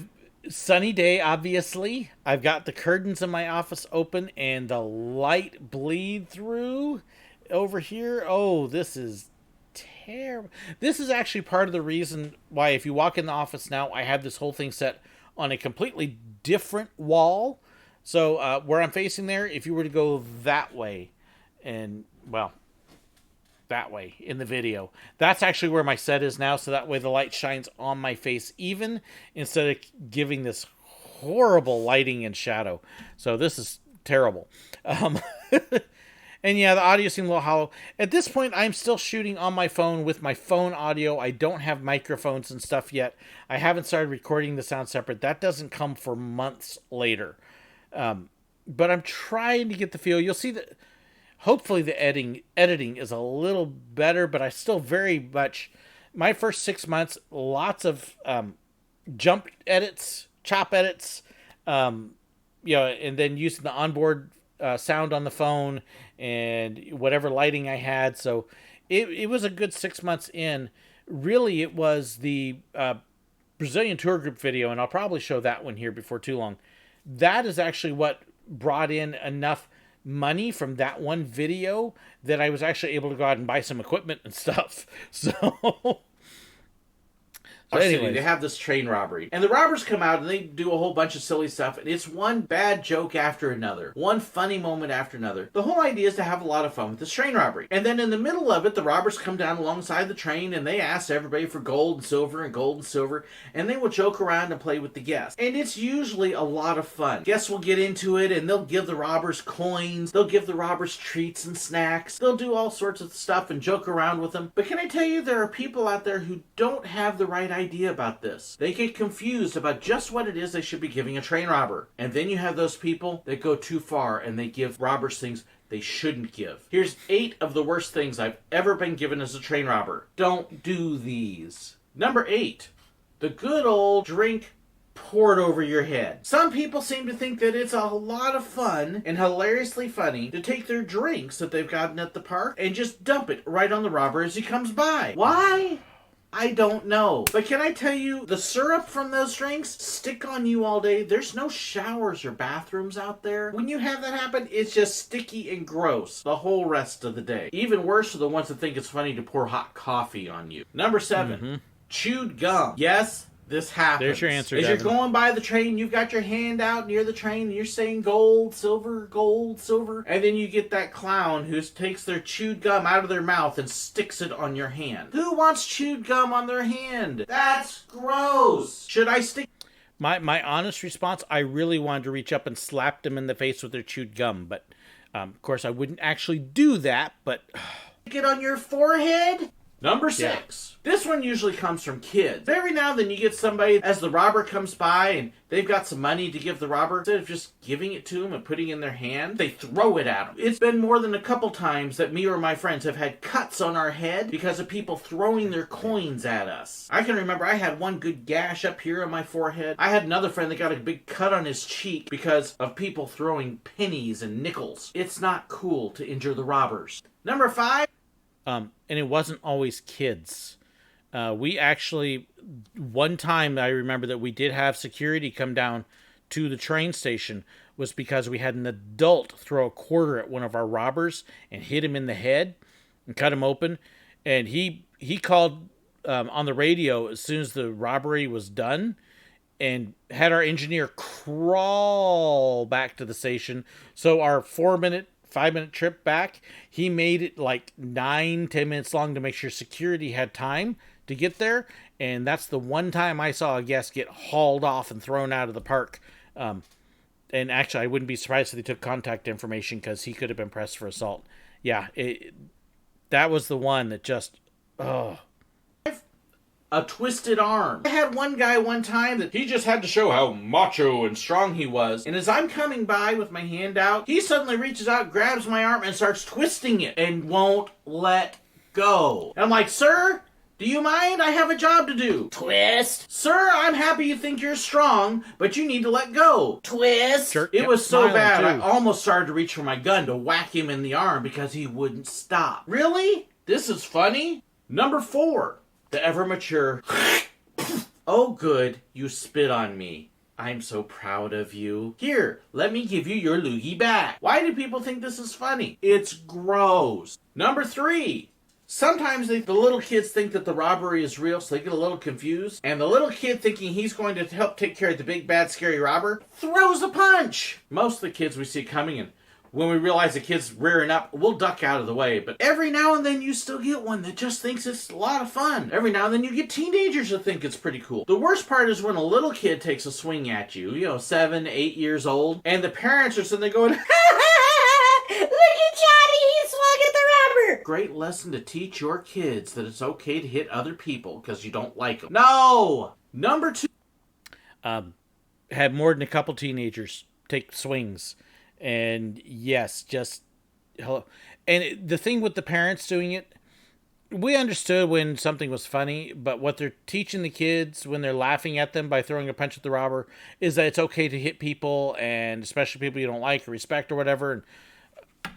sunny day, obviously. I've got the curtains in my office open and the light bleed through over here. Oh, this is terrible. This is actually part of the reason why if you walk in the office now, I have this whole thing set on a completely different wall. So where I'm facing there, if you were to go that way and, well, that way in the video, that's actually where my set is now. So that way the light shines on my face even instead of giving this horrible lighting and shadow. So this is terrible. And yeah, the audio seemed a little hollow. At this point, I'm still shooting on my phone with my phone audio. I don't have microphones and stuff yet. I haven't started recording the sound separate. That doesn't come for months later. But I'm trying to get the feel. You'll see that hopefully the editing is a little better, but I still very much... My first 6 months, lots of jump edits, chop edits, and then using the onboard sound on the phone and whatever lighting I had. So it was a good 6 months in. Really, it was the Brazilian tour group video, and I'll probably show that one here before too long. That is actually what brought in enough money from that one video that I was actually able to go out and buy some equipment and stuff. So City, they have this train robbery. And the robbers come out and they do a whole bunch of silly stuff. And it's one bad joke after another. One funny moment after another. The whole idea is to have a lot of fun with this train robbery. And then in the middle of it, the robbers come down alongside the train and they ask everybody for gold and silver and gold and silver. And they will joke around and play with the guests. And it's usually a lot of fun. Guests will get into it and they'll give the robbers coins. They'll give the robbers treats and snacks. They'll do all sorts of stuff and joke around with them. But can I tell you, there are people out there who don't have the right idea about this. They get confused about just what it is they should be giving a train robber. And then you have those people that go too far and they give robbers things they shouldn't give. Here's 8 of the worst things I've ever been given as a train robber. Don't do these. Number 8, the good old drink poured over your head. Some people seem to think that it's a lot of fun and hilariously funny to take their drinks that they've gotten at the park and just dump it right on the robber as he comes by. Why? I don't know. But can I tell you, the syrup from those drinks stick on you all day. There's no showers or bathrooms out there. When you have that happen, it's just sticky and gross the whole rest of the day. Even worse are the ones that think it's funny to pour hot coffee on you. Number 7, chewed gum. Yes, this happens. There's your answer, As Devin. you're going by the train, you've got your hand out near the train, and you're saying gold, silver, and then you get that clown who takes their chewed gum out of their mouth and sticks it on your hand. Who wants chewed gum on their hand? That's gross. Should I stick... My honest response, I really wanted to reach up and slap them in the face with their chewed gum, but of course I wouldn't actually do that, but... it on your forehead? Number 6. Yeah. This one usually comes from kids. Every now and then you get somebody, as the robber comes by and they've got some money to give the robber, instead of just giving it to them and putting it in their hand, they throw it at them. It's been more than a couple times that me or my friends have had cuts on our head because of people throwing their coins at us. I can remember I had one good gash up here on my forehead. I had another friend that got a big cut on his cheek because of people throwing pennies and nickels. It's not cool to injure the robbers. Number 5. And it wasn't always kids. We actually, one time I remember that we did have security come down to the train station was because we had an adult throw a quarter at one of our robbers and hit him in the head and cut him open. And he called on the radio as soon as the robbery was done and had our engineer crawl back to the station. So our 5-minute trip back, he made it like 9-10 minutes long to make sure security had time to get there. And that's the one time I saw a guest get hauled off and thrown out of the park. And actually, I wouldn't be surprised if they took contact information because he could have been pressed for assault. Yeah, that was the one that just, a twisted arm. I had one guy one time that he just had to show how macho and strong he was. And as I'm coming by with my hand out, he suddenly reaches out, grabs my arm, and starts twisting it and won't let go. And I'm like, sir, do you mind? I have a job to do. Twist. Sir, I'm happy you think you're strong, but you need to let go. Twist. Sure. It was so bad, too. I almost started to reach for my gun to whack him in the arm because he wouldn't stop. Really? This is funny? Number 4. The ever-mature, oh good, you spit on me. I'm so proud of you. Here, let me give you your loogie back. Why do people think this is funny? It's gross. Number 3. Sometimes the little kids think that the robbery is real, so they get a little confused. And the little kid thinking he's going to help take care of the big, bad, scary robber throws a punch. Most of the kids we see coming in, when we realize the kid's rearing up, we'll duck out of the way. But every now and then you still get one that just thinks it's a lot of fun. Every now and then you get teenagers that think it's pretty cool. The worst part is when a little kid takes a swing at you, 7, 8 years old, and the parents are sitting there going, look at Johnny, he swung at the robber. Great lesson to teach your kids that it's okay to hit other people because you don't like them. No! Number 2. Had more than a couple teenagers take swings. And yes, just hello. And the thing with the parents doing it, we understood when something was funny, but what they're teaching the kids when they're laughing at them by throwing a punch at the robber is that it's okay to hit people, and especially people you don't like or respect or whatever. And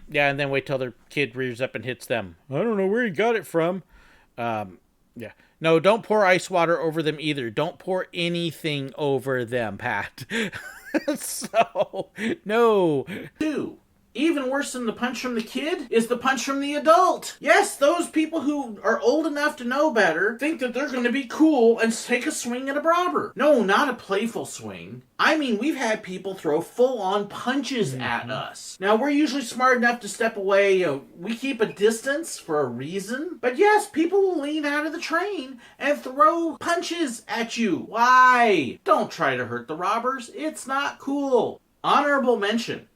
yeah, and then wait till their kid rears up and hits them. I don't know where he got it from. Yeah. No, don't pour ice water over them either. Don't pour anything over them, Pat. So, no. 2. Even worse than the punch from the kid is the punch from the adult. Yes, those people who are old enough to know better think that they're going to be cool and take a swing at a robber. No, not a playful swing. I mean, we've had people throw full-on punches at us. Now, we're usually smart enough to step away. We keep a distance for a reason. But yes, people will lean out of the train and throw punches at you. Why? Don't try to hurt the robbers. It's not cool. Honorable mention.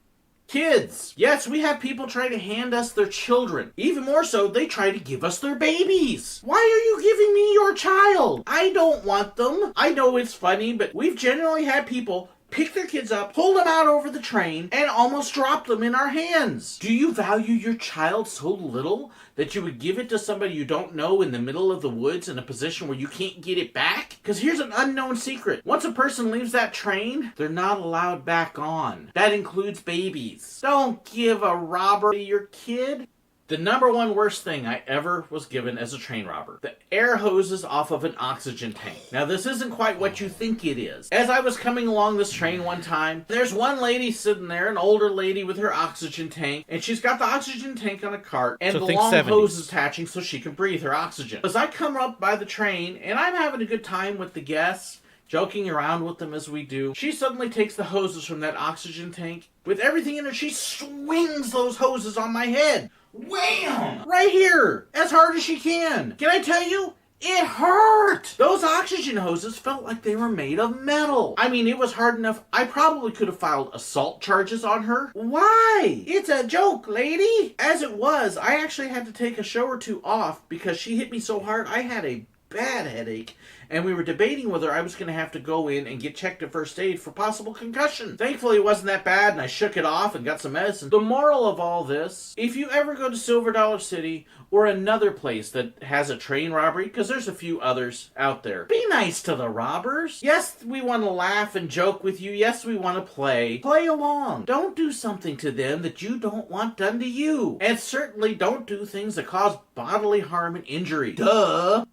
Kids. Yes, we have people try to hand us their children. Even more so, they try to give us their babies. Why are you giving me your child? I don't want them. I know it's funny, but we've generally had people pick their kids up, hold them out over the train, and almost drop them in our hands. Do you value your child so little that you would give it to somebody you don't know in the middle of the woods in a position where you can't get it back? Because here's an unknown secret. Once a person leaves that train, they're not allowed back on. That includes babies. Don't give a robber your kid. The number one worst thing I ever was given as a train robber. The air hoses off of an oxygen tank. Now, this isn't quite what you think it is. As I was coming along this train one time, there's one lady sitting there, an older lady with her oxygen tank, and she's got the oxygen tank on a cart, and the long 70s. hose is attaching so she can breathe her oxygen. As I come up by the train, and I'm having a good time with the guests, joking around with them as we do, she suddenly takes the hoses from that oxygen tank. With everything in her, she swings those hoses on my head. Wham! Right here! As hard as she can. Can I tell you? It hurt! Those oxygen hoses felt like they were made of metal. I mean, it was hard enough. I probably could have filed assault charges on her. Why? It's a joke, lady! As it was, I actually had to take a show or two off because she hit me so hard I had a bad headache, and we were debating whether I was going to have to go in and get checked at first aid for possible concussion. Thankfully, it wasn't that bad, and I shook it off and got some medicine. The moral of all this, if you ever go to Silver Dollar City or another place that has a train robbery, because there's a few others out there, be nice to the robbers. Yes, we want to laugh and joke with you. Yes, we want to play. Play along. Don't do something to them that you don't want done to you. And certainly don't do things that cause bodily harm and injury. Duh!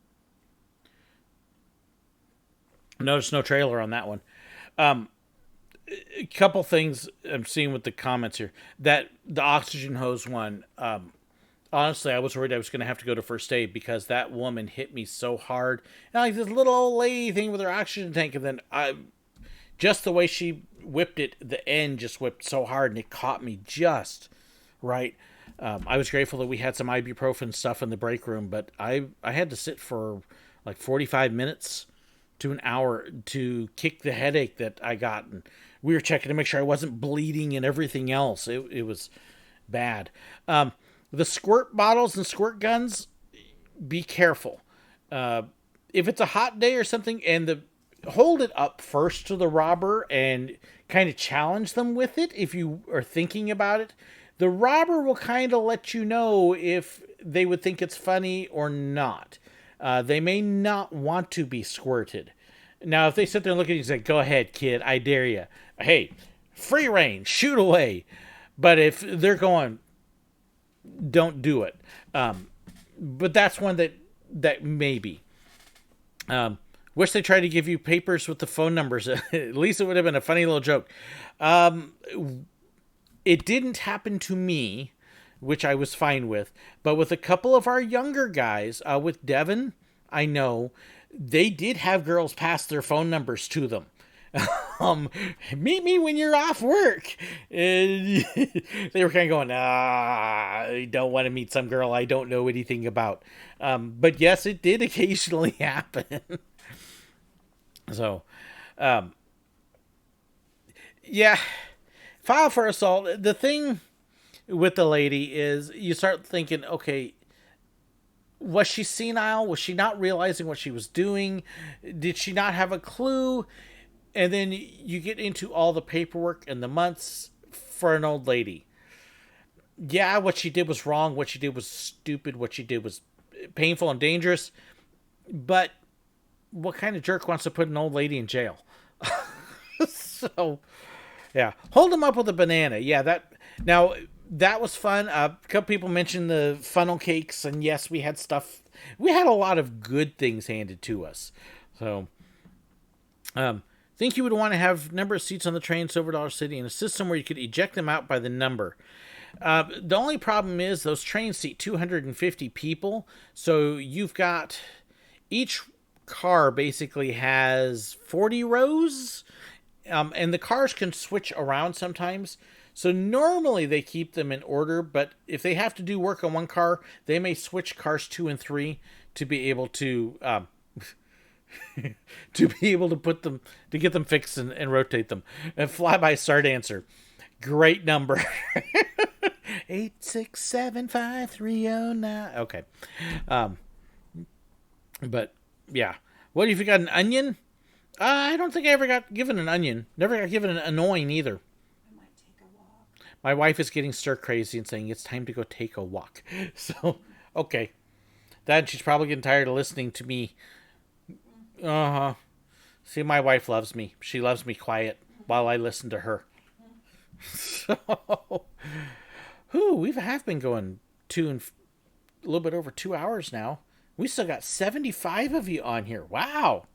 Notice no trailer on that one. A couple things I'm seeing with the comments here. That the oxygen hose one, honestly, I was worried I was going to have to go to first aid because that woman hit me so hard. And like this little old lady thing with her oxygen tank, and then just the way she whipped it, the end just whipped so hard, and it caught me just right. I was grateful that we had some ibuprofen stuff in the break room, but I had to sit for like 45 minutes to an hour to kick the headache that I got, and we were checking to make sure I wasn't bleeding and everything else. It was bad. The squirt bottles and squirt guns, be careful. If it's a hot day or something, and hold it up first to the robber and kind of challenge them with it if you are thinking about it. The robber will kind of let you know if they would think it's funny or not. They may not want to be squirted. Now, if they sit there and look at you and say, go ahead, kid, I dare you. Hey, free range, shoot away. But if they're going, don't do it. But that's one that maybe. Wish they tried to give you papers with the phone numbers. At least it would have been a funny little joke. It didn't happen to me, which I was fine with. But with a couple of our younger guys, with Devin, I know, they did have girls pass their phone numbers to them. Meet me when you're off work. And they were kind of going, I don't want to meet some girl I don't know anything about. But yes, it did occasionally happen. So, yeah, file for assault. The thing with the lady is you start thinking, okay, was she senile? Was she not realizing what she was doing? Did she not have a clue? And then you get into all the paperwork and the months for an old lady. Yeah, what she did was wrong. What she did was stupid. What she did was painful and dangerous. But what kind of jerk wants to put an old lady in jail? So, yeah. Hold them up with a banana. Yeah, that was fun. A couple people mentioned the funnel cakes, and yes, we had stuff. We had a lot of good things handed to us. So, think you would want to have number of seats on the train, Silver Dollar City, in a system where you could eject them out by the number. The only problem is those trains seat 250 people. So you've got each car basically has 40 rows, and the cars can switch around sometimes. So normally they keep them in order, but if they have to do work on one car, they may switch cars 2 and 3 to be able to to be able to put them to get them fixed and rotate them. And flyby start answer, great number. 8675309. Okay, but yeah, what if you got an onion? I don't think I ever got given an onion. Never got given an annoying either. My wife is getting stir crazy and saying it's time to go take a walk. So, okay. That she's probably getting tired of listening to me. Uh-huh. See, my wife loves me. She loves me quiet while I listen to her. So, we have been going a little bit over 2 hours now. We still got 75 of you on here. Wow.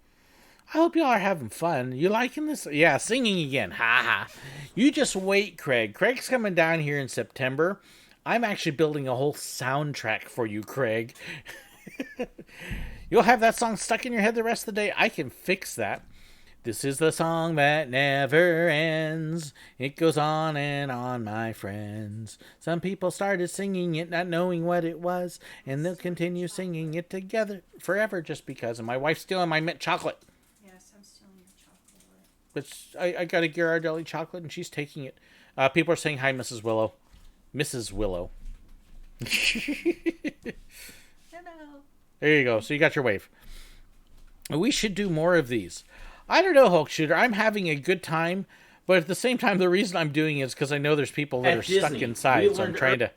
I hope y'all are having fun. You liking this? Yeah, singing again. Ha ha. You just wait, Craig. Craig's coming down here in September. I'm actually building a whole soundtrack for you, Craig. You'll have that song stuck in your head the rest of the day. I can fix that. This is the song that never ends. It goes on and on, my friends. Some people started singing it not knowing what it was, and they'll continue singing it together forever just because. And my wife's stealing my mint chocolate. But I got a Ghirardelli chocolate, and she's taking it. People are saying, hi, Mrs. Willow. Mrs. Willow. Hello. There you go. So you got your wave. We should do more of these. I don't know, Hulk Shooter. I'm having a good time, but at the same time, the reason I'm doing it is because I know there's people that are stuck inside, so I'm trying to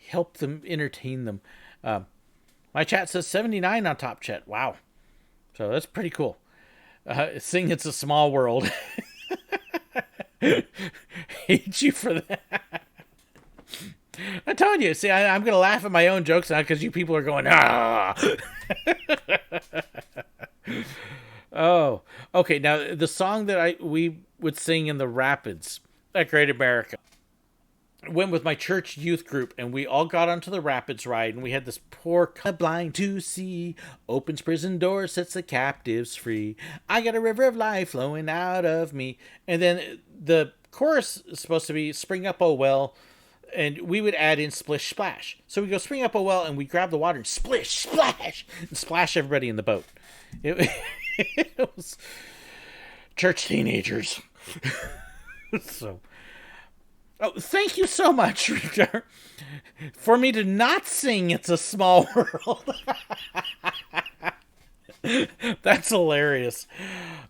help them, entertain them. My chat says 79 on Top Chat. Wow. So that's pretty cool. Sing It's a Small World. Hate you for that. I'm telling you, see, I'm going to laugh at my own jokes now because you people are going, ah. Oh, okay. Now, the song that we would sing in the Rapids at Great America, went with my church youth group, and we all got onto the Rapids ride, and we had this poor blind to see, opens prison doors, sets the captives free. I got a river of life flowing out of me. And then the chorus is supposed to be spring up, oh well, and we would add in splish splash. So we go spring up, oh well, and we grab the water and splish splash and splash everybody in the boat. It was church teenagers. So. Oh, thank you so much, Richard, for me to not sing It's a Small World. That's hilarious.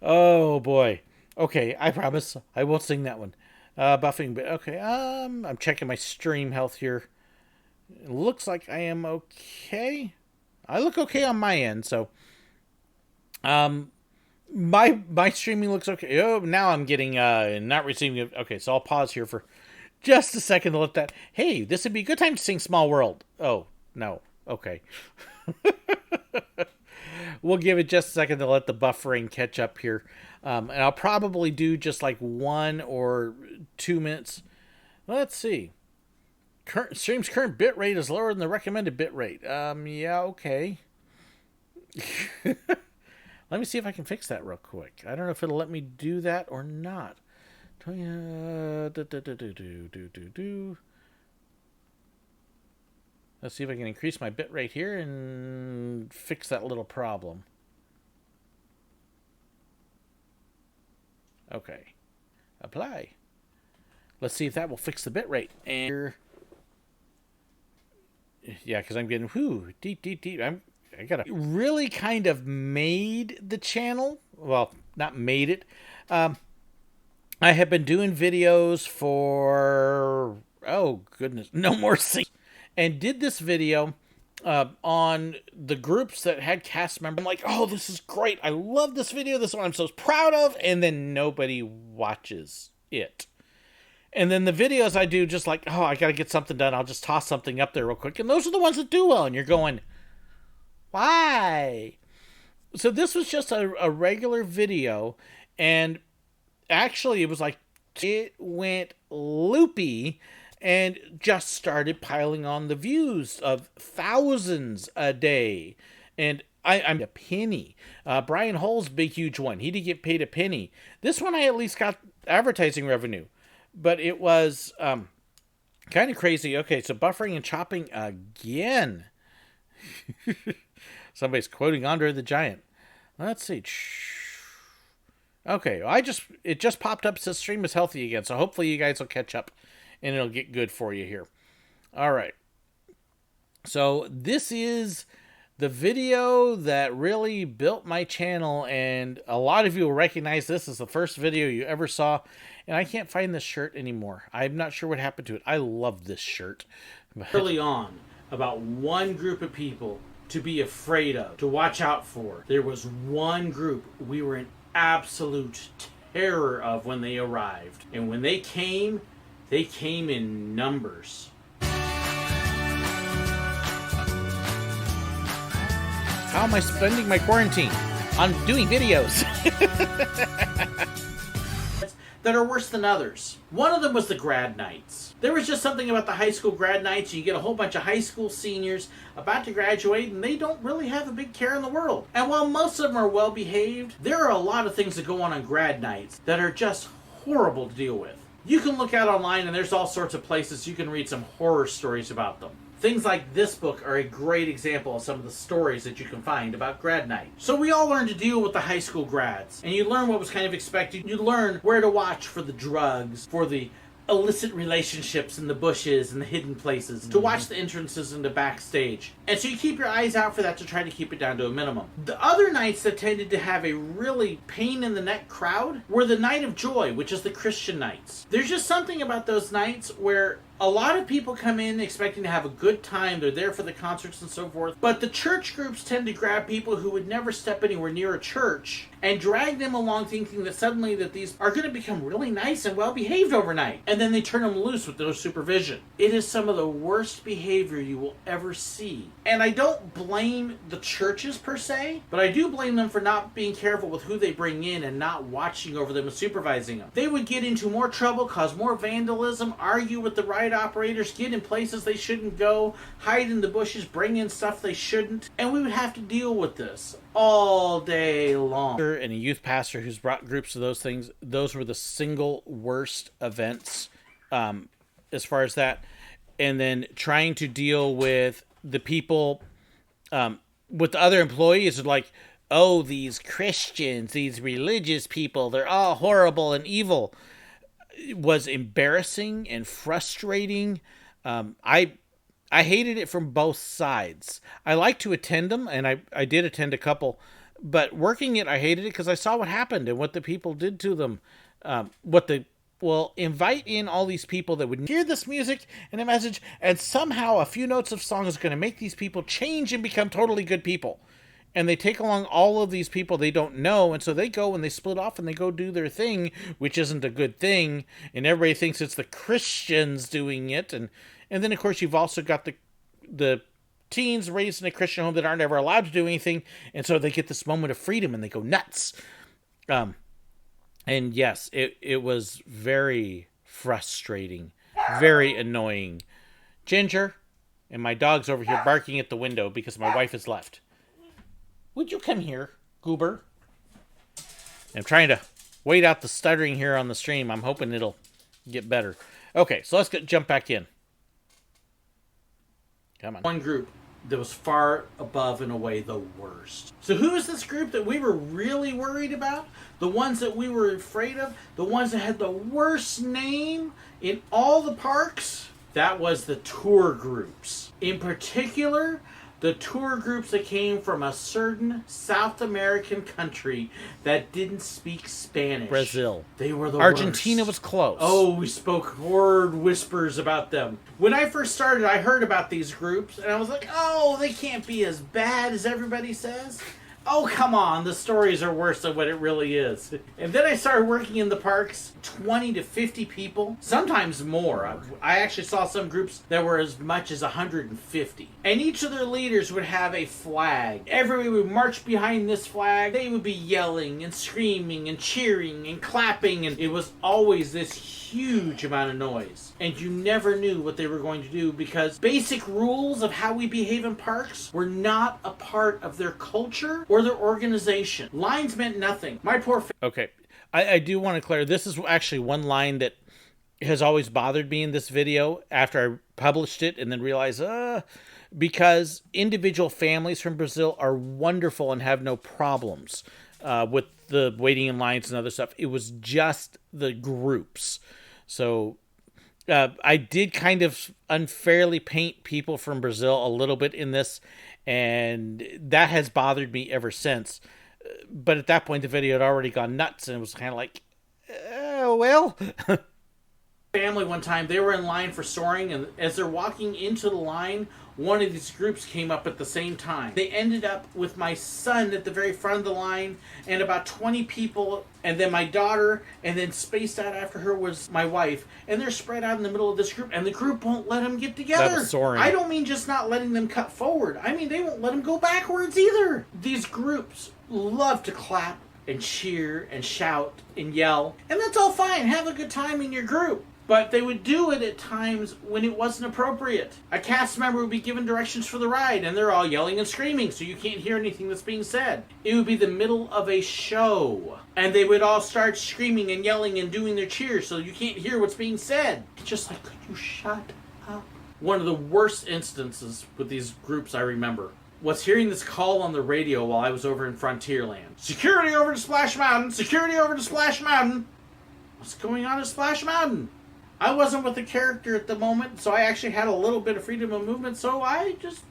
Oh, boy. Okay, I promise I won't sing that one. Buffing, but okay. I'm checking my stream health here. It looks like I am okay. I look okay on my end, so... My streaming looks okay. Oh, now I'm getting, not receiving it. Okay, so I'll pause here for... just a second to let that... Hey, this would be a good time to sing Small World. Oh, no. Okay. We'll give it just a second to let the buffering catch up here. And I'll probably do just like 1 or 2 minutes. Let's see. Stream's current bit rate is lower than the recommended bit rate. Yeah, okay. Let me see if I can fix that real quick. I don't know if it'll let me do that or not. Let's see if I can increase my bit rate here and fix that little problem. Okay. Apply. Let's see if that will fix the bit rate. And yeah, because I'm getting deep. I gotta really kind of made the channel. Well, not made it. I have been doing videos for, oh goodness, no more scenes. And did this video on the groups that had cast members. I'm like, oh, this is great. I love this video. This one I'm so proud of. And then nobody watches it. And then the videos I do just like, oh, I got to get something done. I'll just toss something up there real quick. And those are the ones that do well. And you're going, why? So this was just a regular video. And actually, it was like, it went loopy, and just started piling on the views of thousands a day. And I'm a penny. Brian Hull's big, huge one. He did get paid a penny. This one I at least got advertising revenue. But it was kind of crazy. Okay, so buffering and chopping again. Somebody's quoting Andre the Giant. Let's see. Okay, it just popped up. It says stream is healthy again. So hopefully you guys will catch up and it'll get good for you here. All right. So this is the video that really built my channel, and a lot of you will recognize this as the first video you ever saw, and I can't find this shirt anymore. I'm not sure what happened to it. I love this shirt. Early on, about one group of people to be afraid of, to watch out for. There was one group we were in absolute terror of when they arrived. And when they came in numbers. How am I spending my quarantine? On doing videos. That are worse than others. One of them was the grad nights. There was just something about the high school grad nights. You get a whole bunch of high school seniors about to graduate, and they don't really have a big care in the world. And while most of them are well behaved, there are a lot of things that go on grad nights that are just horrible to deal with. You can look out online, and there's all sorts of places you can read some horror stories about them. Things like this book are a great example of some of the stories that you can find about grad night. So we all learned to deal with the high school grads, and you learn what was kind of expected. You learn where to watch for the drugs, for the illicit relationships in the bushes and the hidden places, to watch the entrances and the backstage. And so you keep your eyes out for that to try to keep it down to a minimum. The other nights that tended to have a really pain in the neck crowd were the Night of Joy, which is the Christian nights. There's just something about those nights where a lot of people come in expecting to have a good time. They're there for the concerts and so forth. But the church groups tend to grab people who would never step anywhere near a church and drag them along thinking that suddenly that these are going to become really nice and well behaved overnight. And then they turn them loose with no supervision. It is some of the worst behavior you will ever see. And I don't blame the churches per se, but I do blame them for not being careful with who they bring in and not watching over them and supervising them. They would get into more trouble, cause more vandalism, argue with the ride operators, get in places they shouldn't go, hide in the bushes, bring in stuff they shouldn't, and we would have to deal with this all day long. And a youth pastor who's brought groups of those things, those were the single worst events as far as that. And then trying to deal with the people, with the other employees, like, oh, these Christians, these religious people, they're all horrible and evil. It was embarrassing and frustrating. I hated it from both sides. I like to attend them, and I did attend a couple, but working it, I hated it because I saw what happened and what the people did to them. Invite in all these people that would hear this music and a message, and somehow a few notes of song is going to make these people change and become totally good people. And they take along all of these people they don't know, and so they go and they split off and they go do their thing, which isn't a good thing, and everybody thinks it's the Christians doing it, and then of course you've also got the teens raised in a Christian home that aren't ever allowed to do anything, and so they get this moment of freedom and they go nuts. And yes, it was very frustrating, very annoying. Ginger and my dog's over here barking at the window because my wife has left. Would you come here, goober? I'm trying to wait out the stuttering here on the stream. I'm hoping it'll get better. Okay, so let's jump back in. Come on. One group that was far above and away the worst. So who is this group that we were really worried about? The ones that we were afraid of? The ones that had the worst name in all the parks? That was the tour groups. In particular, the tour groups that came from a certain South American country that didn't speak Spanish. Brazil. They were the Argentina worst. Was close. Oh, we spoke word whispers about them. When I first started, I heard about these groups, and I was like, oh, they can't be as bad as everybody says. Oh, come on, the stories are worse than what it really is. And then I started working in the parks, 20 to 50 people, sometimes more. I actually saw some groups that were as much as 150. And each of their leaders would have a flag. Everybody would march behind this flag. They would be yelling and screaming and cheering and clapping, and it was always this huge amount of noise. And you never knew what they were going to do because basic rules of how we behave in parks were not a part of their culture or their organization. Lines meant nothing. My poor... Okay, I do want to clear, this is actually one line that has always bothered me in this video after I published it and then realized, because individual families from Brazil are wonderful and have no problems with the waiting in lines and other stuff. It was just the groups. So I did kind of unfairly paint people from Brazil a little bit in this, and that has bothered me ever since. But at that point, the video had already gone nuts, and it was kind of like, well... Family one time, they were in line for soaring, and as they're walking into the line, one of these groups came up at the same time. They ended up with my son at the very front of the line, and about 20 people, and then my daughter, and then spaced out after her was my wife, and they're spread out in the middle of this group, and the group won't let them get together. That was soaring. I don't mean just not letting them cut forward. I mean they won't let them go backwards either. These groups love to clap and cheer and shout and yell, and that's all fine. Have a good time in your group. But they would do it at times when it wasn't appropriate. A cast member would be given directions for the ride, and they're all yelling and screaming, so you can't hear anything that's being said. It would be the middle of a show, and they would all start screaming and yelling and doing their cheers, so you can't hear what's being said. It's just like, could you shut up? One of the worst instances with these groups I remember was hearing this call on the radio while I was over in Frontierland. Security over to Splash Mountain! Security over to Splash Mountain! What's going on at Splash Mountain? I wasn't with the character at the moment, so I actually had a little bit of freedom of movement, so I just...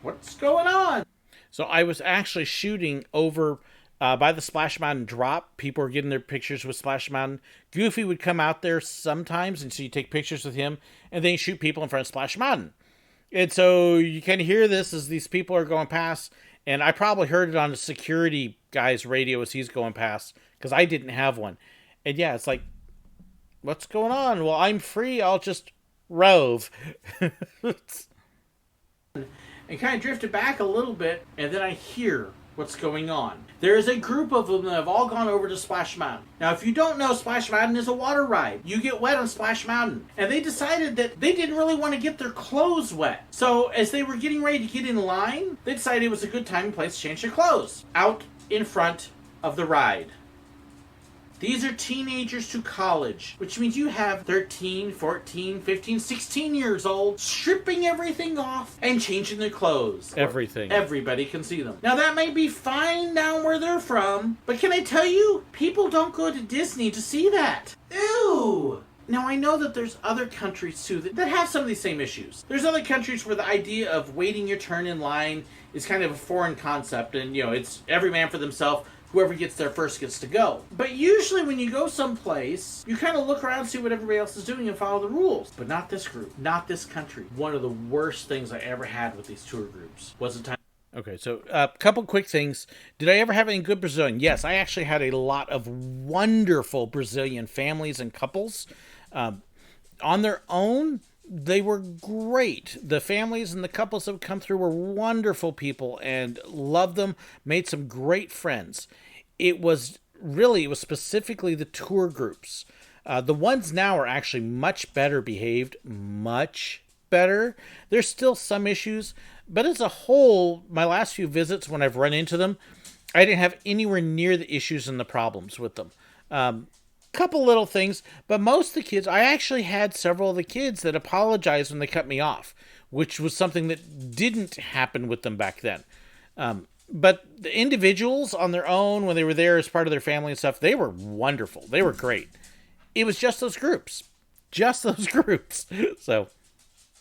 What's going on? So I was actually shooting over by the Splash Mountain drop. People were getting their pictures with Splash Mountain. Goofy would come out there sometimes, and so you take pictures with him, and then you shoot people in front of Splash Mountain. And so you can hear this as these people are going past, and I probably heard it on the security guy's radio as he's going past, because I didn't have one. And yeah, it's like, what's going on? Well, I'm free. I'll just rove. And kind of drifted back a little bit, and then I hear what's going on. There is a group of them that have all gone over to Splash Mountain. Now, if you don't know, Splash Mountain is a water ride. You get wet on Splash Mountain. And they decided that they didn't really want to get their clothes wet. So, as they were getting ready to get in line, they decided it was a good time and place to change their clothes. Out in front of the ride. These are teenagers to college, which means you have 13, 14, 15, 16 years old stripping everything off and changing their clothes. Everything. Everybody can see them. Now, that may be fine down where they're from, but can I tell you, people don't go to Disney to see that. Ew! Now, I know that there's other countries, too, that have some of these same issues. There's other countries where the idea of waiting your turn in line is kind of a foreign concept, and, it's every man for themselves. Whoever gets there first gets to go. But usually when you go someplace, you kind of look around, see what everybody else is doing, and follow the rules. But not this group. Not this country. One of the worst things I ever had with these tour groups was the time... Okay, so a couple quick things. Did I ever have any good Brazilian? Yes, I actually had a lot of wonderful Brazilian families and couples. On their own, they were great. The families and the couples that would come through were wonderful people and loved them, made some great friends. It was specifically the tour groups. The ones now are actually much better behaved, much better. There's still some issues, but as a whole, my last few visits when I've run into them, I didn't have anywhere near the issues and the problems with them. Couple little things, but most of the kids, I actually had several of the kids that apologized when they cut me off, which was something that didn't happen with them back then. But the individuals on their own, when they were there as part of their family and stuff, they were wonderful. They were great. It was just those groups. So,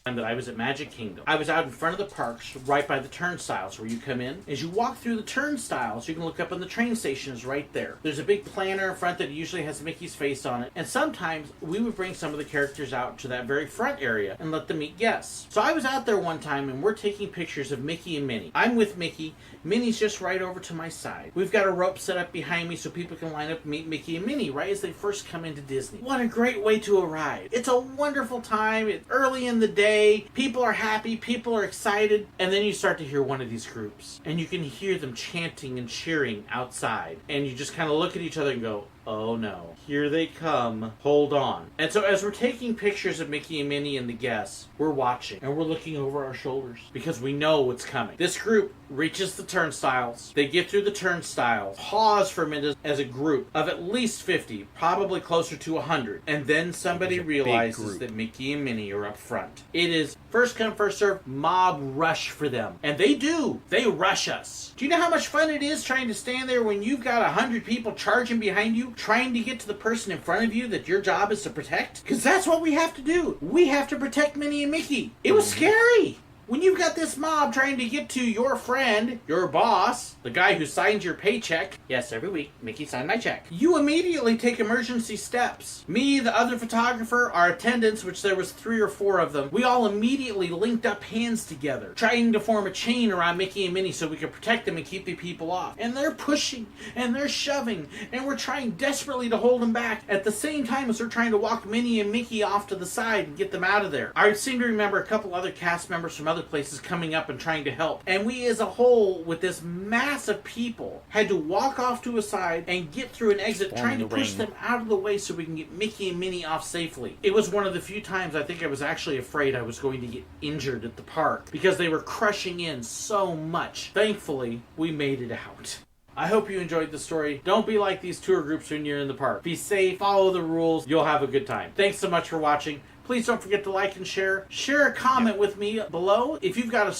that I was at Magic Kingdom. I was out in front of the parks, right by the turnstiles where you come in. As you walk through the turnstiles, you can look up and the train station is right there. There's a big planter in front that usually has Mickey's face on it. And sometimes we would bring some of the characters out to that very front area and let them meet guests. So I was out there one time and we're taking pictures of Mickey and Minnie. I'm with Mickey. Minnie's just right over to my side. We've got a rope set up behind me so people can line up and meet Mickey and Minnie right as they first come into Disney. What a great way to arrive. It's a wonderful time. It's early in the day. People are happy, people are excited, and then you start to hear one of these groups, and you can hear them chanting and cheering outside, and you just kind of look at each other and go, oh no, here they come, hold on. And so as we're taking pictures of Mickey and Minnie and the guests, we're watching, and we're looking over our shoulders, because we know what's coming. This group reaches the turnstiles, they get through the turnstiles, pause for a minute as a group of at least 50, probably closer to 100, and then somebody realizes that Mickey and Minnie are up front. It is first come, first serve, mob rush for them. And they do. They rush us. Do you know how much fun it is trying to stand there when you've got 100 people charging behind you, trying to get to the person in front of you that your job is to protect? Because that's what we have to do. We have to protect Minnie and Mickey. It was scary. When you've got this mob trying to get to your friend, your boss, the guy who signs your paycheck, yes, every week, Mickey signed my check, you immediately take emergency steps. Me, the other photographer, our attendants, which there was 3 or 4 of them, we all immediately linked up hands together, trying to form a chain around Mickey and Minnie so we could protect them and keep the people off. And they're pushing, and they're shoving, and we're trying desperately to hold them back at the same time as we're trying to walk Minnie and Mickey off to the side and get them out of there. I seem to remember a couple other cast members from other places coming up and trying to help. And we as a whole, with this mass of people, had to walk off to a side and get through an exit, trying to push them out of the way so we can get Mickey and Minnie off safely. It was one of the few times I think I was actually afraid I was going to get injured at the park because they were crushing in so much. Thankfully, we made it out. I hope you enjoyed the story. Don't be like these tour groups when you're in the park. Be safe, follow the rules, you'll have a good time. Thanks so much for watching. Please don't forget to like and share. Share a comment with me below if you've got a...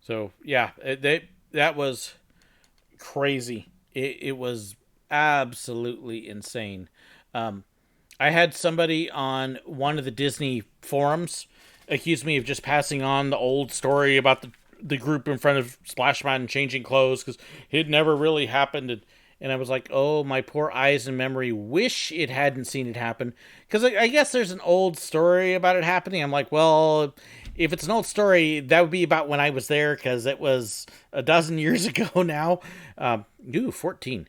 So, yeah, that was crazy. It was absolutely insane. I had somebody on one of the Disney forums accuse me of just passing on the old story about the group in front of Splash Mountain changing clothes because it never really happened. And I was like, oh, my poor eyes and memory wish it hadn't seen it happen. Because I guess there's an old story about it happening. I'm like, well, if it's an old story, that would be about when I was there because it was a dozen years ago now. 14.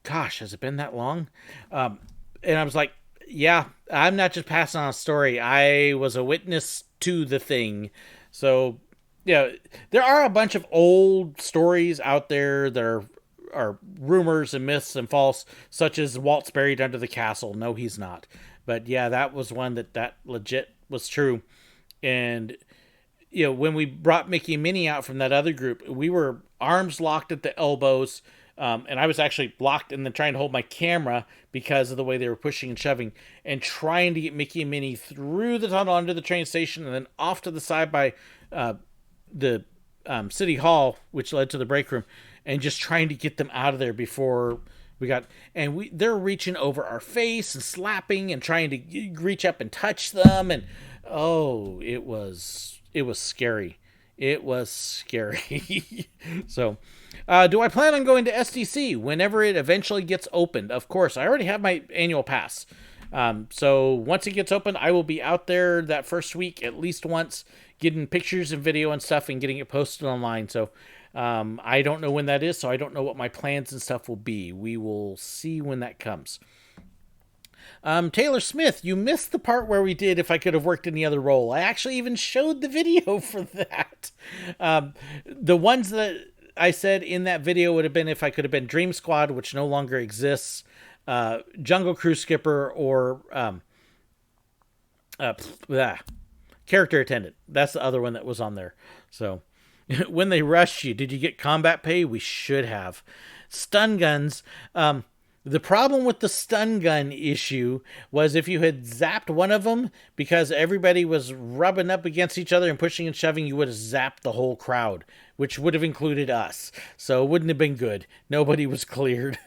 Gosh, has it been that long? And I was like, yeah, I'm not just passing on a story. I was a witness to the thing. So, yeah, there are a bunch of old stories out there that are rumors and myths and false, such as Walt's buried under the castle. No, he's not. But yeah, that was one that legit was true. And, you know, when we brought Mickey and Minnie out from that other group, we were arms locked at the elbows. And I was actually blocked and then trying to hold my camera because of the way they were pushing and shoving and trying to get Mickey and Minnie through the tunnel under the train station and then off to the side by the City Hall, which led to the break room, and just trying to get them out of there before we got... And they're reaching over our face and slapping and trying to reach up and touch them. And, oh, it was scary. It was scary. So, do I plan on going to SDC whenever it eventually gets opened? Of course, I already have my annual pass. So once it gets open, I will be out there that first week at least once, getting pictures and video and stuff and getting it posted online. So I don't know when that is, so I don't know what my plans and stuff will be. We will see when that comes. Taylor Smith, you missed the part where we did If I Could Have Worked Any Other Role. I actually even showed the video for that. The ones that I said in that video would have been if I could have been Dream Squad, which no longer exists, Jungle Cruise Skipper, or Character Attendant. That's the other one that was on there. So, when they rushed you, did you get combat pay? We should have. Stun guns. The problem with the stun gun issue was if you had zapped one of them, because everybody was rubbing up against each other and pushing and shoving, you would have zapped the whole crowd, which would have included us. So it wouldn't have been good. Nobody was cleared.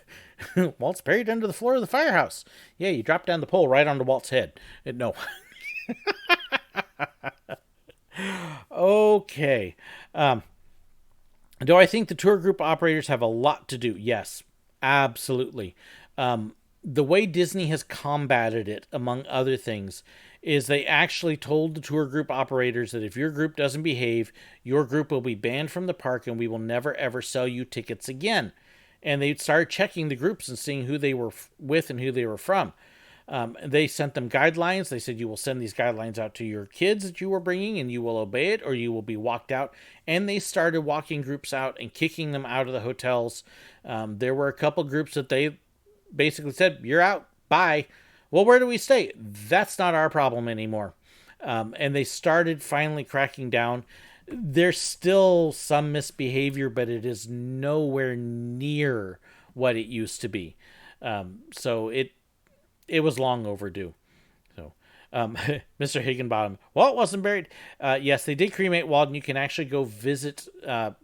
Walt's buried under the floor of the firehouse. Yeah, you dropped down the pole right onto Walt's head. No. Okay. Do I think the tour group operators have a lot to do? Yes, absolutely. The way Disney has combated it, among other things, is they actually told the tour group operators that if your group doesn't behave, your group will be banned from the park and we will never ever sell you tickets again. And they started checking the groups and seeing who they were with and who they were from. They sent them guidelines. They said, you will send these guidelines out to your kids that you were bringing and you will obey it or you will be walked out. And they started walking groups out and kicking them out of the hotels. There were a couple groups that they basically said, you're out, bye. Well, where do we stay? That's not our problem anymore. And they started finally cracking down. There's still some misbehavior, but it is nowhere near what it used to be. So it was long overdue. So, Mr. Higginbottom, Walt wasn't buried. Yes, they did cremate Walt, and you can actually go visit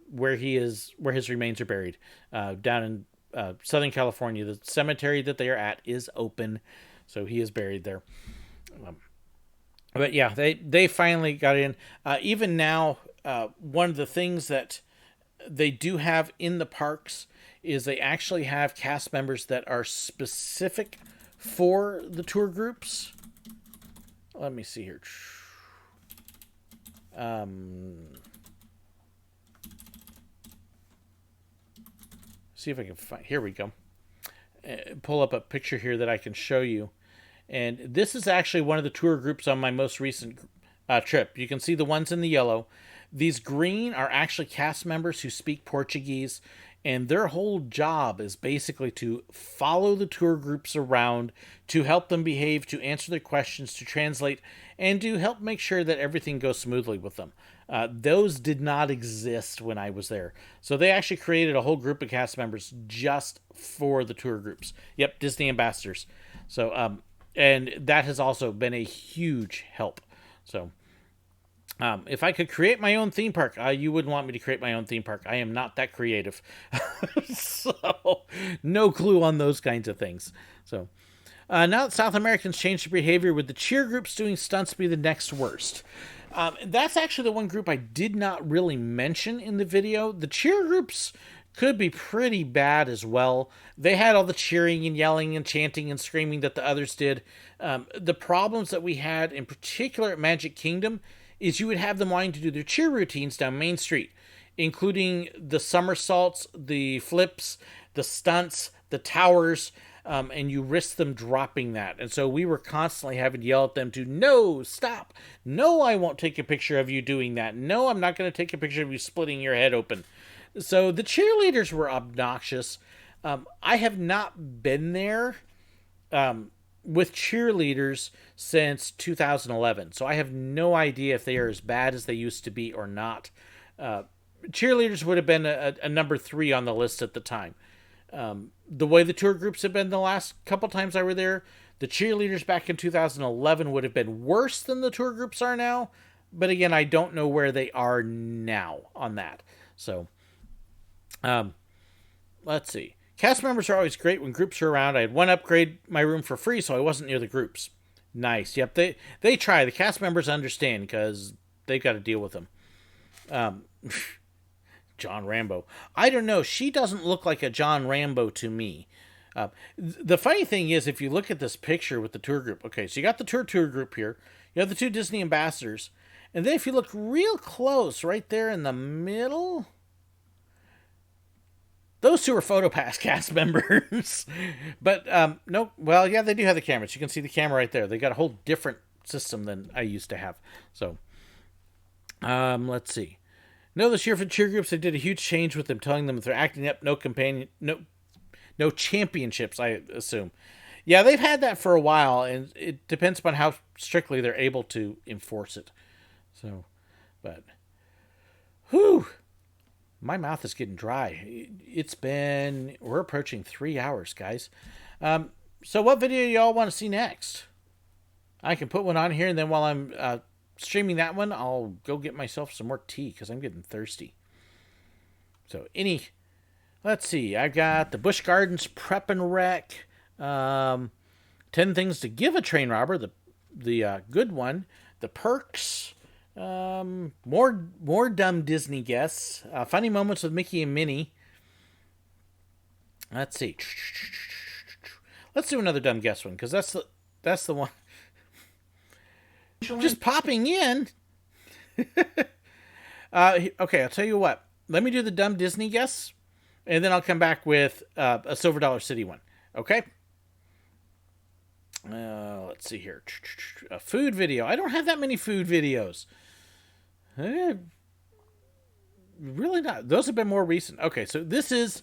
where his remains are buried down in Southern California. The cemetery that they are at is open, so he is buried there. But yeah, they finally got in. Even now, one of the things that they do have in the parks is they actually have cast members that are specific for the tour groups. Let me see here. See if I can find. Here we go. Pull up a picture here that I can show you. And this is actually one of the tour groups on my most recent trip. You can see the ones in the yellow. These green are actually cast members who speak Portuguese, and their whole job is basically to follow the tour groups around, to help them behave, to answer their questions, to translate, and to help make sure that everything goes smoothly with them. Those did not exist when I was there. So they actually created a whole group of cast members just for the tour groups. Yep, Disney ambassadors. So, and that has also been a huge help. So, if I could create my own theme park, you wouldn't want me to create my own theme park. I am not that creative. So, no clue on those kinds of things. So, now that South Americans changed their behavior, would the cheer groups doing stunts be the next worst? That's actually the one group I did not really mention in the video. The cheer groups could be pretty bad as well. They had all the cheering and yelling and chanting and screaming that the others did. The problems that we had, in particular at Magic Kingdom, is you would have them wanting to do their cheer routines down Main Street, including the somersaults, the flips, the stunts, the towers, and you risk them dropping that. And so we were constantly having to yell at them to, no, stop. No, I won't take a picture of you doing that. No, I'm not going to take a picture of you splitting your head open. So the cheerleaders were obnoxious. I have not been there with cheerleaders since 2011. So I have no idea if they are as bad as they used to be or not. Cheerleaders would have been a number 3 on the list at the time. The way the tour groups have been the last couple times I were there, the cheerleaders back in 2011 would have been worse than the tour groups are now. But again, I don't know where they are now on that. So, let's see. Cast members are always great when groups are around. I had one upgrade my room for free, so I wasn't near the groups. Nice. Yep, they try. The cast members understand because they've got to deal with them. John Rambo. I don't know. She doesn't look like a John Rambo to me. The funny thing is, if you look at this picture with the tour group, okay, so you got the tour group here. You have the 2 Disney ambassadors. And then if you look real close, right there in the middle, those 2 are PhotoPass cast members. But, no, well, yeah, they do have the cameras. You can see the camera right there. They got a whole different system than I used to have. So, let's see. No, this year for cheer groups, they did a huge change with them, telling them if they're acting up, no championships, I assume. Yeah, they've had that for a while, and it depends upon how strictly they're able to enforce it. So, but, whew, my mouth is getting dry. We're approaching 3 hours, guys. So what video y'all want to see next? I can put one on here, and then while I'm streaming that one, I'll go get myself some more tea because I'm getting thirsty. So let's see. I've got the Busch Gardens Prep and Wreck, 10 Things to Give a Train Robber, the good one, the Perks, More dumb Disney guests. Funny moments with Mickey and Minnie. Let's see. Let's do another dumb guest one because that's the one. Just popping in. Okay, I'll tell you what. Let me do the dumb Disney guests, and then I'll come back with a Silver Dollar City one. Okay. Let's see here. A food video. I don't have that many food videos. Really not. Those have been more recent. Okay, so this is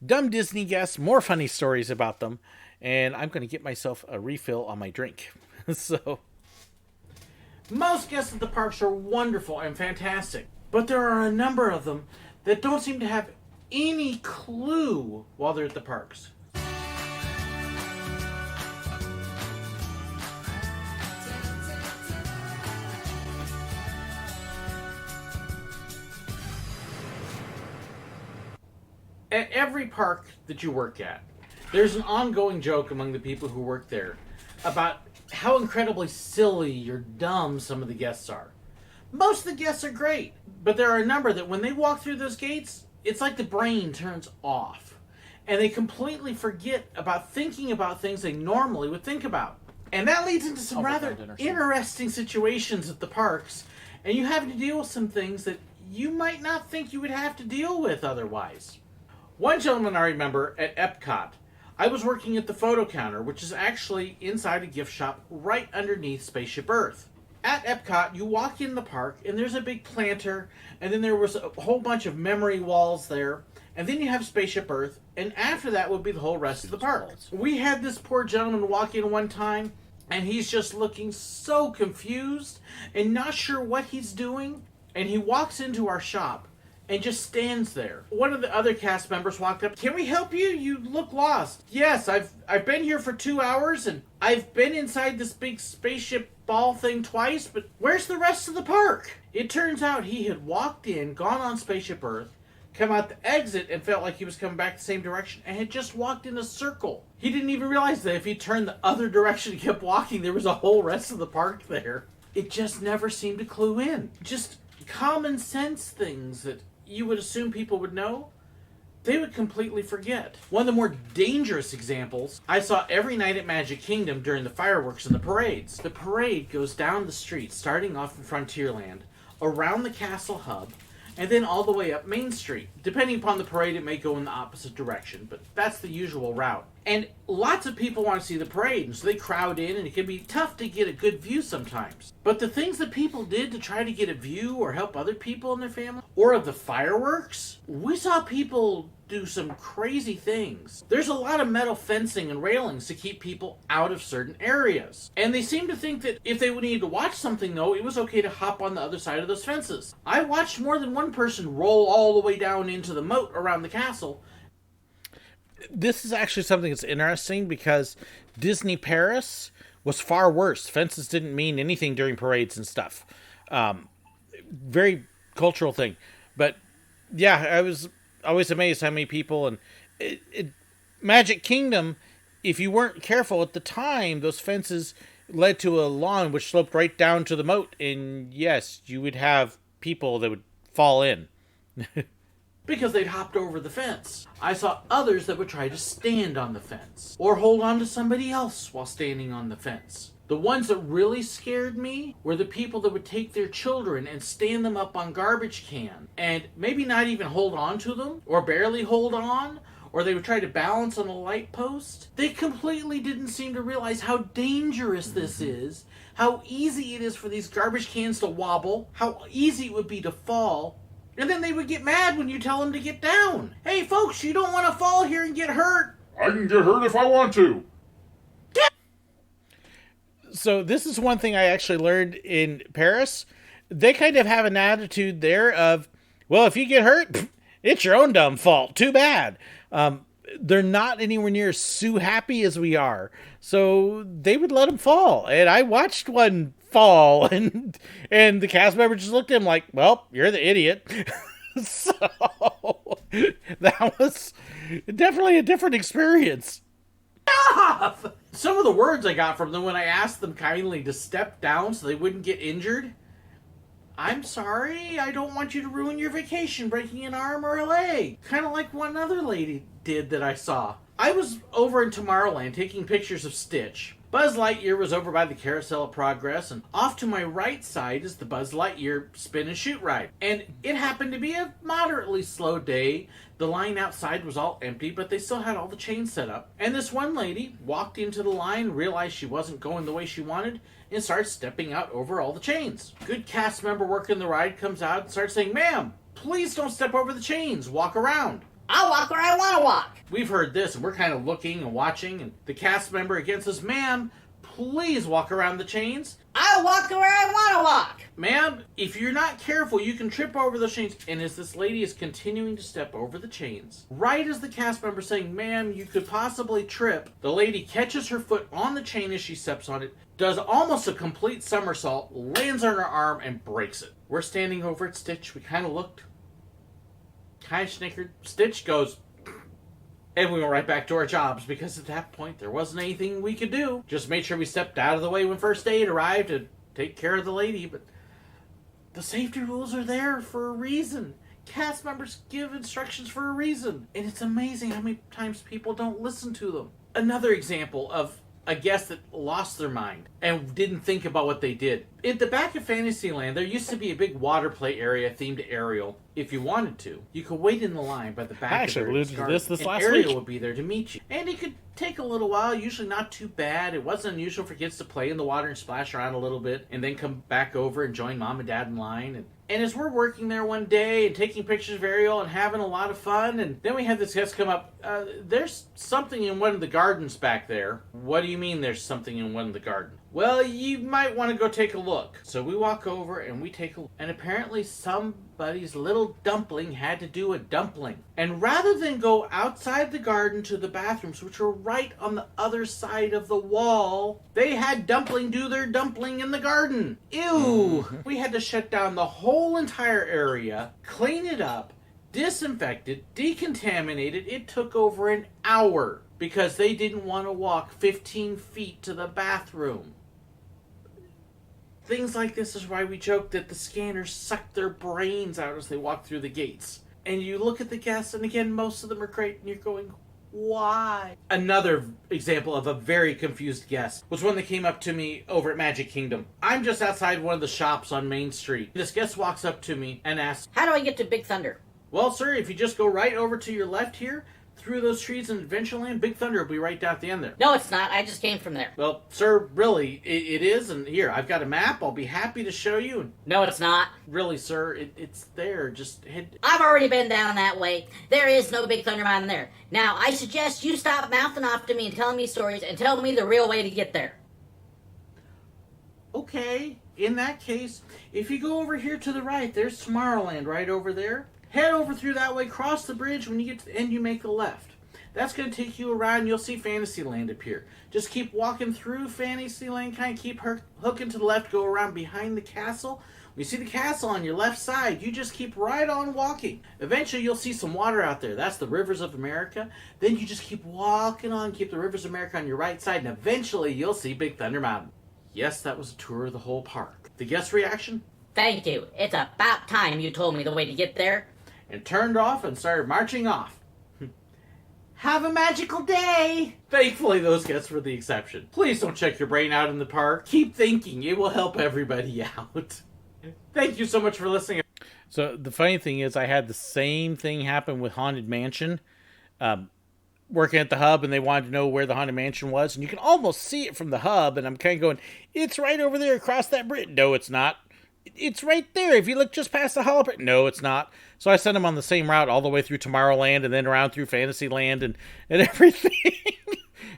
dumb Disney guests, more funny stories about them, and I'm going to get myself a refill on my drink. So, Most guests at the parks are wonderful and fantastic, but there are a number of them that don't seem to have any clue while they're at the parks. At every park that you work at, there's an ongoing joke among the people who work there about how incredibly silly or dumb some of the guests are. Most of the guests are great, but there are a number that when they walk through those gates, it's like the brain turns off. And they completely forget about thinking about things they normally would think about. And that leads into some rather interesting situations at the parks, and you have to deal with some things that you might not think you would have to deal with otherwise. One gentleman I remember at Epcot, I was working at the photo counter, which is actually inside a gift shop right underneath Spaceship Earth. At Epcot, you walk in the park, and there's a big planter, and then there was a whole bunch of memory walls there, and then you have Spaceship Earth, and after that would be the whole rest of the park. We had this poor gentleman walk in one time, and he's just looking so confused and not sure what he's doing, and he walks into our shop and just stands there. One of the other cast members walked up. "Can we help you? You look lost." "Yes, I've been here for 2 hours, and I've been inside this big spaceship ball thing twice, but where's the rest of the park?" It turns out he had walked in, gone on Spaceship Earth, come out the exit and felt like he was coming back the same direction, and had just walked in a circle. He didn't even realize that if he turned the other direction and kept walking, there was a whole rest of the park there. It just never seemed to clue in. Just common sense things that you would assume people would know, they would completely forget. One of the more dangerous examples I saw every night at Magic Kingdom during the fireworks and the parades. The parade goes down the street, starting off in Frontierland, around the Castle Hub, and then all the way up Main Street. Depending upon the parade, it may go in the opposite direction, but that's the usual route. And lots of people want to see the parade, and so they crowd in, and it can be tough to get a good view sometimes. But the things that people did to try to get a view or help other people in their family, or of the fireworks, we saw people do some crazy things. There's a lot of metal fencing and railings to keep people out of certain areas. And they seem to think that if they would need to watch something, though, it was okay to hop on the other side of those fences. I watched more than one person roll all the way down into the moat around the castle. this is actually something that's interesting because Disney Paris was far worse. Fences didn't mean anything during parades and stuff. Very cultural thing. But yeah, I was always amazed how many people, and Magic Kingdom, if you weren't careful at the time, those fences led to a lawn which sloped right down to the moat, and yes, you would have people that would fall in. Because they'd hopped over the fence. I saw others that would try to stand on the fence, or hold on to somebody else while standing on the fence. The ones that really scared me were the people that would take their children and stand them up on garbage cans, and maybe not even hold on to them, or barely hold on, or they would try to balance on a light post. They completely didn't seem to realize how dangerous this is, how easy it is for these garbage cans to wobble, how easy it would be to fall. And then they would get mad when you tell them to get down. Hey folks, you don't want to fall here and get hurt. I can get hurt if I want to. So this is one thing I actually learned in Paris. They kind of have an attitude there of, well, if you get hurt, it's your own dumb fault. Too bad. They're not anywhere near so happy as we are. So they would let them fall. And I watched one fall, and the cast member just looked at him like, well, you're the idiot. So that was definitely a different experience. Some of the words I got from them when I asked them kindly to step down so they wouldn't get injured, I'm sorry, I don't want you to ruin your vacation breaking an arm or a leg. Kind of like one other lady did that I saw. I was over in Tomorrowland taking pictures of Stitch. Buzz Lightyear was over by the Carousel of Progress, and off to my right side is the Buzz Lightyear spin and shoot ride. And it happened to be a moderately slow day. The line outside was all empty, but they still had all the chains set up. And this one lady walked into the line, realized she wasn't going the way she wanted, and started stepping out over all the chains. Good cast member working the ride comes out and starts saying, "Ma'am, please don't step over the chains. Walk around." I'll walk where I want to walk. We've heard this, and we're kind of looking and watching, and the cast member again says, "Ma'am, please walk around the chains." I'll walk where I want to walk. "Ma'am, if you're not careful, you can trip over the chains." And as this lady is continuing to step over the chains, right as the cast member is saying, "Ma'am, you could possibly trip," the lady catches her foot on the chain as she steps on it, does almost a complete somersault, lands on her arm, and breaks it. We're standing over at Stitch. We kind of looked, kind of snickered. Stitch goes, and we went right back to our jobs because at that point there wasn't anything we could do. Just made sure we stepped out of the way when first aid arrived to take care of the lady. But the safety rules are there for a reason. Cast members give instructions for a reason. And it's amazing how many times people don't listen to them. Another example of a guest that lost their mind and didn't think about what they did. At the back of Fantasyland, there used to be a big water play area themed to Ariel. If you wanted to, you could wait in the line by the back I actually of alluded to this and last Ariel week. would be there to meet you. And it could take a little while, usually not too bad. It wasn't unusual for kids to play in the water and splash around a little bit and then come back over and join mom and dad in line. And as we're working there one day and taking pictures of Ariel and having a lot of fun, and then we have this guest come up, "There's something in one of the gardens back there." "What do you mean there's something in one of the gardens?" "Well, you might want to go take a look." So we walk over and we take a look. And apparently somebody's little dumpling had to do a dumpling. And rather than go outside the garden to the bathrooms, which were right on the other side of the wall, they had dumpling do their dumpling in the garden. Ew! We had to shut down the whole entire area, clean it up, disinfect it, decontaminate it. It took over an hour because they didn't want to walk 15 feet to the bathroom. Things like this is why we joke that the scanners suck their brains out as they walk through the gates. And you look at the guests, and again, most of them are great, and you're going, why? Another example of a very confused guest was one that came up to me over at Magic Kingdom. I'm just outside one of the shops on Main Street. This guest walks up to me and asks, How do I get to Big Thunder? "Well, sir, if you just go right over to your left here, through those trees in Adventureland, Big Thunder will be right down at the end there." No, it's not. I just came from there. "Well, sir, really, it is, and here, I've got a map. I'll be happy to show you." And No, it's not. really, sir, it's there. Just head. I've already been down that way. There is no Big Thunder Mountain there. Now, I suggest you stop mouthing off to me and telling me stories and tell me the real way to get there. Okay, in that case, if you go over here to the right, there's Tomorrowland right over there. Head over through that way, cross the bridge. When you get to the end, you make a left. That's going to take you around. You'll see Fantasyland appear. Just keep walking through Fantasyland, kind of keep hooking to the left, go around behind the castle. When you see the castle on your left side, you just keep right on walking. Eventually, you'll see some water out there. That's the Rivers of America. Then you just keep walking on, keep the Rivers of America on your right side, and eventually, you'll see Big Thunder Mountain. Yes, that was a tour of the whole park. The guest reaction? Thank you. It's about time you told me the way to get there. And turned off and started marching off. Have a magical day! Thankfully, those guests were the exception. Please don't check your brain out in the park. Keep thinking. It will help everybody out. Thank you so much for listening. So the funny thing is I had the same thing happen with Haunted Mansion. Working at the hub, and they wanted to know where the Haunted Mansion was. And you can almost see it from the hub. And I'm kind of going, it's right over there across that bridge. No, it's not. It's right there. If you look just past the hollow bridge. No, it's not. So I sent them on the same route all the way through Tomorrowland and then around through Fantasyland and everything.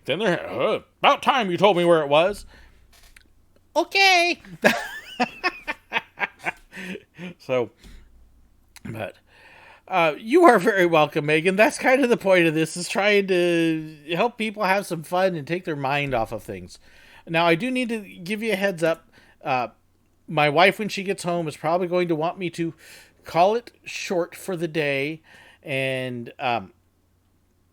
Then they're, about time you told me where it was. Okay. So, but you are very welcome, Megan. That's kind of the point of this, is trying to help people have some fun and take their mind off of things. Now, I do need to give you a heads up. My wife, when she gets home, is probably going to want me to call it short for the day. And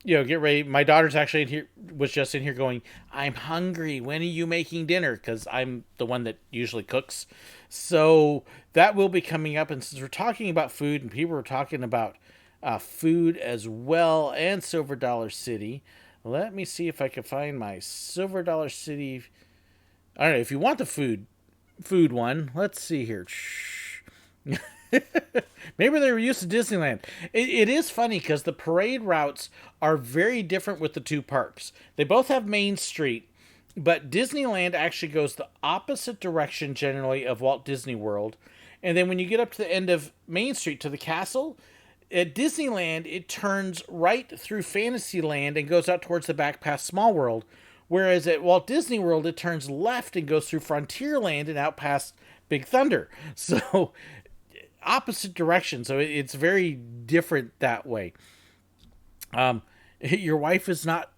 get ready. My daughter's actually in here, was just in here going, I'm hungry. When are you making dinner? Because I'm the one that usually cooks. So that will be coming up. And since we're talking about food and people are talking about food as well and Silver Dollar City, let me see if I can find my Silver Dollar City. I don't know if you want the food one. Let's see here. Maybe they were used to Disneyland. It is funny because the parade routes are very different with the two parks. They both have Main Street, but Disneyland actually goes the opposite direction generally of Walt Disney World. And then when you get up to the end of Main Street to the castle, at Disneyland, it turns right through Fantasyland and goes out towards the back past Small World. Whereas at Walt Disney World, it turns left and goes through Frontierland and out past Big Thunder. So opposite direction, so it's very different that way. Your wife is not,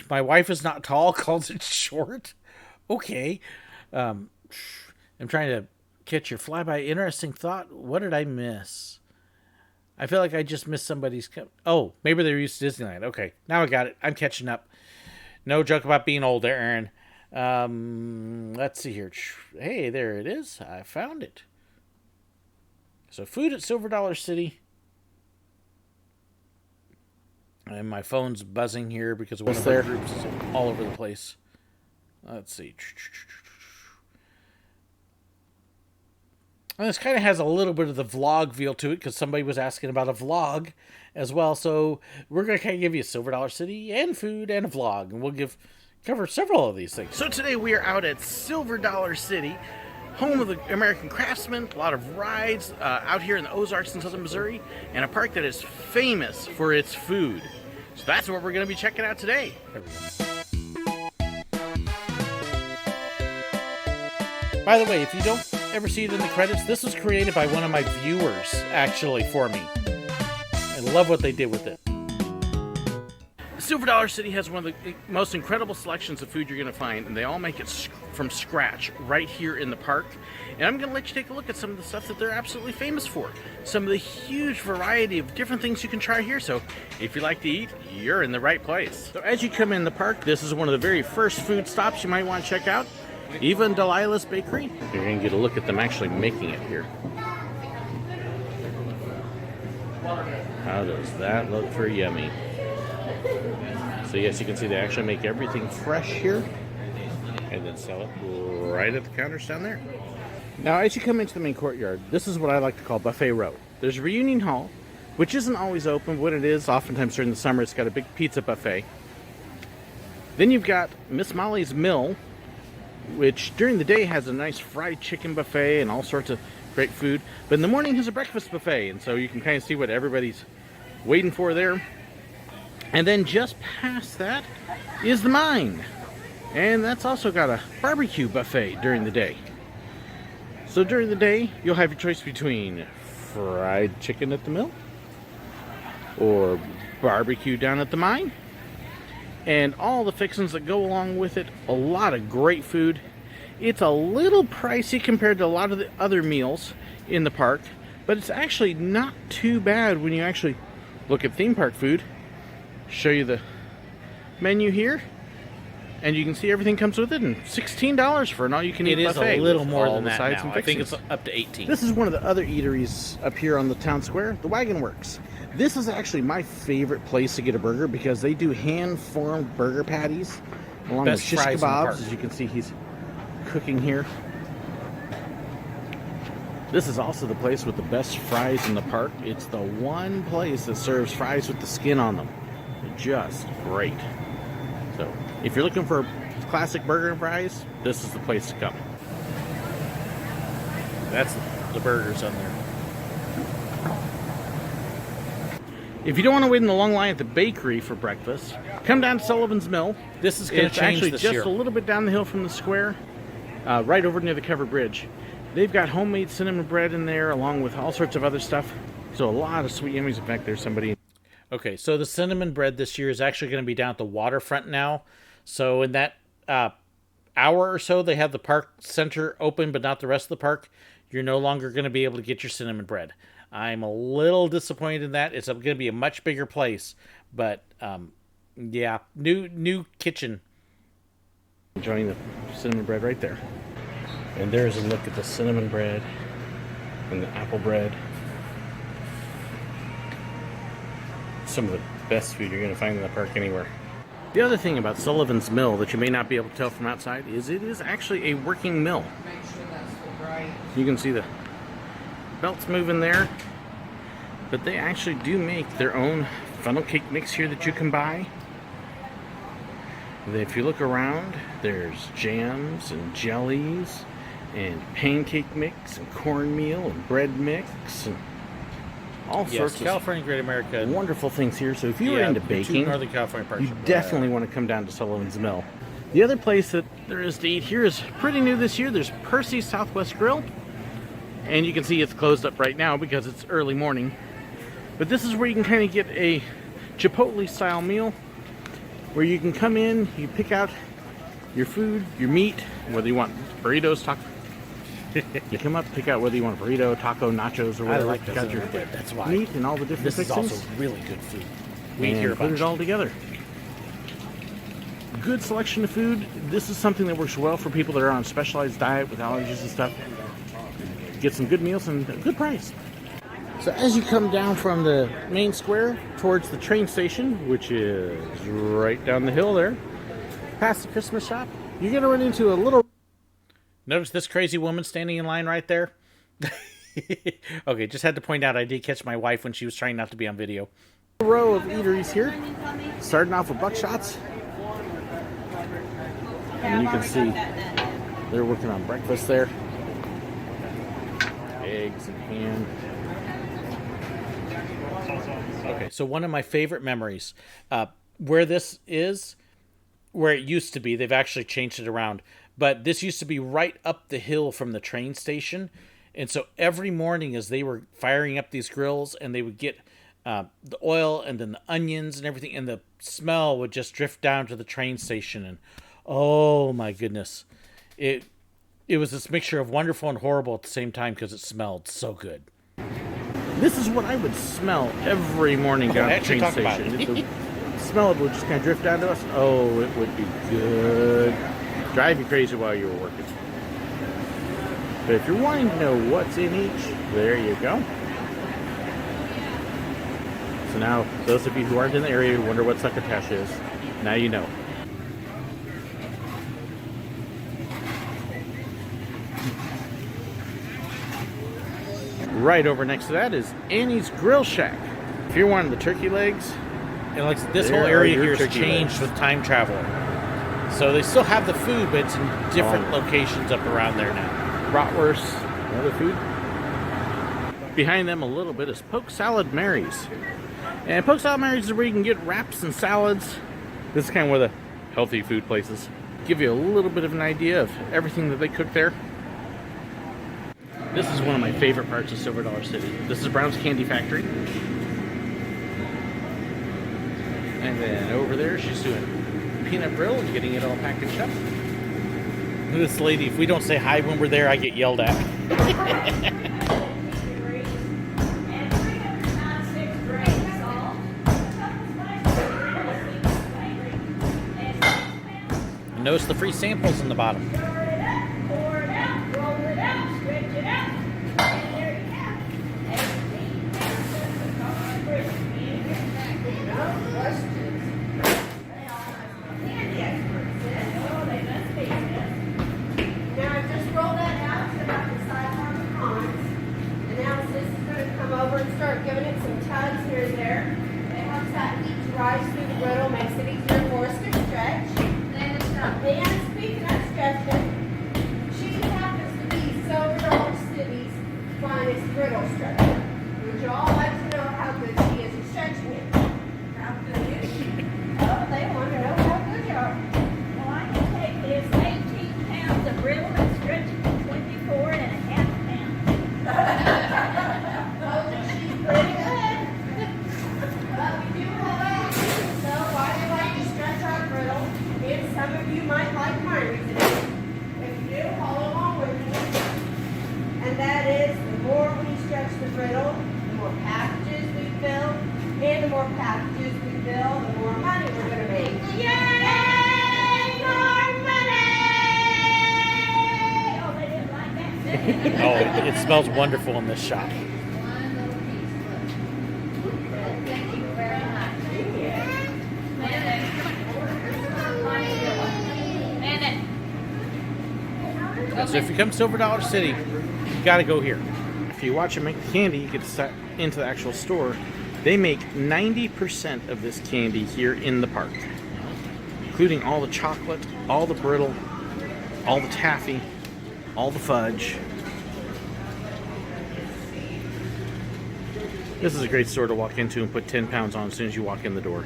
my wife is not tall, calls it short. Okay. I'm trying to catch your flyby. Interesting thought. What did I miss? I feel like I just missed somebody's. Oh, maybe they're used to Disneyland. Okay, now I got it. I'm catching up. No joke about being old there, Aaron. Let's see here. Hey, there it is. I found it. So food at Silver Dollar City. And my phone's buzzing here because one of their groups is all over the place. Let's see. And this kind of has a little bit of the vlog feel to it because somebody was asking about a vlog as well. So we're going to kind of give you Silver Dollar City and food and a vlog. And we'll cover several of these things. So today we are out at Silver Dollar City, home of the American Craftsman, a lot of rides out here in the Ozarks in southern Missouri, and a park that is famous for its food. So that's what we're going to be checking out today. There we go. By the way, if you don't ever see it in the credits, this was created by one of my viewers, actually, for me. I love what they did with it. Silver Dollar City has one of the most incredible selections of food you're going to find, and they all make it from scratch right here in the park. And I'm going to let you take a look at some of the stuff that they're absolutely famous for. Some of the huge variety of different things you can try here. So if you like to eat, you're in the right place. So as you come in the park, this is one of the very first food stops you might want to check out. Eva and Delilah's Bakery. You're going to get a look at them actually making it here. How does that look for yummy? So yes, you can see they actually make everything fresh here and then sell it right at the counters down there. Now, as you come into the main courtyard, this is what I like to call Buffet Row. There's Reunion Hall, which isn't always open, but when it is, oftentimes during the summer, it's got a big pizza buffet. Then you've got Miss Molly's Mill, which during the day has a nice fried chicken buffet and all sorts of great food. But in the morning has a breakfast buffet, and so you can kind of see what everybody's waiting for there. And then just past that is the Mine. And that's also got a barbecue buffet during the day. So during the day, you'll have your choice between fried chicken at the mill or barbecue down at the Mine. And all the fixings that go along with it. A lot of great food. It's a little pricey compared to a lot of the other meals in the park, but it's actually not too bad when you actually look at theme park food. Show you the menu here, and you can see everything comes with it, and $16 for an all-you-can-eat buffet. It is a little more than that sides now. I think it's up to $18. This is one of the other eateries up here on the town square, the Wagon Works. This is actually my favorite place to get a burger because they do hand-formed burger patties along with shish kebabs. As you can see, he's cooking here. This is also the place with the best fries in the park. It's the one place that serves fries with the skin on them. They're just great. So, if you're looking for classic burger and fries, this is the place to come. That's the burgers on there. If you don't want to wait in the long line at the bakery for breakfast, come down to Sullivan's Mill. This is going to change actually this just year. A little bit down the hill from the square, right over near the covered bridge. They've got homemade cinnamon bread in there, along with all sorts of other stuff. So a lot of sweet yummies. In fact, there's somebody. Okay, so the cinnamon bread this year is actually going to be down at the waterfront now. So in that hour or so, they have the park center open, but not the rest of the park. You're no longer going to be able to get your cinnamon bread. I'm a little disappointed in that. It's going to be a much bigger place, but yeah, new kitchen. Enjoying the cinnamon bread right there. And there's a look at the cinnamon bread and the apple bread. Some of the best food you're going to find in the park anywhere. The other thing about Sullivan's Mill that you may not be able to tell from outside is it is actually a working mill. You can see the belts moving there, but they actually do make their own funnel cake mix here that you can buy. If you look around, there's jams and jellies and pancake mix and cornmeal and bread mix and all sorts of California, Great America, wonderful things here. So if you were into baking, Northern California parks, you definitely want to come down to Sullivan's Mill. The other place that there is to eat here is pretty new this year. There's Percy's Southwest Grill, and you can see it's closed up right now because it's early morning. But this is where you can kind of get a Chipotle style meal, where you can come in, you pick out your food, your meat, whether you want burritos, taco. You come up, pick out whether you want a burrito, taco, nachos, or whatever. I like pick out your that's why. meat and all the different This is fixings. also really good food. We And eat here a put bunch. it all together. Good selection of food. This is something that works well for people that are on a specialized diet with allergies and stuff. Get some good meals and a good price. So as you come down from the main square towards the train station, which is right down the hill there, past the Christmas shop, you're going to run into a little... Notice this crazy woman standing in line right there? Okay, just had to point out I did catch my wife when she was trying not to be on video. row of eateries here, starting off with Buckshots. And you can see they're working on breakfast there. Eggs and ham. Okay, so one of my favorite memories, where this is, where it used to be, they've actually changed it around, but this used to be right up the hill from the train station. And so every morning as they were firing up these grills and they would get the oil and then the onions and everything, and the smell would just drift down to the train station. And oh my goodness, it was this mixture of wonderful and horrible at the same time because it smelled so good. This is what I would smell every morning down at the train station. If the smell would just kind of drift down to us. Oh, it would be good. Drive you crazy while you were working. But if you're wanting to know what's in each, there you go. So now, those of you who aren't in the area who wonder what succotash is, now you know. Right over next to that is Annie's Grill Shack. If you're wanting the turkey legs, And like this there whole are area your here has turkey changed legs. with time travel. So they still have the food, but it's in different locations up around there now. bratwurst, other food. Behind them a little bit is Poke Salad Mary's. And Poke Salad Mary's is where you can get wraps and salads. This is kind of where the healthy food places. Give you a little bit of an idea of everything that they cook there. This is one of my favorite parts of Silver Dollar City. This is Brown's Candy Factory. And then over there she's doing peanut brittle and getting it all packaged up. This lady, if we don't say hi when we're there, I get yelled at. And notice the free samples in the bottom. Now I've just rolled that out to about the size of the ponds. And now this is going to come over and start giving it some tugs here and there. It helps that heat to rise through the griddle, makes it easier for us to stretch. And speaking of stretching, she happens to be Silver Dollar City's finest griddle stretcher. Would you all like to know how good she is at stretching it? How good is she? Oh, they want to know how good you are. Well, I can take this 18 pounds of brittle and stretch it to 24 and a half pounds. Oh, she's pretty good. But we do have a so why do you like to stretch our griddle? And some of you might like my reasoning. If you do, follow along with me. And that is, the more we stretch the griddle, more packages we fill, the more money we're going to make. Yay! More money! Oh, they didn't like that. Oh, it smells wonderful in this shop. Thank you very much. So if you come to Silver Dollar City, you got to go here. If you watch them make the candy, you get into the actual store. They make 90% of this candy here in the park, including all the chocolate, all the brittle, all the taffy, all the fudge. This is a great store to walk into and put 10 pounds on as soon as you walk in the door.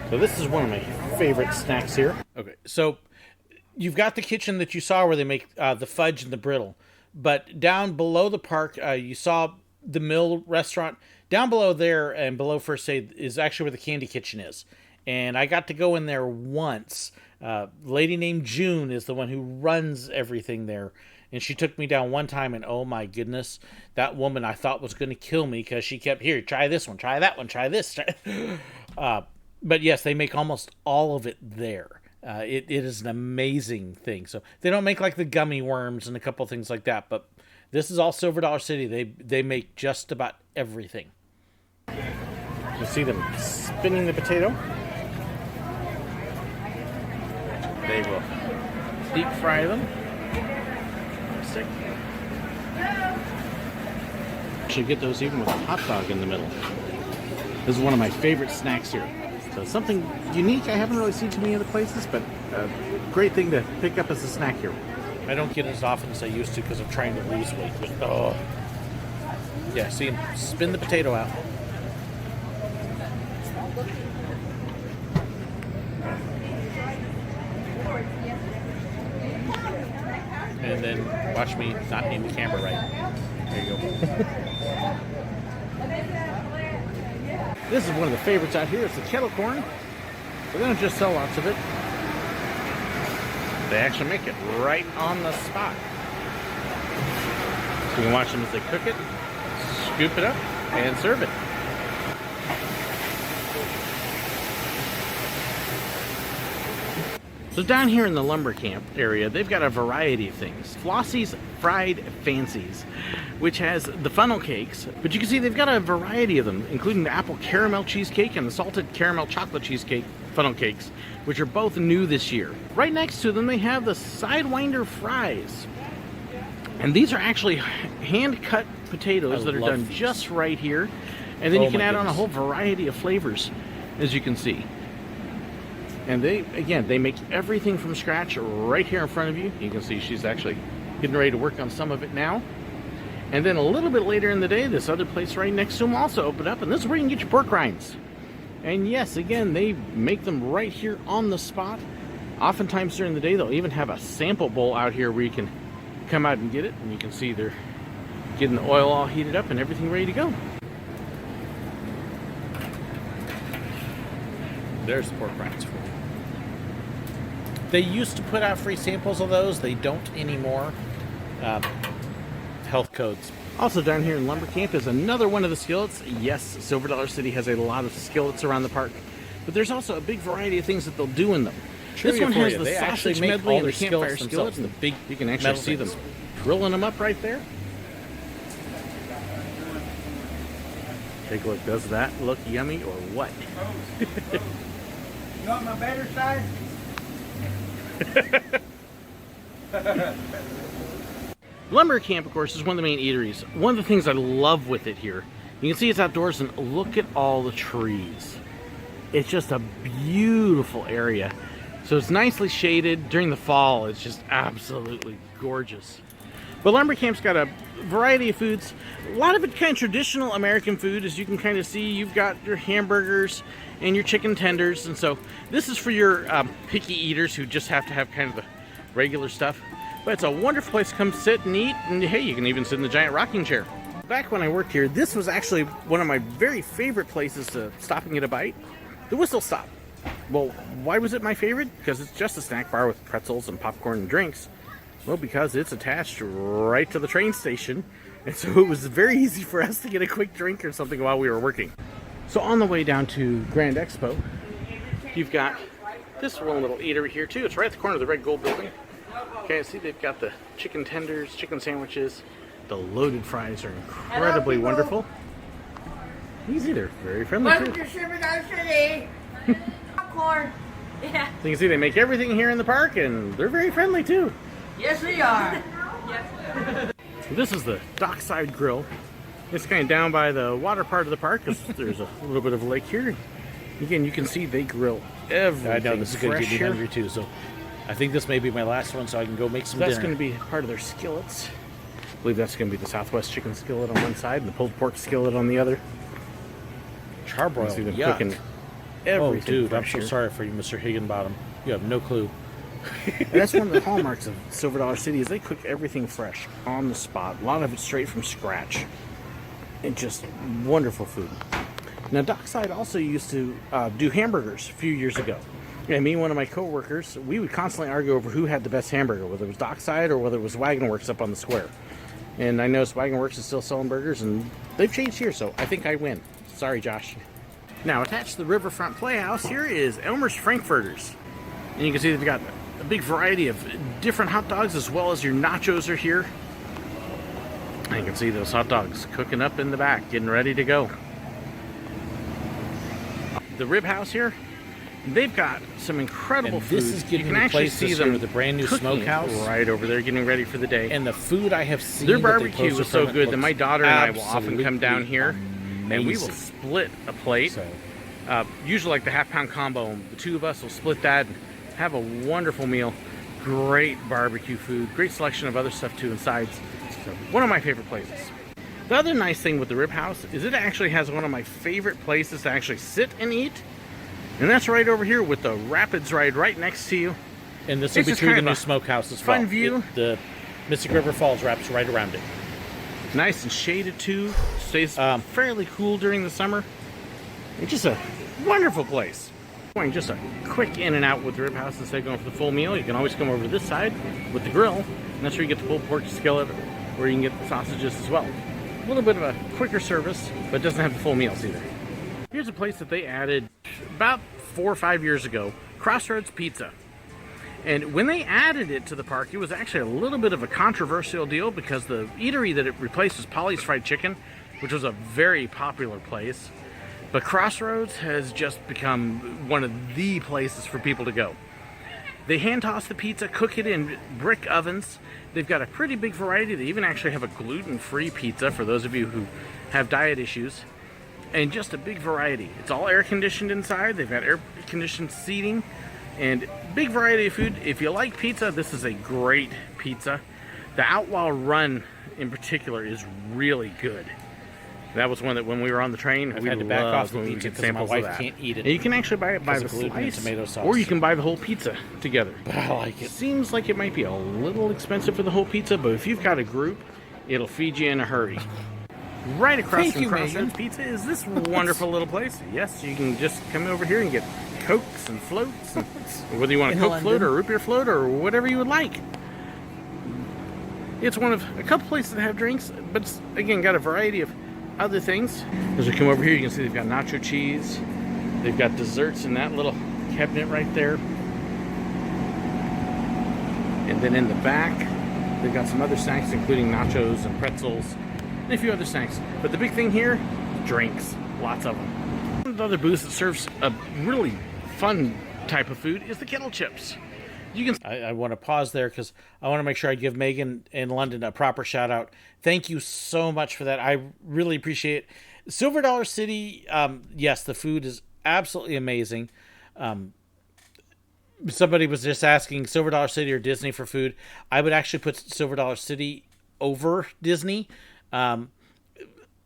So this is one of my favorite snacks here. Okay, so you've got the kitchen that you saw where they make the fudge and the brittle. But down below the park, you saw the Mill restaurant. Down below there and below First Aid is actually where the candy kitchen is. And I got to go in there once. A lady named June is the one who runs everything there. And she took me down one time, and oh my goodness, that woman I thought was going to kill me because she kept, here, try this one, try that one, try this. But yes, they make almost all of it there. It is an amazing thing. So they don't make like the gummy worms and a couple things like that, but this is all Silver Dollar City. They make just about everything. You see them spinning the potato. They will deep fry them. Stick. Should get those even with a hot dog in the middle. This is one of my favorite snacks here. So something unique I haven't really seen too many other places, but a great thing to pick up as a snack here. I don't get it as often as I used to because I'm trying to lose weight. But oh, yeah, see him spin the potato out. And then watch me not aim the camera right. There you go. This is one of the favorites out here. It's the kettle corn. But they don't just sell lots of it. They actually make it right on the spot. So you can watch them as they cook it, scoop it up, and serve it. So down here in the lumber camp area, they've got a variety of things. Flossie's Fried Fancies, which has the funnel cakes, but you can see they've got a variety of them, including the apple caramel cheesecake and the salted caramel chocolate cheesecake funnel cakes, which are both new this year. Right next to them, they have the Sidewinder fries. And these are actually hand-cut potatoes that are done just right here. And then you can add on a whole variety of flavors, as you can see. And they make everything from scratch right here in front of you. You can see she's actually getting ready to work on some of it now. And then a little bit later in the day, this other place right next to them also opened up, and this is where you can get your pork rinds. And yes, again, they make them right here on the spot. Oftentimes during the day, they'll even have a sample bowl out here where you can come out and get it, and you can see they're getting the oil all heated up and everything ready to go. There's the pork rinds for you. They used to put out free samples of those. They don't anymore. Health codes. Also down here in Lumber Camp is another one of the skillets. Yes, Silver Dollar City has a lot of skillets around the park, but there's also a big variety of things that they'll do in them. This one has the sausage medley and the campfire skillets. The big, you can actually see them drilling them up right there. Take a look. Does that look yummy or what? You want my better side? Lumber Camp, of course, is one of the main eateries. One of the things I love with it here, you can see it's outdoors, and look at all the trees. It's just a beautiful area. So it's nicely shaded. During the fall, it's just absolutely gorgeous. But Lumber Camp's got a variety of foods. A lot of it kind of traditional American food, as you can kind of see. You've got your hamburgers and your chicken tenders. And so this is for your picky eaters who just have to have kind of the regular stuff. But it's a wonderful place to come sit and eat. And hey, you can even sit in the giant rocking chair. Back when I worked here, this was actually one of my very favorite places to stop and get a bite. The Whistle Stop. Well, why was it my favorite? Because it's just a snack bar with pretzels and popcorn and drinks. Well, because it's attached right to the train station, and so it was very easy for us to get a quick drink or something while we were working. So on the way down to Grand Expo, you've got this one little eatery here too. It's right at the corner of the Red Gold building. Okay, see they've got the chicken tenders, chicken sandwiches. The loaded fries are incredibly wonderful. Easy, they're very friendly Welcome too. to Silver Dollar City. Popcorn. Yeah. So you can see they make everything here in the park, and they're very friendly too. Yes, we are. This is the Dockside Grill. It's kind of down by the water part of the park because there's a little bit of a lake here. Again, you can see they grill everything. I know this is going to fresh get me here. hungry too, so I think this may be my last one, so I can go make some That's dinner. going to be part of their skillets. I believe that's going to be the Southwest chicken skillet on one side and the pulled pork skillet on the other. You Charbroiled. see them Yuck. cooking Oh, everything dude, I'm fresh so here. sorry for you, Mr. Higginbottom. You have no clue. And that's one of the hallmarks of Silver Dollar City is they cook everything fresh on the spot. A lot of it straight from scratch. And just wonderful food. Now, Dockside also used to do hamburgers a few years ago. And me and one of my co-workers, we would constantly argue over who had the best hamburger, whether it was Dockside or whether it was Wagon Works up on the square. And I noticed Wagon Works is still selling burgers, and they've changed here, so I think I win. Sorry, Josh. Now, attached to the Riverfront Playhouse here is Elmer's Frankfurters. And you can see they've got a big variety of different hot dogs, as well as your nachos are here. And you can see those hot dogs cooking up in the back, getting ready to go. The Rib House here, they've got some incredible And food. this is you giving can me actually place see this them year with the brand new cooking smokehouse. right over there, getting ready for the day. And the food I have seen, Their that they barbecue posted is so from it good that my looks daughter and I will often come down absolutely here and we will amazing. split a plate. So, Usually like the half-pound combo. The two of us will split that and have a wonderful meal. Great barbecue food. Great selection of other stuff too and sides. So, one of my favorite places. The other nice thing with the Rib House is it actually has one of my favorite places to actually sit and eat. And that's right over here with the Rapids ride right next to you. and this will It's be just through kind the of new a smokehouse as fun well. view. The Mystic River Falls wraps right around it. Nice and shaded too. Stays fairly cool during the summer. It's just a wonderful place. Going just a quick in and out with the Rib House instead of going for the full meal. You can always come over to this side with the grill. And that's where you get the pulled pork skillet, or you can get the sausages as well. A little bit of a quicker service, but it doesn't have the full meals either. Here's a place that they added about 4 or 5 years ago, Crossroads Pizza. And when they added it to the park, it was actually a little bit of a controversial deal because the eatery that it replaced was Polly's Fried Chicken, which was a very popular place. But Crossroads has just become one of the places for people to go. They hand toss the pizza, cook it in brick ovens. They've got a pretty big variety. They even actually have a gluten-free pizza for those of you who have diet issues. And just a big variety. It's all air conditioned inside. They've got air conditioned seating and big variety of food. If you like pizza, this is a great pizza. The Outlaw Run in particular is really good. That was one that when we were on the train, I've we had to back off loved the when we pizza get because my samples wife of that. can't eat it. And you can actually buy it by because the of gluten and slice, tomato sauce. or you can buy the whole pizza together. But I like it. Seems like it might be a little expensive for the whole pizza, but if you've got a group, it'll feed you in a hurry. Right across Thank from you, Crossroads Megan. Pizza is this wonderful little place. Yes, you can just come over here and get Cokes and floats, and whether you want a In Coke London. float or a root beer float or whatever you would like. It's one of a couple places that have drinks, but it's, again, got a variety of other things. As we come over here, you can see they've got nacho cheese. They've got desserts in that little cabinet right there. And then in the back, they've got some other snacks, including nachos and pretzels and a few other snacks. But the big thing here, drinks. Lots of them. One of the other booths that serves a really fun type of food is the kettle chips. You can I want to pause there because I want to make sure I give Megan in London a proper shout out. Thank you so much for that. I really appreciate it. Silver Dollar City, yes, the food is absolutely amazing. Somebody was just asking Silver Dollar City or Disney for food. I would actually put Silver Dollar City over Disney. The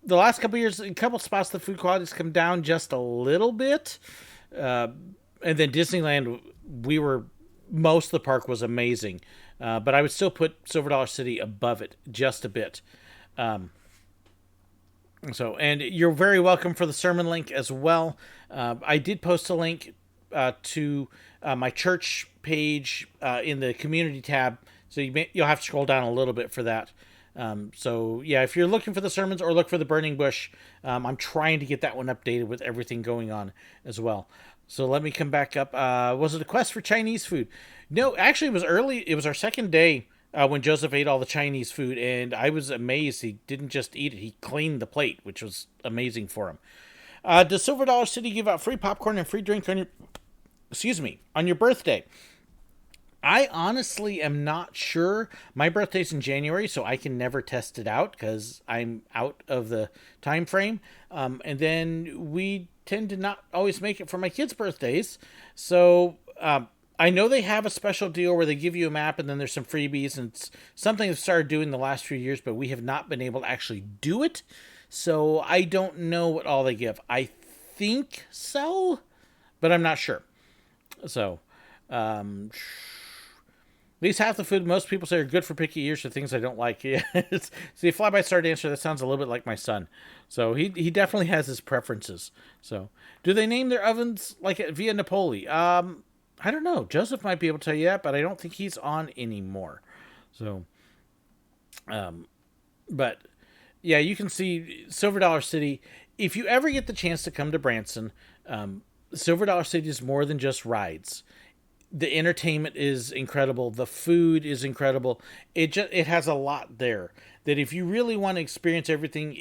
last couple of years, in a couple spots, the food quality's come down just a little bit. And then Disneyland, most of the park was amazing. But I would still put Silver Dollar City above it just a bit. And you're very welcome for the sermon link as well. I did post a link to my church page in the community tab. So you'll have to scroll down a little bit for that. So yeah, if you're looking for the sermons or look for the burning bush, I'm trying to get that one updated with everything going on as well. So let me come back up. Was it a quest for Chinese food? No, actually it was early. It was our second day when Joseph ate all the Chinese food, and I was amazed he didn't just eat it. He cleaned the plate, which was amazing for him. Does Silver Dollar City give out free popcorn and free drink on your birthday? I honestly am not sure. My birthday's in January, so I can never test it out because I'm out of the time frame. And then we tend to not always make it for my kids' birthdays. So I know they have a special deal where they give you a map and then there's some freebies, and it's something they've started doing the last few years, but we have not been able to actually do it. So I don't know what all they give. I think so, but I'm not sure. So, at least half the food most people say are good for picky ears for things I don't like. Yeah. See, Fly-By Star Dancer, that sounds a little bit like my son. So he definitely has his preferences. So, do they name their ovens like at Via Napoli? I don't know. Joseph might be able to tell you that, but I don't think he's on anymore. So, but yeah, you can see Silver Dollar City. If you ever get the chance to come to Branson, Silver Dollar City is more than just rides. The entertainment is incredible. The food is incredible. It has a lot there that if you really want to experience everything,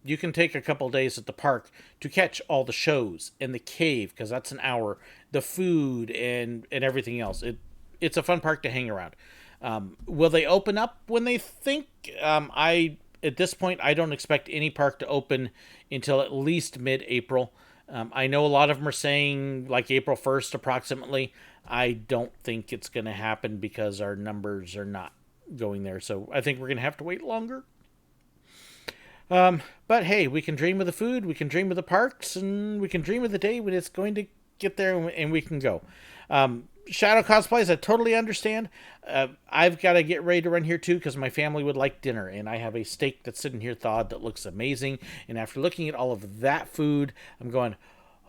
you can take a couple days at the park to catch all the shows and the cave, because that's an hour, the food and everything else. It's a fun park to hang around. Will they open up when they think? At this point, I don't expect any park to open until at least mid-April. I know a lot of them are saying like April 1st approximately. I don't think it's going to happen because our numbers are not going there. So I think we're going to have to wait longer. But hey, we can dream of the food, we can dream of the parks, and we can dream of the day when it's going to get there and we can go. Shadow cosplays, I totally understand. I've got to get ready to run here too because my family would like dinner, and I have a steak that's sitting here thawed that looks amazing. And after looking at all of that food, I'm going,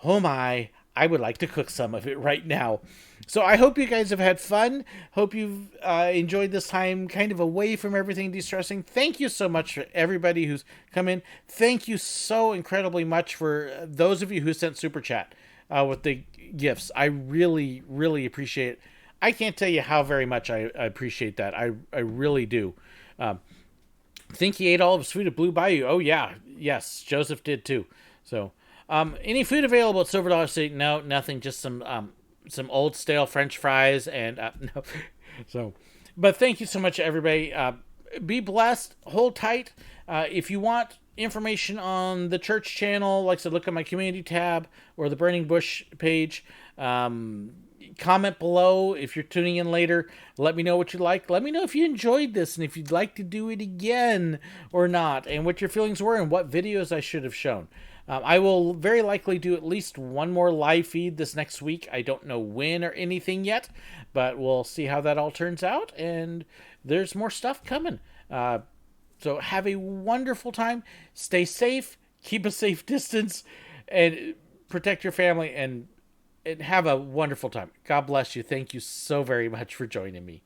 oh my, I would like to cook some of it right now. So I hope you guys have had fun. Hope you've enjoyed this time kind of away from everything de-stressing. Thank you so much for everybody who's come in. Thank you so incredibly much for those of you who sent Super Chat with the gifts. I really, really appreciate it. I can't tell you how very much I appreciate that. I really do. Think he ate all of his food at Blue Bayou. Oh, yeah. Yes, Joseph did too. So, any food available at Silver Dollar City? No, nothing. Just some old stale French fries and no. So, but thank you so much, everybody. Be blessed. Hold tight. If you want information on the church channel, like I said, look at my community tab or the Burning Bush page. Comment below if you're tuning in later. Let me know what you like. Let me know if you enjoyed this and if you'd like to do it again or not, and what your feelings were and what videos I should have shown. I will very likely do at least one more live feed this next week. I don't know when or anything yet, but we'll see how that all turns out, and there's more stuff coming. So have a wonderful time. Stay safe. Keep a safe distance. And protect your family. And have a wonderful time. God bless you. Thank you so very much for joining me.